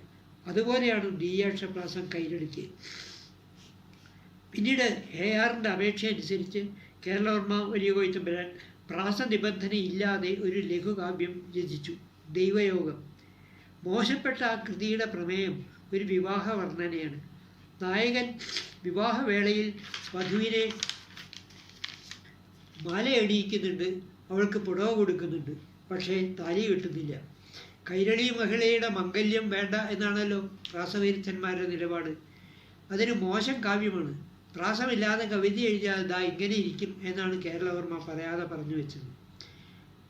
അതുപോലെയാണ് ദ്വിതീയാക്ഷരപ്രാസം കൈരളിക്ക്. പിന്നീട് ARൻ്റെ അപേക്ഷ അനുസരിച്ച് കേരളവർമ്മ വലിയ കോയിത്തമ്പുരാൻ പ്രാസനിബന്ധനയില്ലാതെ ഒരു ലഘുകാവ്യം രചിച്ചു, ദൈവയോഗം. മോശപ്പെട്ട ആ കൃതിയുടെ പ്രമേയം ഒരു വിവാഹ വർണ്ണനയാണ്. നായകൻ വിവാഹവേളയിൽ വധുവിനെ മാലയണിയിക്കുന്നുണ്ട്, അവൾക്ക് പുടവ കൊടുക്കുന്നുണ്ട്, പക്ഷേ താലി കെട്ടുന്നില്ല. കൈരളി മഹിളയുടെ മംഗല്യം വേണ്ട എന്നാണല്ലോ പ്രാസവിരുദ്ധന്മാരുടെ നിലപാട്. അതൊരു മോശം കാവ്യമാണ്. പ്രാസമില്ലാതെ കവിത എഴുതിയാൽ ദാ ഇങ്ങനെ ഇരിക്കും എന്നാണ് കേരളവർമ്മ പറയാതെ പറഞ്ഞു വെച്ചത്.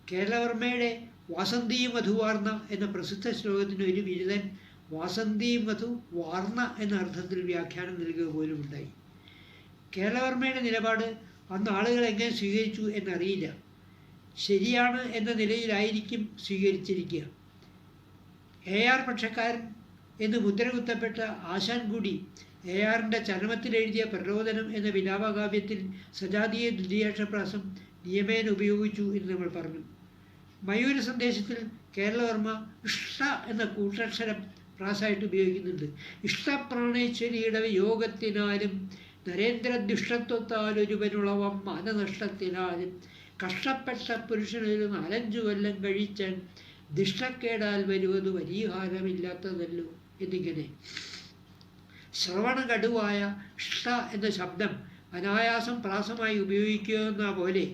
കേരളവർമ്മയുടെ വാസന്തീ മധുവാർന്ന എന്ന പ്രസിദ്ധ ശ്ലോകത്തിന് ഒരു ബിരുദൻ വാസന്തീ മധു വാർന്ന എന്ന അർത്ഥത്തിൽ വ്യാഖ്യാനം നൽകുക പോലും ഉണ്ടായി. കേരളവർമ്മയുടെ നിലപാട് അന്ന് ആളുകൾ എങ്ങനെ സ്വീകരിച്ചു എന്നറിയില്ല. ശരിയാണ് എന്ന നിലയിലായിരിക്കും സ്വീകരിച്ചിരിക്കുക. AR പക്ഷക്കാരൻ എന്ന് മുദ്രകുത്തപ്പെട്ട ആശാൻ കൂടി ARൻ്റെ ചരമത്തിലെഴുതിയ പ്രരോദനം എന്ന വിലാപകാവ്യത്തിൽ സജാതീയ ദ്വിതീയാക്ഷരപ്രാസം നിയമേന ഉപയോഗിച്ചു എന്ന് നമ്മൾ പറഞ്ഞു. മയൂര സന്ദേശത്തിൽ കേരളവർമ്മ ഇഷ്ട എന്ന കൂട്ടക്ഷരം പ്രാസമായിട്ട് ഉപയോഗിക്കുന്നുണ്ട്. ഇഷ്ടപ്രാണേശ്വരിയുടെ യോഗത്തിനാലും നരേന്ദ്രദുഷ്ടത്വത്താലൊരുവനുളവം മാനനഷ്ടത്തിനാലും കഷ്ടപ്പെട്ട പുരുഷനൊരു 4-5 കൊല്ലം കഴിച്ചാൽ ദിഷ്ടക്കേടാൽ വരുവത് പരിഹാരമില്ലാത്തതല്ലോ എന്നിങ്ങനെ. ശ്രവണകടുവായ ഇഷ്ട എന്ന ശബ്ദം അനായാസം പ്രാസമായി ഉപയോഗിക്കുന്ന പോലെ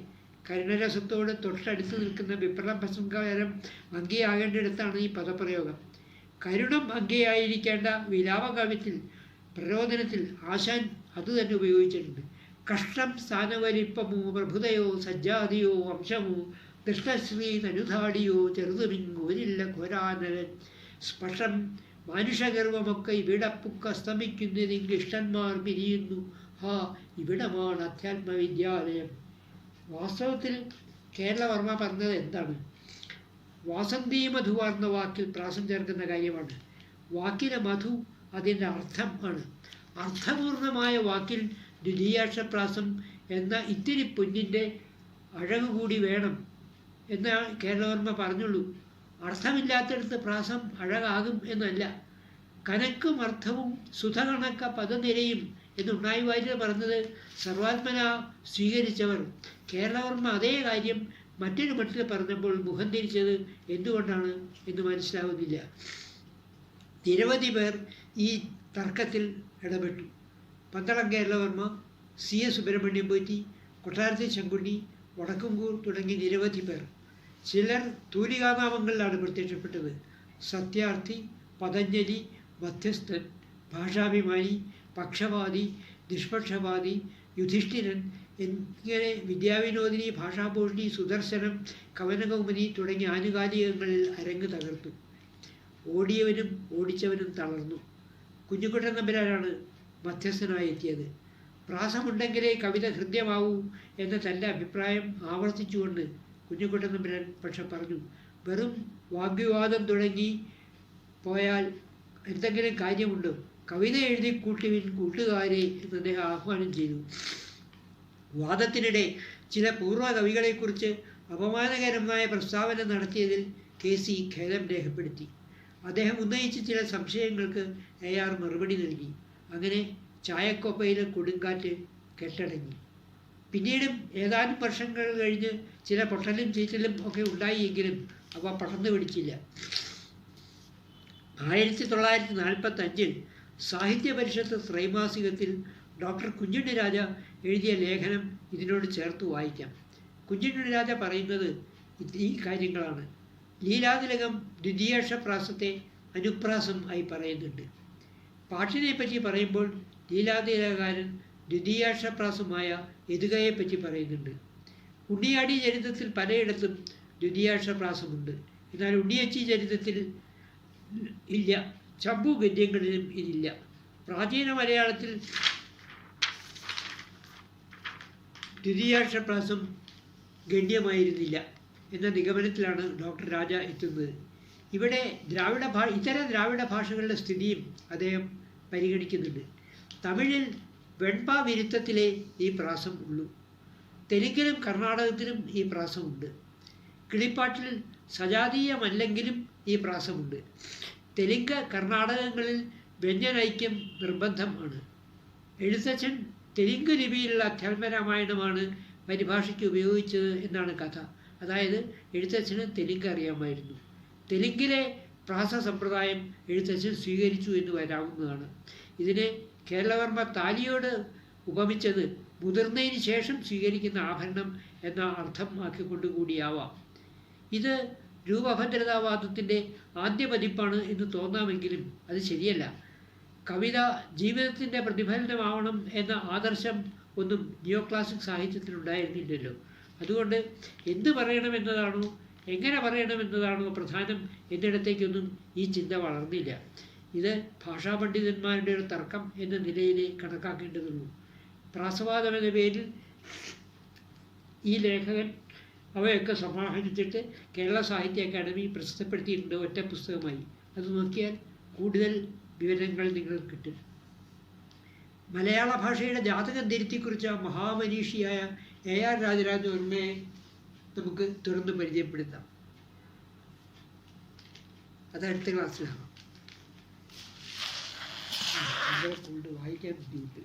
കരുണരസത്തോട് തൊട്ടടുത്ത് നിൽക്കുന്ന വിപ്രപ്രസംഗകരം അങ്കിയാകേണ്ടിടത്താണ് ഈ പദപ്രയോഗം. കരുണം അങ്കിയായിരിക്കേണ്ട വിലാപകാവ്യത്തിൽ പ്രരോദനത്തിൽ ആശാൻ അതുതന്നെ ഉപയോഗിച്ചിട്ടുണ്ട്. കഷ്ടം സ്ഥാനവലിപ്പമോ പ്രഭുതയോ സജ്ജാതിയോ വംശമോ ദൃഷ്ടശ്രീ തനുധാടിയോ ചെറുതുമിങ്ങോരില്ല ഘോരാനരൻ സ്പഷ്ടം മാനുഷഗർവമൊക്കെ ഇവിടപ്പുക്ക് അസ്തമിക്കുന്നതിഷ്ടന്മാർ പിരിയുന്നു. ഹാ ഇവിടമാണ് അധ്യാത്മവിദ്യാലയം. വാസ്തവത്തിൽ കേരളവർമ്മ പറഞ്ഞത് എന്താണ്? വാസന്തീ മധുവാർന്ന വാക്കിൽ പ്രാസം ചേർക്കുന്ന കാര്യമാണ്. വാക്കിലെ മധു അതിൻ്റെ അർത്ഥം ആണ്. അർത്ഥപൂർണമായ വാക്കിൽ ദ്വിതീയാക്ഷപ്രാസം എന്ന ഇത്തിരി പൊന്നിൻ്റെ അഴക് കൂടി വേണം എന്ന് കേരളവർമ്മ പറഞ്ഞുള്ളൂ. അർത്ഥമില്ലാത്തടത്ത് പ്രാസം അഴകാകും എന്നല്ല. കനക്കും അർത്ഥവും സുധ കണക്ക പദനിരയും എന്ന് ഉണ്ണായി വാര്യർ പറഞ്ഞത് സർവാത്മന സ്വീകരിച്ചവർ കേരളവർമ്മ അതേ കാര്യം മറ്റൊരു മട്ടിൽ പറഞ്ഞപ്പോൾ മുഖം തിരിച്ചത് എന്തുകൊണ്ടാണ് എന്ന് മനസ്സിലാവുന്നില്ല. നിരവധി പേർ ഈ തർക്കത്തിൽ ഇടപെട്ടു. പന്തളം കേരളവർമ്മ, C.S. സുബ്രഹ്മണ്യം പോറ്റി, കൊട്ടാരത്തിൽ ശങ്കുണ്ണി, വടക്കുംകൂർ തുടങ്ങി നിരവധി പേർ. ചിലർ തൂലികാനാമങ്ങളിലാണ് പ്രത്യക്ഷപ്പെട്ടത്. സത്യാർത്ഥി, പതഞ്ജലി, മധ്യസ്ഥൻ, ഭാഷാഭിമാനി, പക്ഷപാതി, നിഷ്പക്ഷപാതി, യുധിഷ്ഠിരൻ എന്നിങ്ങനെ വിദ്യാവിനോദിനി, ഭാഷാഭൂഷണി, സുദർശനം, കവനകൗമുദി തുടങ്ങിയ ആനുകാലികങ്ങളിൽ അരങ്ങ് തകർത്തു. ഓടിയവനും ഓടിച്ചവനും തളർന്നു. കുഞ്ഞിക്കുട്ടൻ തമ്പുരാനാണ് മധ്യസ്ഥനായി എത്തിയത്. പ്രാസമുണ്ടെങ്കിലേ കവിത ഹൃദ്യമാവൂ എന്ന തൻ്റെ അഭിപ്രായം ആവർത്തിച്ചുകൊണ്ട് കുഞ്ഞിക്കുട്ടൻ തമ്പുരാൻ പക്ഷെ പറഞ്ഞു, വെറും വാഗ്വിവാദം തുടങ്ങി പോയാൽ എന്തെങ്കിലും കാര്യമുണ്ടോ? കവിത എഴുതി കൂട്ടുവിൻ കൂട്ടുകാരെ എന്ന് അദ്ദേഹം ആഹ്വാനം ചെയ്തു. വാദത്തിനിടെ ചില പൂർവ്വ കവികളെക്കുറിച്ച് അപമാനകരമായ പ്രസ്താവന നടത്തിയതിൽ KC ഖേദം രേഖപ്പെടുത്തി. അദ്ദേഹം ഉന്നയിച്ച ചില സംശയങ്ങൾക്ക് AR മറുപടി നൽകി. അങ്ങനെ ചായക്കൊപ്പയിലെ കൊടുങ്കാറ്റ് കെട്ടടങ്ങി. പിന്നീടും ഏതാനും വർഷങ്ങൾ കഴിഞ്ഞ് ചില പൊട്ടലും ചീറ്റലും ഒക്കെ ഉണ്ടായിയെങ്കിലും അവ പടർന്നു പിടിച്ചില്ല. 1945 സാഹിത്യ പരിഷത്ത് ത്രൈമാസികത്തിൽ ഡോക്ടർ കുഞ്ഞുണ്ണി രാജ എഴുതിയ ലേഖനം ഇതിനോട് ചേർത്ത് വായിക്കാം. കുഞ്ഞുണ്ണി രാജ പറയുന്നത് ഈ കാര്യങ്ങളാണ്. ലീലാതിലകം ദ്വിതീയാക്ഷപ്രാസത്തെ അനുപ്രാസം ആയി പറയുന്നുണ്ട്. പാട്ടിനെ പറ്റി പറയുമ്പോൾ ലീലാതിലകാരൻ ദ്വിതീയാക്ഷപ്രാസമായ എതുകയെപ്പറ്റി പറയുന്നുണ്ട്. ഉണ്ണിയാടി ചരിത്രത്തിൽ പലയിടത്തും ദ്വിതീയാക്ഷപ്രാസമുണ്ട്. എന്നാൽ ഉണ്ണിയച്ചി ചരിത്രത്തിൽ ഇല്ല. ചമ്പു ഗദ്യങ്ങളിലും ഇതില്ല. പ്രാചീന മലയാളത്തിൽ ദ്വിതീയാക്ഷപ്രാസം ഗണ്യമായിരുന്നില്ല എന്ന നിഗമനത്തിലാണ് ഡോക്ടർ രാജ എത്തുന്നത്. ഇവിടെ ഇതര ദ്രാവിഡ ഭാഷകളുടെ സ്ഥിതിയും അദ്ദേഹം പരിഗണിക്കുന്നുണ്ട്. തമിഴിൽ വെൺപാ വിരുത്തത്തിലേ ഈ പ്രാസം ഉള്ളൂ. തെലുങ്കിലും കർണാടകത്തിലും ഈ പ്രാസമുണ്ട്. കിളിപ്പാട്ടിൽ സജാതീയമല്ലെങ്കിലും ഈ പ്രാസമുണ്ട്. തെലുങ്ക് കർണാടകങ്ങളിൽ വ്യഞ്ജനൈക്യം നിർബന്ധമാണ്. എഴുത്തച്ഛൻ തെലുങ്ക് ലിപിയിലുള്ള അധ്യാത്മരാമായണമാണ് പരിഭാഷയ്ക്ക് ഉപയോഗിച്ചത് എന്നാണ് കഥ. അതായത് എഴുത്തച്ഛന് തെലുങ്ക് അറിയാമായിരുന്നു. തെലുങ്കിലെ പ്രാസ സമ്പ്രദായം എഴുത്തച്ഛൻ സ്വീകരിച്ചു എന്ന് വരാവുന്നതാണ്. ഇതിനെ കേരളവർമ്മ താലിയോട് ഉപമിച്ചത് മുതിർന്നതിന് ശേഷം സ്വീകരിക്കുന്ന ആഭരണം എന്ന അർത്ഥം ആക്കിക്കൊണ്ടുകൂടിയാവാം. ഇത് രൂപഭദ്രതാവാദത്തിൻ്റെ ആദ്യ പതിപ്പാണ് എന്ന് തോന്നാമെങ്കിലും അത് ശരിയല്ല. കവിത ജീവിതത്തിൻ്റെ പ്രതിഫലനമാവണം എന്ന ആദർശം ഒന്നും നിയോ ക്ലാസിക് സാഹിത്യത്തിലുണ്ടായിരുന്നില്ലല്ലോ. അതുകൊണ്ട് എന്ത് പറയണമെന്നതാണോ എങ്ങനെ പറയണമെന്നതാണോ പ്രധാനം എന്നിടത്തേക്കൊന്നും ഈ ചിന്ത വളർന്നില്ല. ഇത് ഭാഷാ പണ്ഡിതന്മാരുടെ ഒരു തർക്കം എന്ന നിലയിലേ കണക്കാക്കേണ്ടതുള്ളൂ. പ്രാസവാദം എന്ന പേരിൽ ഈ ലേഖകൻ അവയൊക്കെ സമാഹരിച്ചിട്ട് കേരള സാഹിത്യ അക്കാദമി പ്രസിദ്ധപ്പെടുത്തിയിട്ടുണ്ട് ഒറ്റ പുസ്തകമായി. അത് നോക്കിയാൽ കൂടുതൽ വിവരങ്ങൾ നിങ്ങൾക്ക് കിട്ടും. മലയാള ഭാഷയുടെ ജാതകം തിരുത്തിക്കുറിച്ച മഹാമനീഷിയായ AR രാജരാജവർമ്മയെ നമുക്ക് തുറന്ന് പരിചയപ്പെടുത്താം. അത് അടുത്ത ക്ലാസ്സിലാണ്. കൊണ്ട് വായിക്കാൻ ബുദ്ധിമുട്ട്.